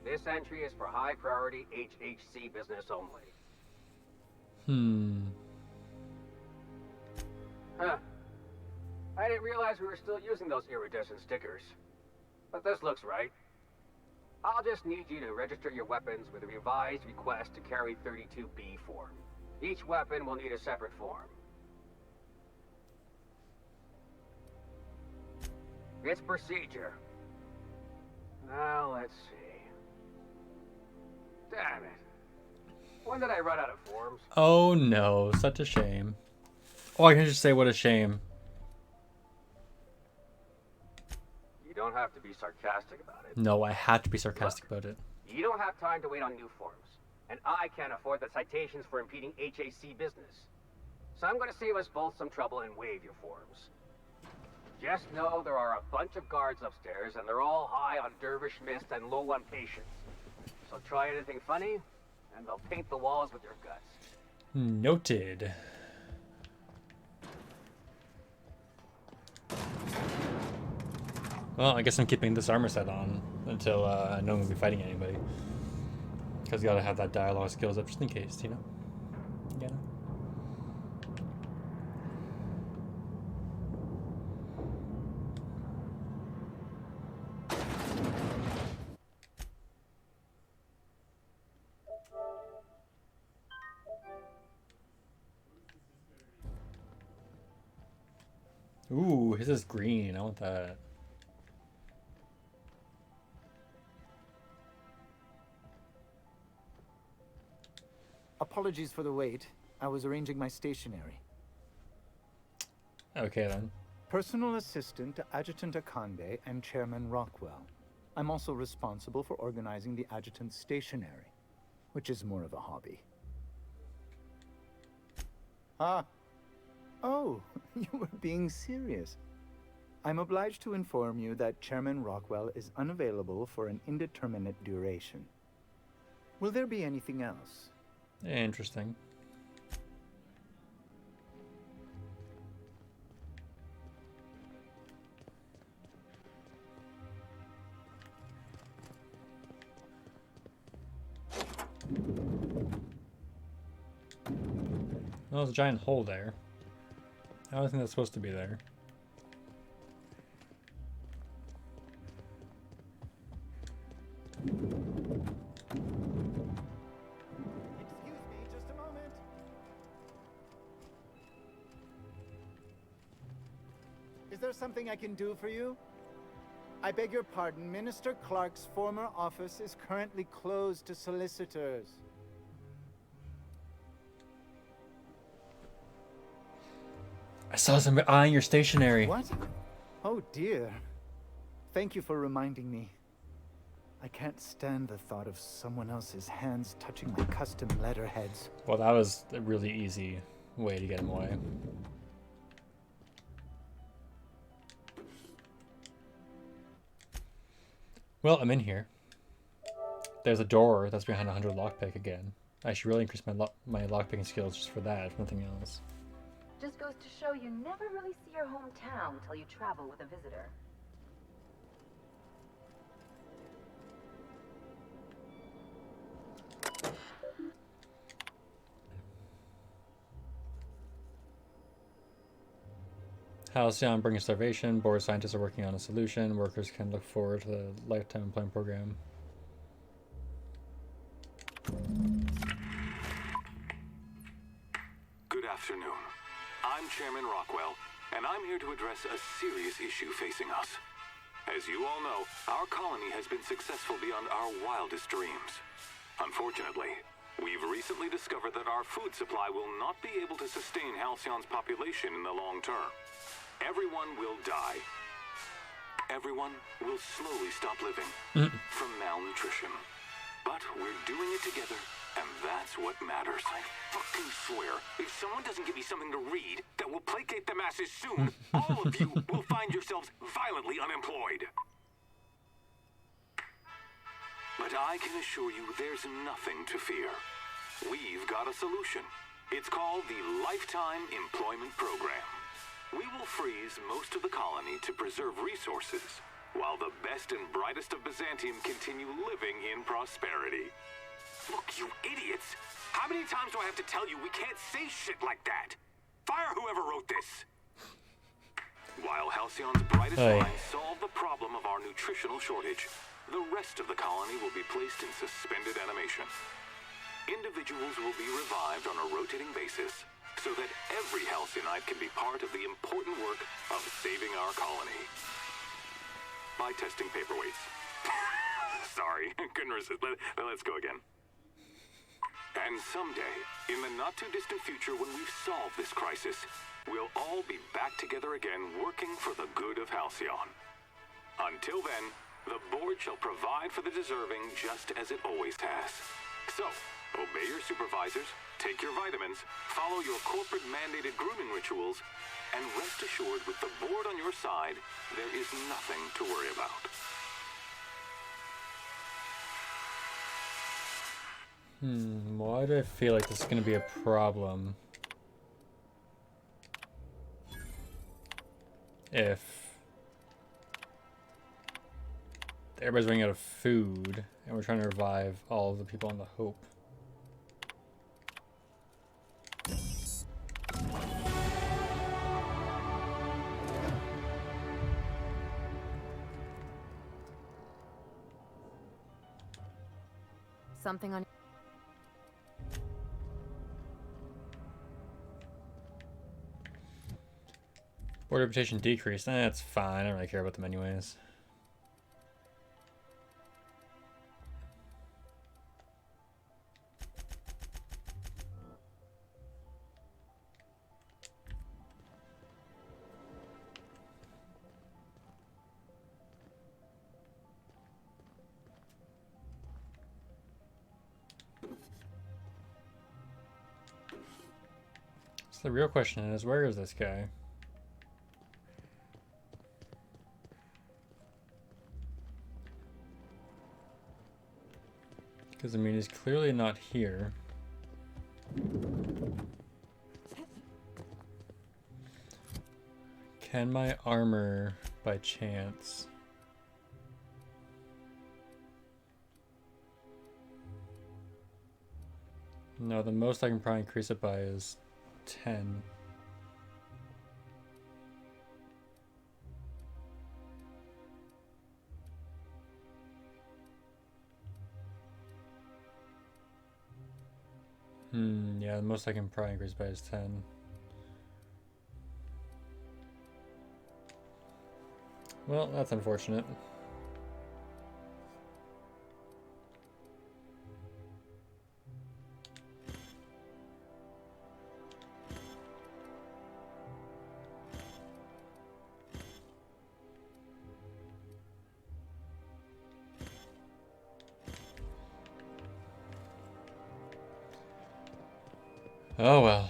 This entry is for high priority HHC business only. Huh. I didn't realize we were still using those iridescent stickers. But this looks right. I'll just need you to register your weapons with a revised request to carry 32B form. Each weapon will need a separate form. It's procedure. Now, let's see. Damn it. When did I run out of forms? Oh no, such a shame. Oh, I can just say what a shame. You don't have to be sarcastic about it. No, I had to be sarcastic about it. You don't have time to wait on new forms. And I can't afford the citations for impeding HAC business. So I'm going to save us both some trouble and waive your forms. Just know there are a bunch of guards upstairs, and they're all high on dervish mist and low on patience. So try anything funny, and they'll paint the walls with your guts. Noted. Well, I guess I'm keeping this armor set on until I know I'm going to be fighting anybody. Because you gotta have that dialogue skills up just in case, you know? Yeah. Ooh, his is green. I want that. Apologies for the wait. I was arranging my stationery. Okay then. Personal assistant to Adjutant Akande and Chairman Rockwell. I'm also responsible for organizing the adjutant's stationery, which is more of a hobby. Ah. Oh, you were being serious. I'm obliged to inform you that Chairman Rockwell is unavailable for an indeterminate duration. Will there be anything else? Interesting. Well, there's a giant hole there. I don't think that's supposed to be there. Is there something I can do for you? I beg your pardon, Minister Clark's former office is currently closed to solicitors. I saw somebody eyeing your stationery. What? Oh dear. Thank you for reminding me. I can't stand the thought of someone else's hands touching my custom letterheads. Well, that was a really easy way to get him away. Well, I'm in here. There's a door that's behind 100 lockpick again. I should really increase my lockpicking skills just for that, if nothing else. Just goes to show you never really see your hometown till you travel with a visitor. Halcyon bringing starvation. Board scientists are working on a solution. Workers can look forward to the lifetime employment program. Good afternoon. I'm Chairman Rockwell, and I'm here to address a serious issue facing us. As you all know, our colony has been successful beyond our wildest dreams. Unfortunately, we've recently discovered that our food supply will not be able to sustain Halcyon's population in the long term. Everyone will die. Everyone will slowly stop living from malnutrition. But we're doing it together, and that's what matters. I fucking swear, if someone doesn't give me something to read that will placate the masses soon, all of you will find yourselves violently unemployed. But I can assure you there's nothing to fear. We've got a solution. It's called the Lifetime Employment Program. We will freeze most of the colony to preserve resources, while the best and brightest of Byzantium continue living in prosperity. Look, you idiots! How many times do I have to tell you we can't say shit like that? Fire whoever wrote this! While Halcyon's brightest minds solve the problem of our nutritional shortage, the rest of the colony will be placed in suspended animation. Individuals will be revived on a rotating rotating basis so that every Halcyonite can be part of the important work of saving our colony. By testing paperweights. Sorry, couldn't resist. Let's go again. And someday, in the not-too-distant future when we've solved this crisis, we'll all be back together again working for the good of Halcyon. Until then, the board shall provide for the deserving just as it always has. So, obey your supervisors, take your vitamins, follow your corporate-mandated grooming rituals, and rest assured with the board on your side, there is nothing to worry about. Why do I feel like this is going to be a problem? If everybody's running out of food and we're trying to revive all of the people on the Hope. Something on. Board reputation decreased. That's fine. I don't really care about them anyways. So the real question is, where is this guy? Because, I mean, he's clearly not here. Can my armor, by chance... No, the most I can probably increase it by is 10. Yeah, the most I can probably increase by is 10. Well, that's unfortunate. Oh well.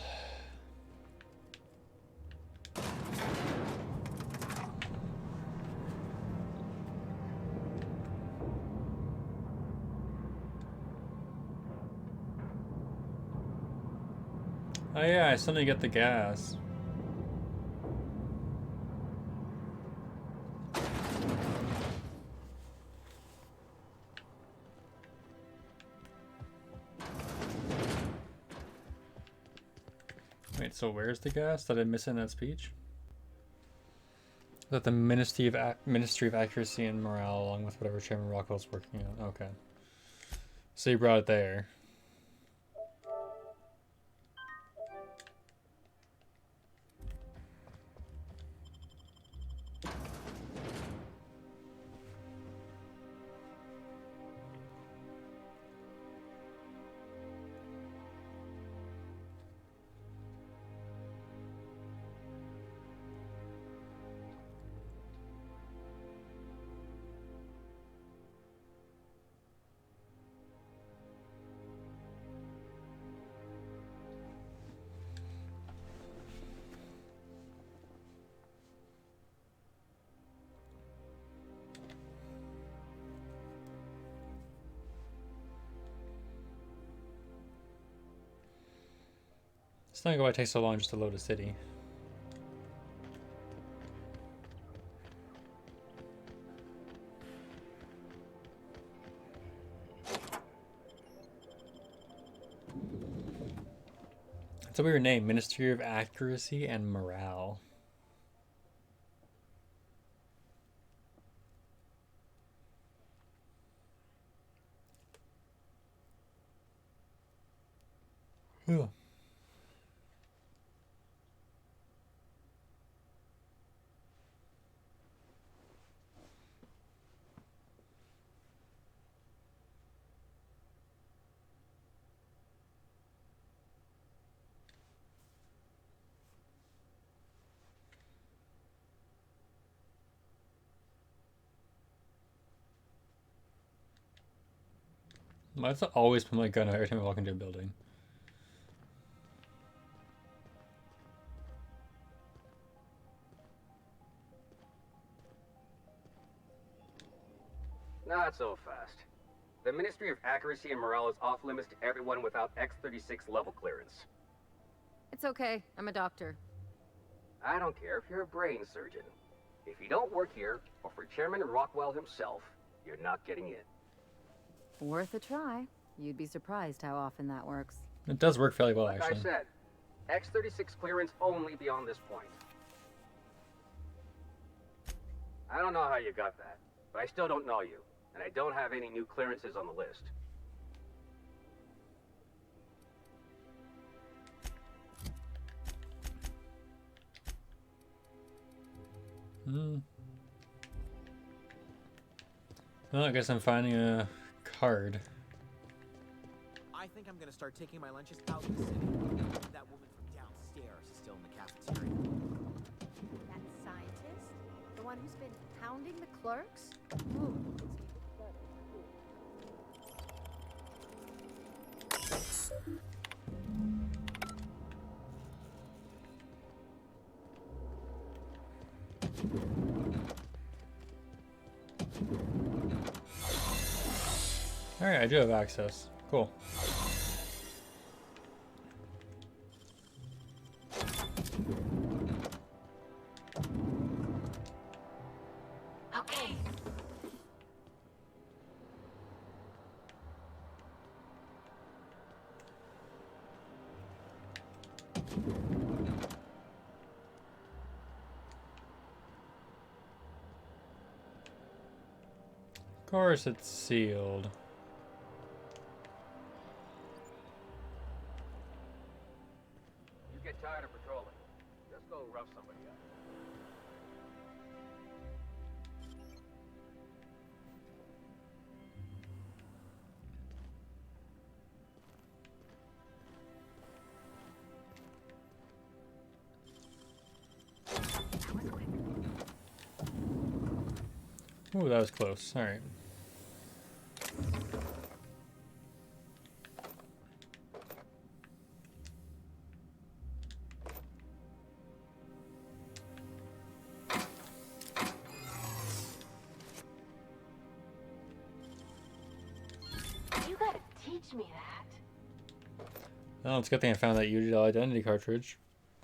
Oh yeah, I still need to get the gas. Wait, so where's the gas? Did I miss it in that speech? That the Ministry of Accuracy and Morale, along with whatever Chairman Rockwell's working on. Okay. So you brought it there. It's not why it takes so long just to load a city. It's a weird name, Ministry of Accuracy and Morale. Yeah. I have to always put my gun out every time I walk into a building. Not so fast. The Ministry of Accuracy and Morale is off limits to everyone without X-36 level clearance. It's okay. I'm a doctor. I don't care if you're a brain surgeon. If you don't work here, or for Chairman Rockwell himself, you're not getting in. Worth a try. You'd be surprised how often that works. It does work fairly well, Like actually. I said, X-36 clearance only beyond this point. I don't know how you got that, but I still don't know you, and I don't have any new clearances on the list. Well, I guess I'm finding a card. I think I'm gonna start taking my lunches out in the city. That woman from downstairs is still in the cafeteria. That scientist? The one who's been hounding the clerks? Ooh, Alright, I do have access. Cool. Okay. Of course it's sealed. You get tired of patrolling, just go rough somebody up. Ooh, that was close. Alright. You gotta teach me that. Well, it's a good thing I found that UDL identity cartridge.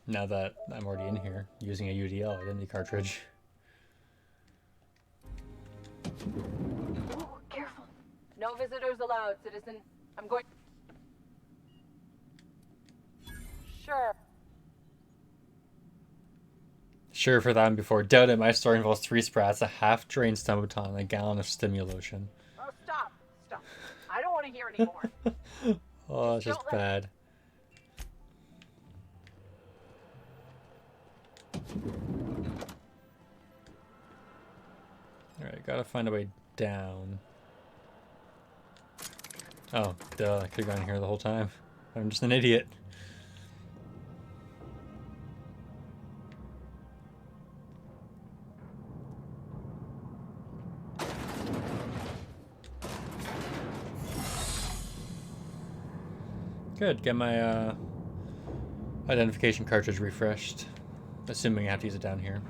Now that I'm already in here, using a UDL identity cartridge. Ooh, careful. No visitors allowed, citizen. I'm going. Sure. Sure for that and before. Doubt it, my story involves 3 sprats, a half-drained Stumpaton, and a gallon of Stimulotion. Oh, stop. Stop. I don't want to hear anymore. Oh, it's just bad. Alright, gotta find a way down. Oh, duh, I could've gone here the whole time. I'm just an idiot. Good, get my identification cartridge refreshed. Assuming I have to use it down here.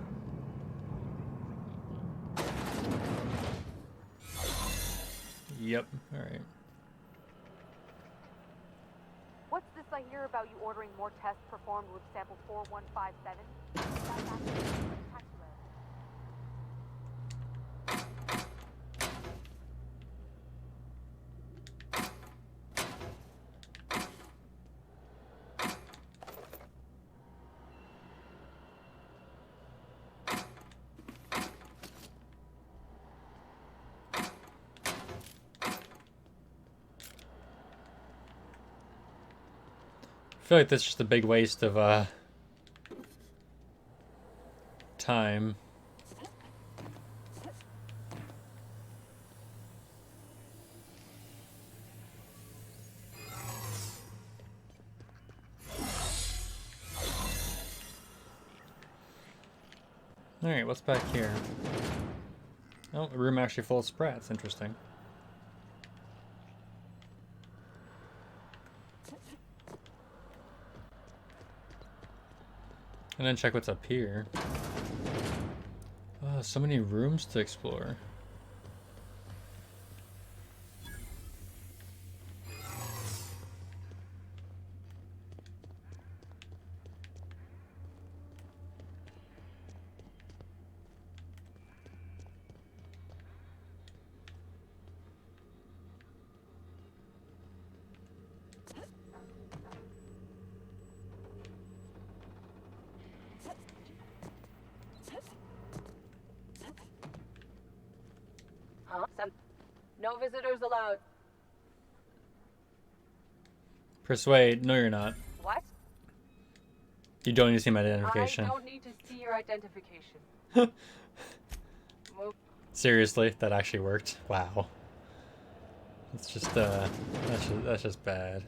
Yep, alright. What's this I hear about you ordering more tests performed with sample 4157? That's actually spectacular. I feel like that's just a big waste of time. Alright, what's back here? Oh, a room actually full of sprats. Interesting. And then check what's up here. Oh, so many rooms to explore. Huh? No visitors allowed. Persuade. No, you're not. What? You don't need to see my identification. I don't need to see your identification. Move. Seriously, that actually worked. Wow. It's just that's just bad.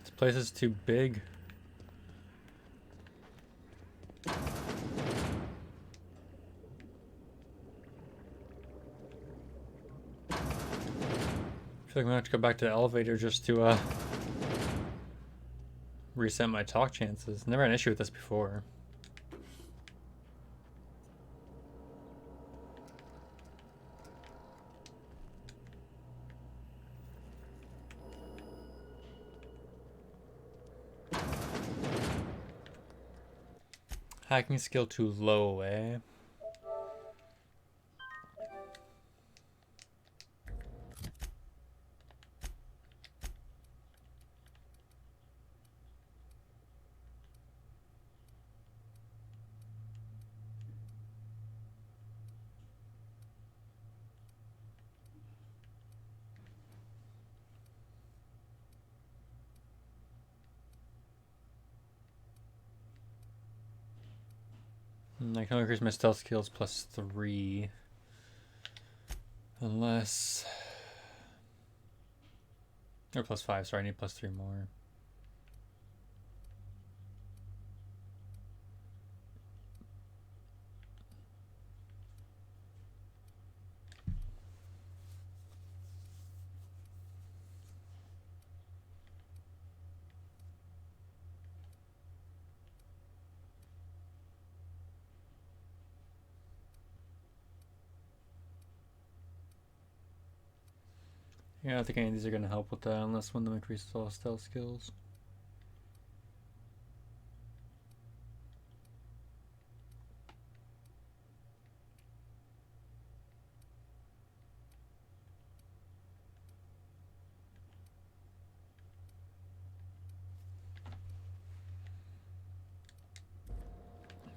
This place is too big. I feel like I'm gonna have to go back to the elevator just to reset my talk chances. Never had an issue with this before. Hacking skill too low, eh? I can only increase my stealth skills +3. Unless... Or +5, sorry, I need +3 more. Yeah, I don't think any of these are going to help with that unless one of them increases all stealth skills.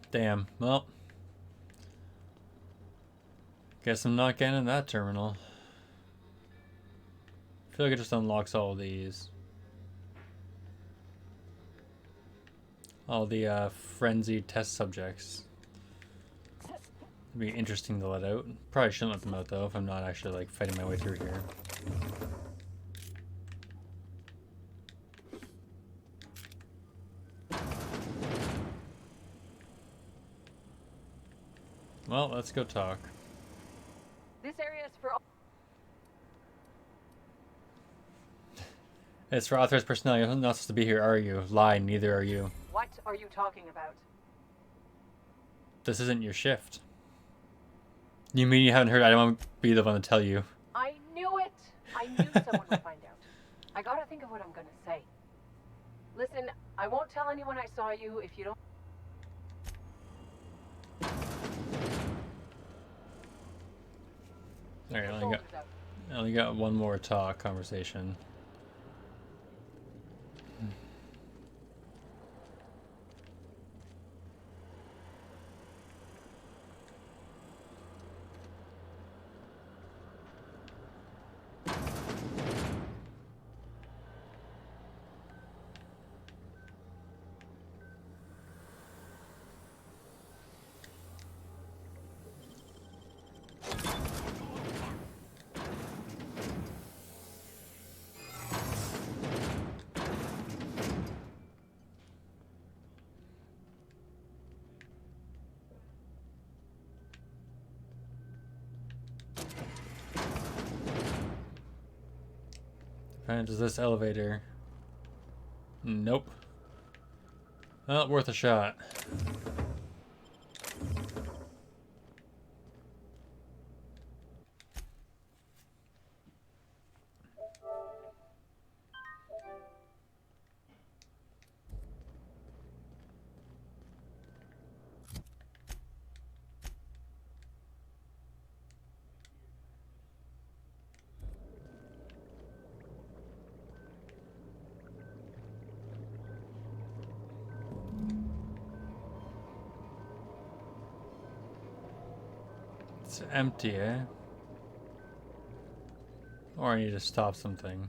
Damn, well. Guess I'm not getting in that terminal. I feel like it just unlocks all of these. All the frenzied test subjects. It'd be interesting to let out. Probably shouldn't let them out though if I'm not actually like fighting my way through here. Well, let's go talk. This area is for all. It's for authorized personnel. You're not supposed to be here, are you? Lie, neither are you. What are you talking about? This isn't your shift. You mean you haven't heard? I don't want to be the one to tell you. I knew it! I knew someone would find out. I gotta think of what I'm gonna say. Listen, I won't tell anyone I saw you if you don't... Alright, I only got one more talk conversation. Okay, does this elevator... Nope. Not worth a shot. It's empty, eh? Or I need to stop something.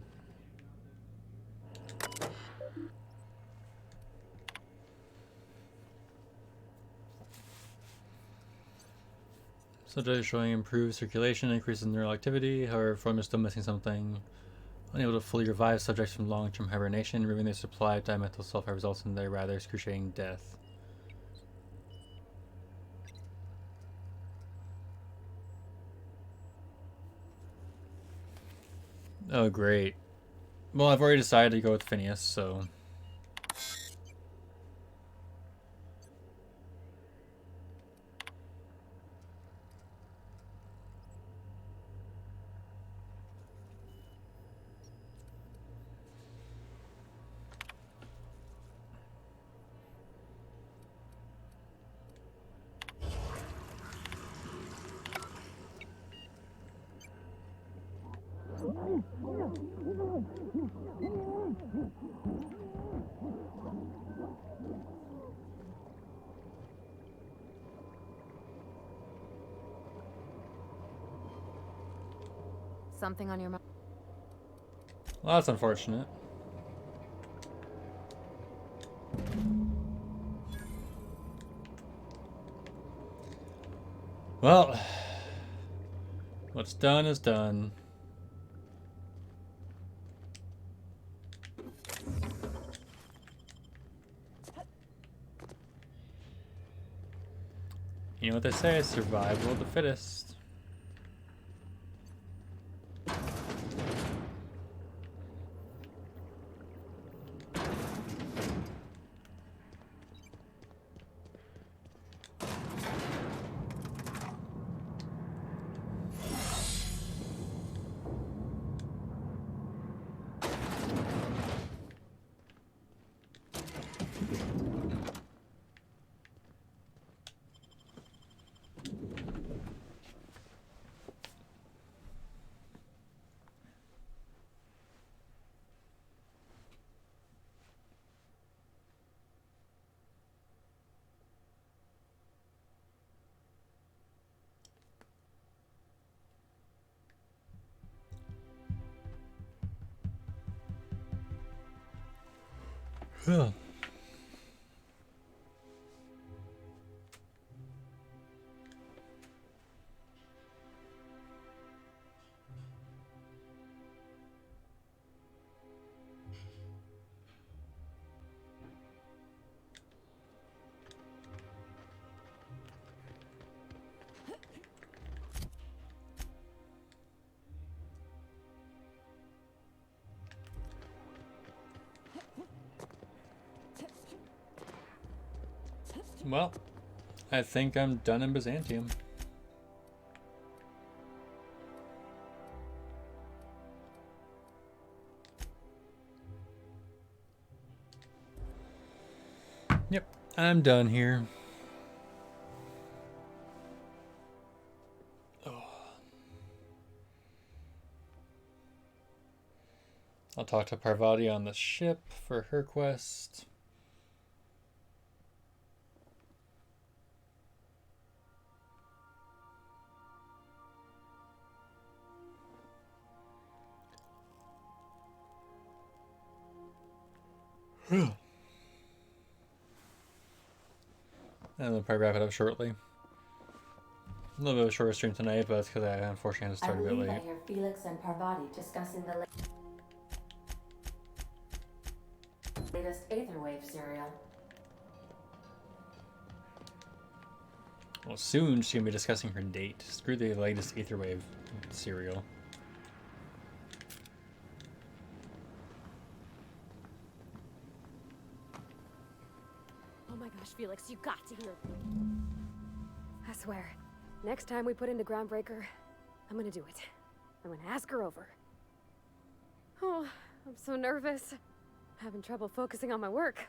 So data showing improved circulation, increases neural activity. However, Form is still missing something. Unable to fully revive subjects from long-term hibernation, removing their supply of dimethyl sulfide results in their rather excruciating death. Oh, great. Well, I've already decided to go with Phineas, so... Something on your mind? Well, that's unfortunate. Well, what's done is done. You know what they say, survival of the fittest. Huh. Well, I think I'm done in Byzantium. Yep, I'm done here. Oh. I'll talk to Parvati on the ship for her quest. And we'll probably wrap it up shortly. A little bit of a shorter stream tonight, but that's because I unfortunately had to start a bit late. I hear Felix and Parvati discussing the latest Aetherwave serial. Well, soon she's going to be discussing her date. Screw the latest Aetherwave serial. gosh, Felix, you got to hear me. I swear, next time we put into Groundbreaker, I'm gonna do it. I'm gonna ask her over. Oh, I'm so nervous. Having trouble focusing on my work.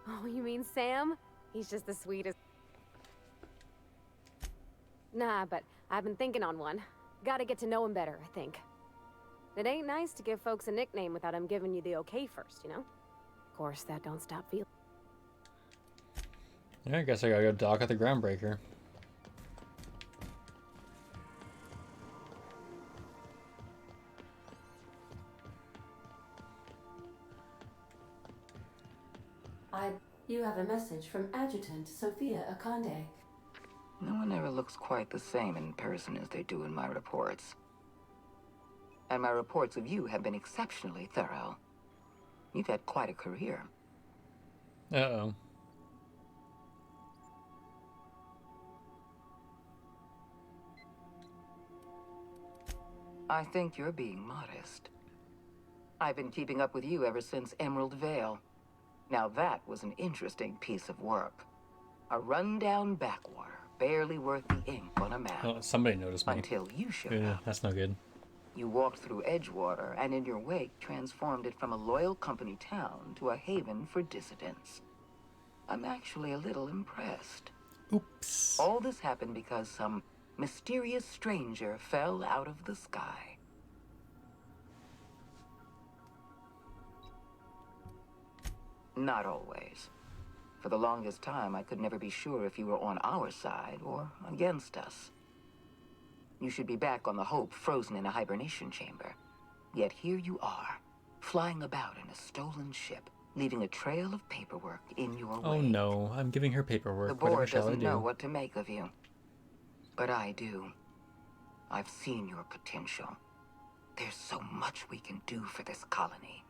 Oh, you mean Sam? He's just the sweetest. Nah, but I've been thinking on one. Gotta get to know him better, I think. It ain't nice to give folks a nickname without them giving you the okay first, you know? Of course, that don't stop feeling. Yeah, I guess I gotta go dock at the Groundbreaker. You have a message from Adjutant Sophia Akande. No one ever looks quite the same in person as they do in my reports. And my reports of you have been exceptionally thorough. You've had quite a career. Uh-oh. I think you're being modest. I've been keeping up with you ever since Emerald Vale. Now that was an interesting piece of work. A rundown backwater, barely worth the ink on a map. Oh, somebody noticed me. Until you showed Yeah, up. that's no good. You walked through Edgewater and in your wake transformed it from a loyal company town to a haven for dissidents. I'm actually a little impressed. Oops. All this happened because some mysterious stranger fell out of the sky. Not always. For the longest time, I could never be sure if you were on our side or against us. You should be back on the Hope, frozen in a hibernation chamber. Yet here you are, flying about in a stolen ship, leaving a trail of paperwork in your wake. Oh no, I'm giving her paperwork. The Whatever board shall I doesn't do? know what to make of you. But I do. I've seen your potential. There's so much we can do for this colony.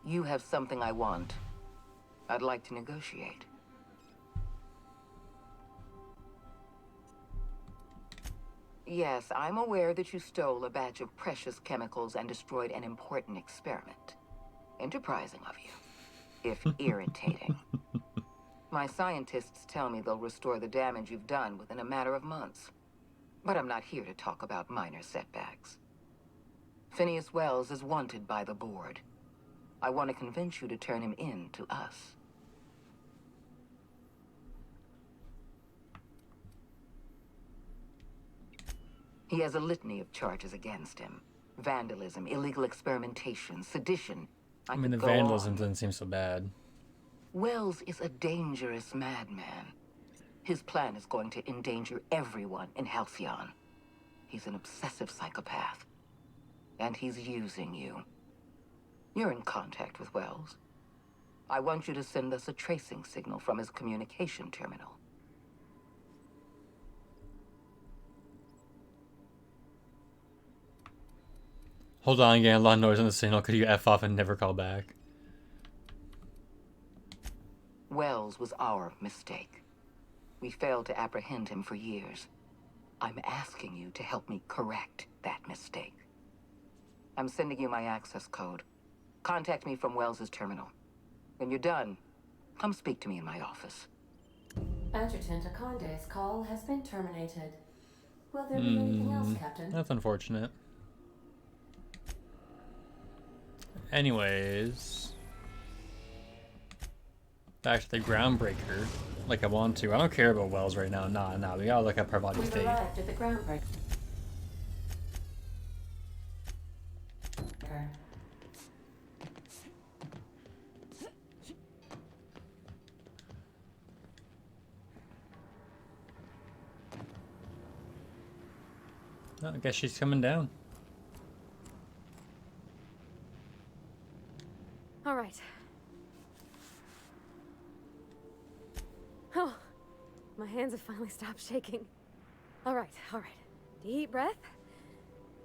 You have something I want. I'd like to negotiate. Yes, I'm aware that you stole a batch of precious chemicals and destroyed an important experiment. Enterprising of you, if irritating. My scientists tell me they'll restore the damage you've done within a matter of months. But I'm not here to talk about minor setbacks. Phineas Wells is wanted by the board. I want to convince you to turn him in to us. He has a litany of charges against him. Vandalism, illegal experimentation, sedition. I mean, the could go vandalism on. doesn't seem so bad. Wells is a dangerous madman. His plan is going to endanger everyone in Halcyon. He's an obsessive psychopath. And he's using you. You're in contact with Wells. I want you to send us a tracing signal from his communication terminal. Hold on, getting a lot of noise on the signal. Could you F off and never call back? Wells was our mistake. We failed to apprehend him for years. I'm asking you to help me correct that mistake. I'm sending you my access code. Contact me from Wells's terminal. When you're done, come speak to me in my office. Adjutant Akande's call has been terminated. Will there be anything else, Captain? That's unfortunate. Anyways, back to the Groundbreaker. Like I want to. I don't care about Wells right now. Nah. We gotta look at Parvati's We've date. arrived at the Groundbreaker. Oh, I guess she's coming down. All right. Oh, my hands have finally stopped shaking. All right. Deep breath.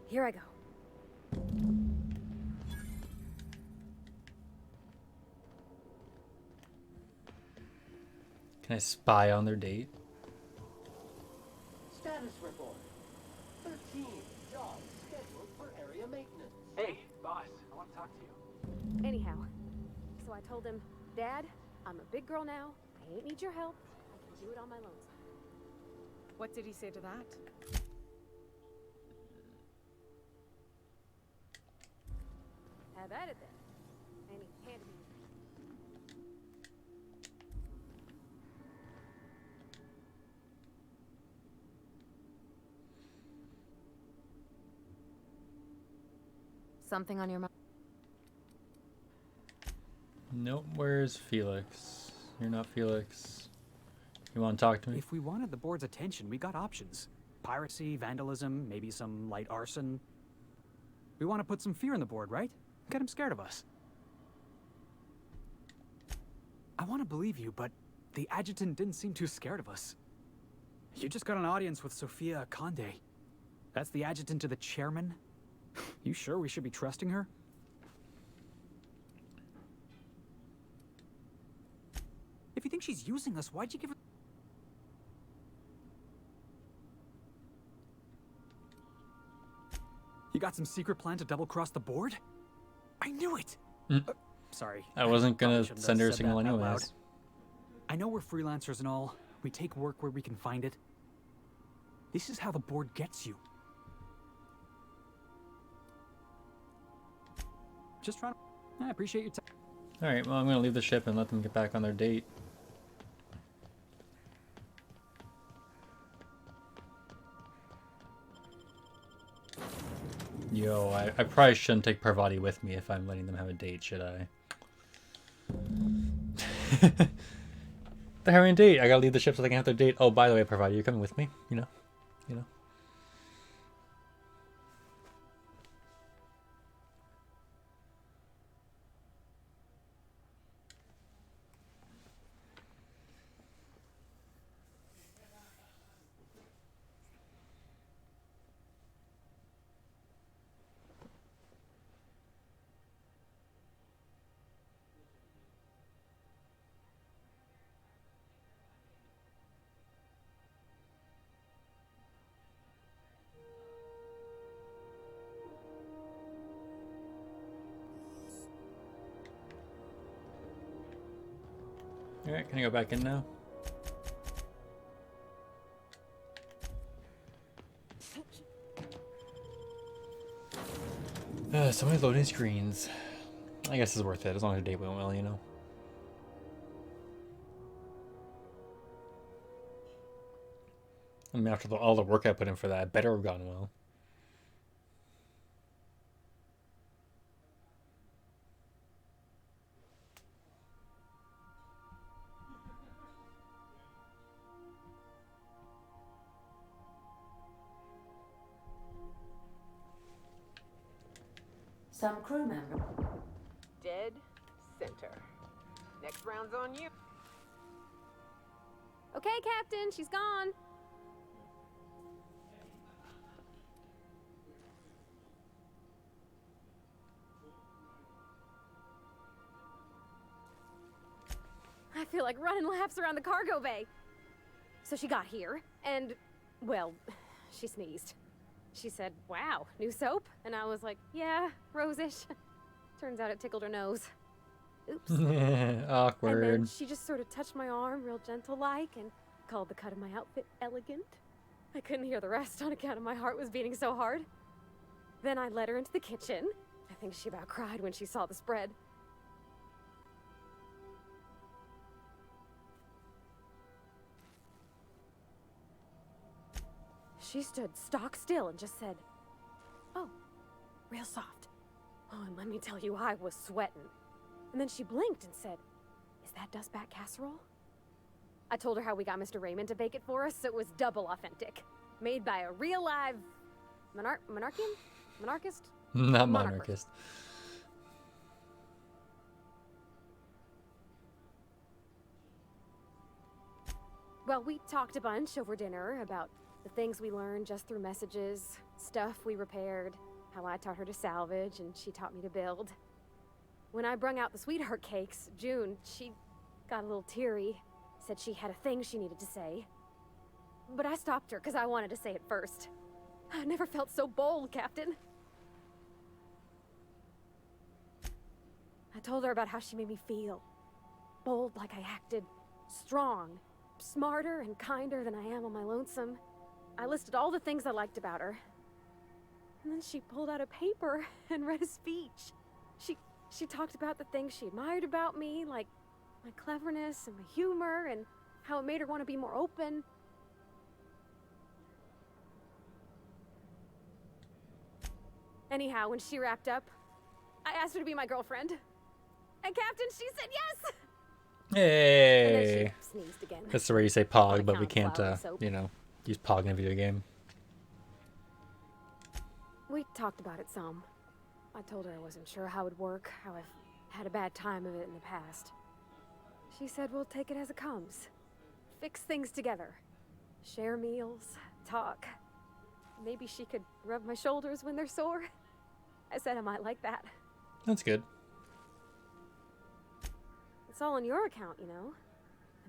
Here I go. Can I spy on their date? you. Anyhow, so I told him, Dad, I'm a big girl now. I ain't need your help. I can do it on my lonesome. What did he say to that? Have at it then. And he handed me. Something on your mind? Nope, where's Felix? You're not Felix. You want to talk to me? If we wanted the board's attention, we got options. Piracy, vandalism, maybe some light arson. We want to put some fear in the board, right? Get them scared of us. I want to believe you, but the adjutant didn't seem too scared of us. You just got an audience with Sophia Conde. That's the adjutant to the chairman? You sure we should be trusting her? If you think she's using us, why'd you give her... You got some secret plan to double-cross the board? I knew it! Sorry. I wasn't gonna Probably shouldn't have send her a said signal that out anyways. loud. I know we're freelancers and all. We take work where we can find it. This is how the board gets you. Just trying to... I appreciate your time. Alright, well, I'm gonna leave the ship and let them get back on their date. Yo, I probably shouldn't take Parvati with me if I'm letting them have a date, should I? They're having a date. I gotta leave the ship so they can have their date. Oh, by the way, Parvati, you're coming with me? You know? You know? Alright, can I go back in now? So many loading screens. I guess it's worth it, as long as the date went well, you know? I mean, after all the work I put in for that, it better have gone well. Some crew member. Dead center. Next round's on you. Okay, Captain, she's gone. I feel like running laps around the cargo bay. So she got here, and, well, she sneezed. She said, wow, new soap? And I was like, yeah, rosish. Turns out it tickled her nose. Oops. Awkward. And then she just sort of touched my arm real gentle-like and called the cut of my outfit elegant. I couldn't hear the rest on account of my heart was beating so hard. Then I led her into the kitchen. I think she about cried when she saw the spread. She stood stock still and just said, oh, real soft. Oh, and let me tell you, I was sweating. And then she blinked and said, is that dustbat casserole? I told her how we got Mr. Raymond to bake it for us, so it was double authentic. Made by a real live monarchian? Monarchist? Not Monarchist. monarchist. Well, we talked a bunch over dinner about the things we learned just through messages, stuff we repaired, how I taught her to salvage and she taught me to build. When I brung out the sweetheart cakes, June, she got a little teary, said she had a thing she needed to say. But I stopped her because I wanted to say it first. I never felt so bold, Captain. told her about how she made me feel. Bold like I acted, strong, smarter and kinder than I am on my lonesome. I listed all the things I liked about her. And then she pulled out a paper and read a speech. She talked about the things she admired about me, like my cleverness and my humor, and how it made her want to be more open. Anyhow, when she wrapped up, I asked her to be my girlfriend. And Captain, she said yes! And then Hey. she sneezed again. That's where you say On Pog, but account we of can't, flour and soap. you know, use Pog in a video game. We talked about it some. I told her I wasn't sure how it'd work, how I've had a bad time of it in the past. She said we'll take it as it comes. Fix things together. Share meals, talk. Maybe she could rub my shoulders when they're sore. I said I might like that. That's good. It's all on your account, you know.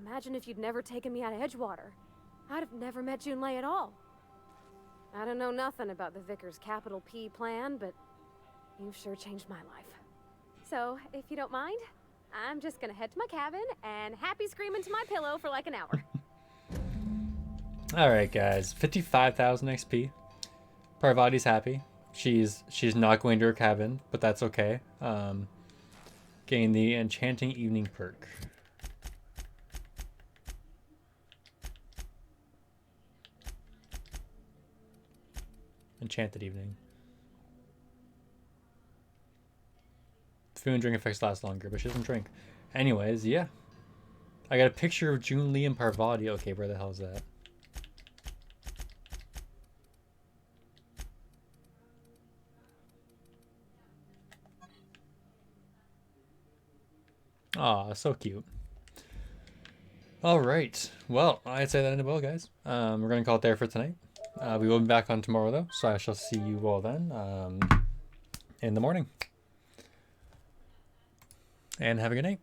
Imagine if you'd never taken me out of Edgewater. I'd have never met Junlei at all. I don't know nothing about the Vicar's capital P plan, but you've sure changed my life. So, if you don't mind, I'm just gonna head to my cabin and happy scream into my pillow for like an hour. Alright guys, 55,000 XP. Parvati's happy. She's not going to her cabin, but that's okay. Getting the Enchanting Evening perk. Enchanted Evening. Food and drink effects last longer, but she doesn't drink. Anyways, yeah. I got a picture of Junlei and Parvati. Okay, where the hell is that? Aw, so cute. Alright. Well, I'd say that ended well, guys. We're going to call it there for tonight. We will be back on tomorrow, though, so I shall see you all then in the morning. And have a good night.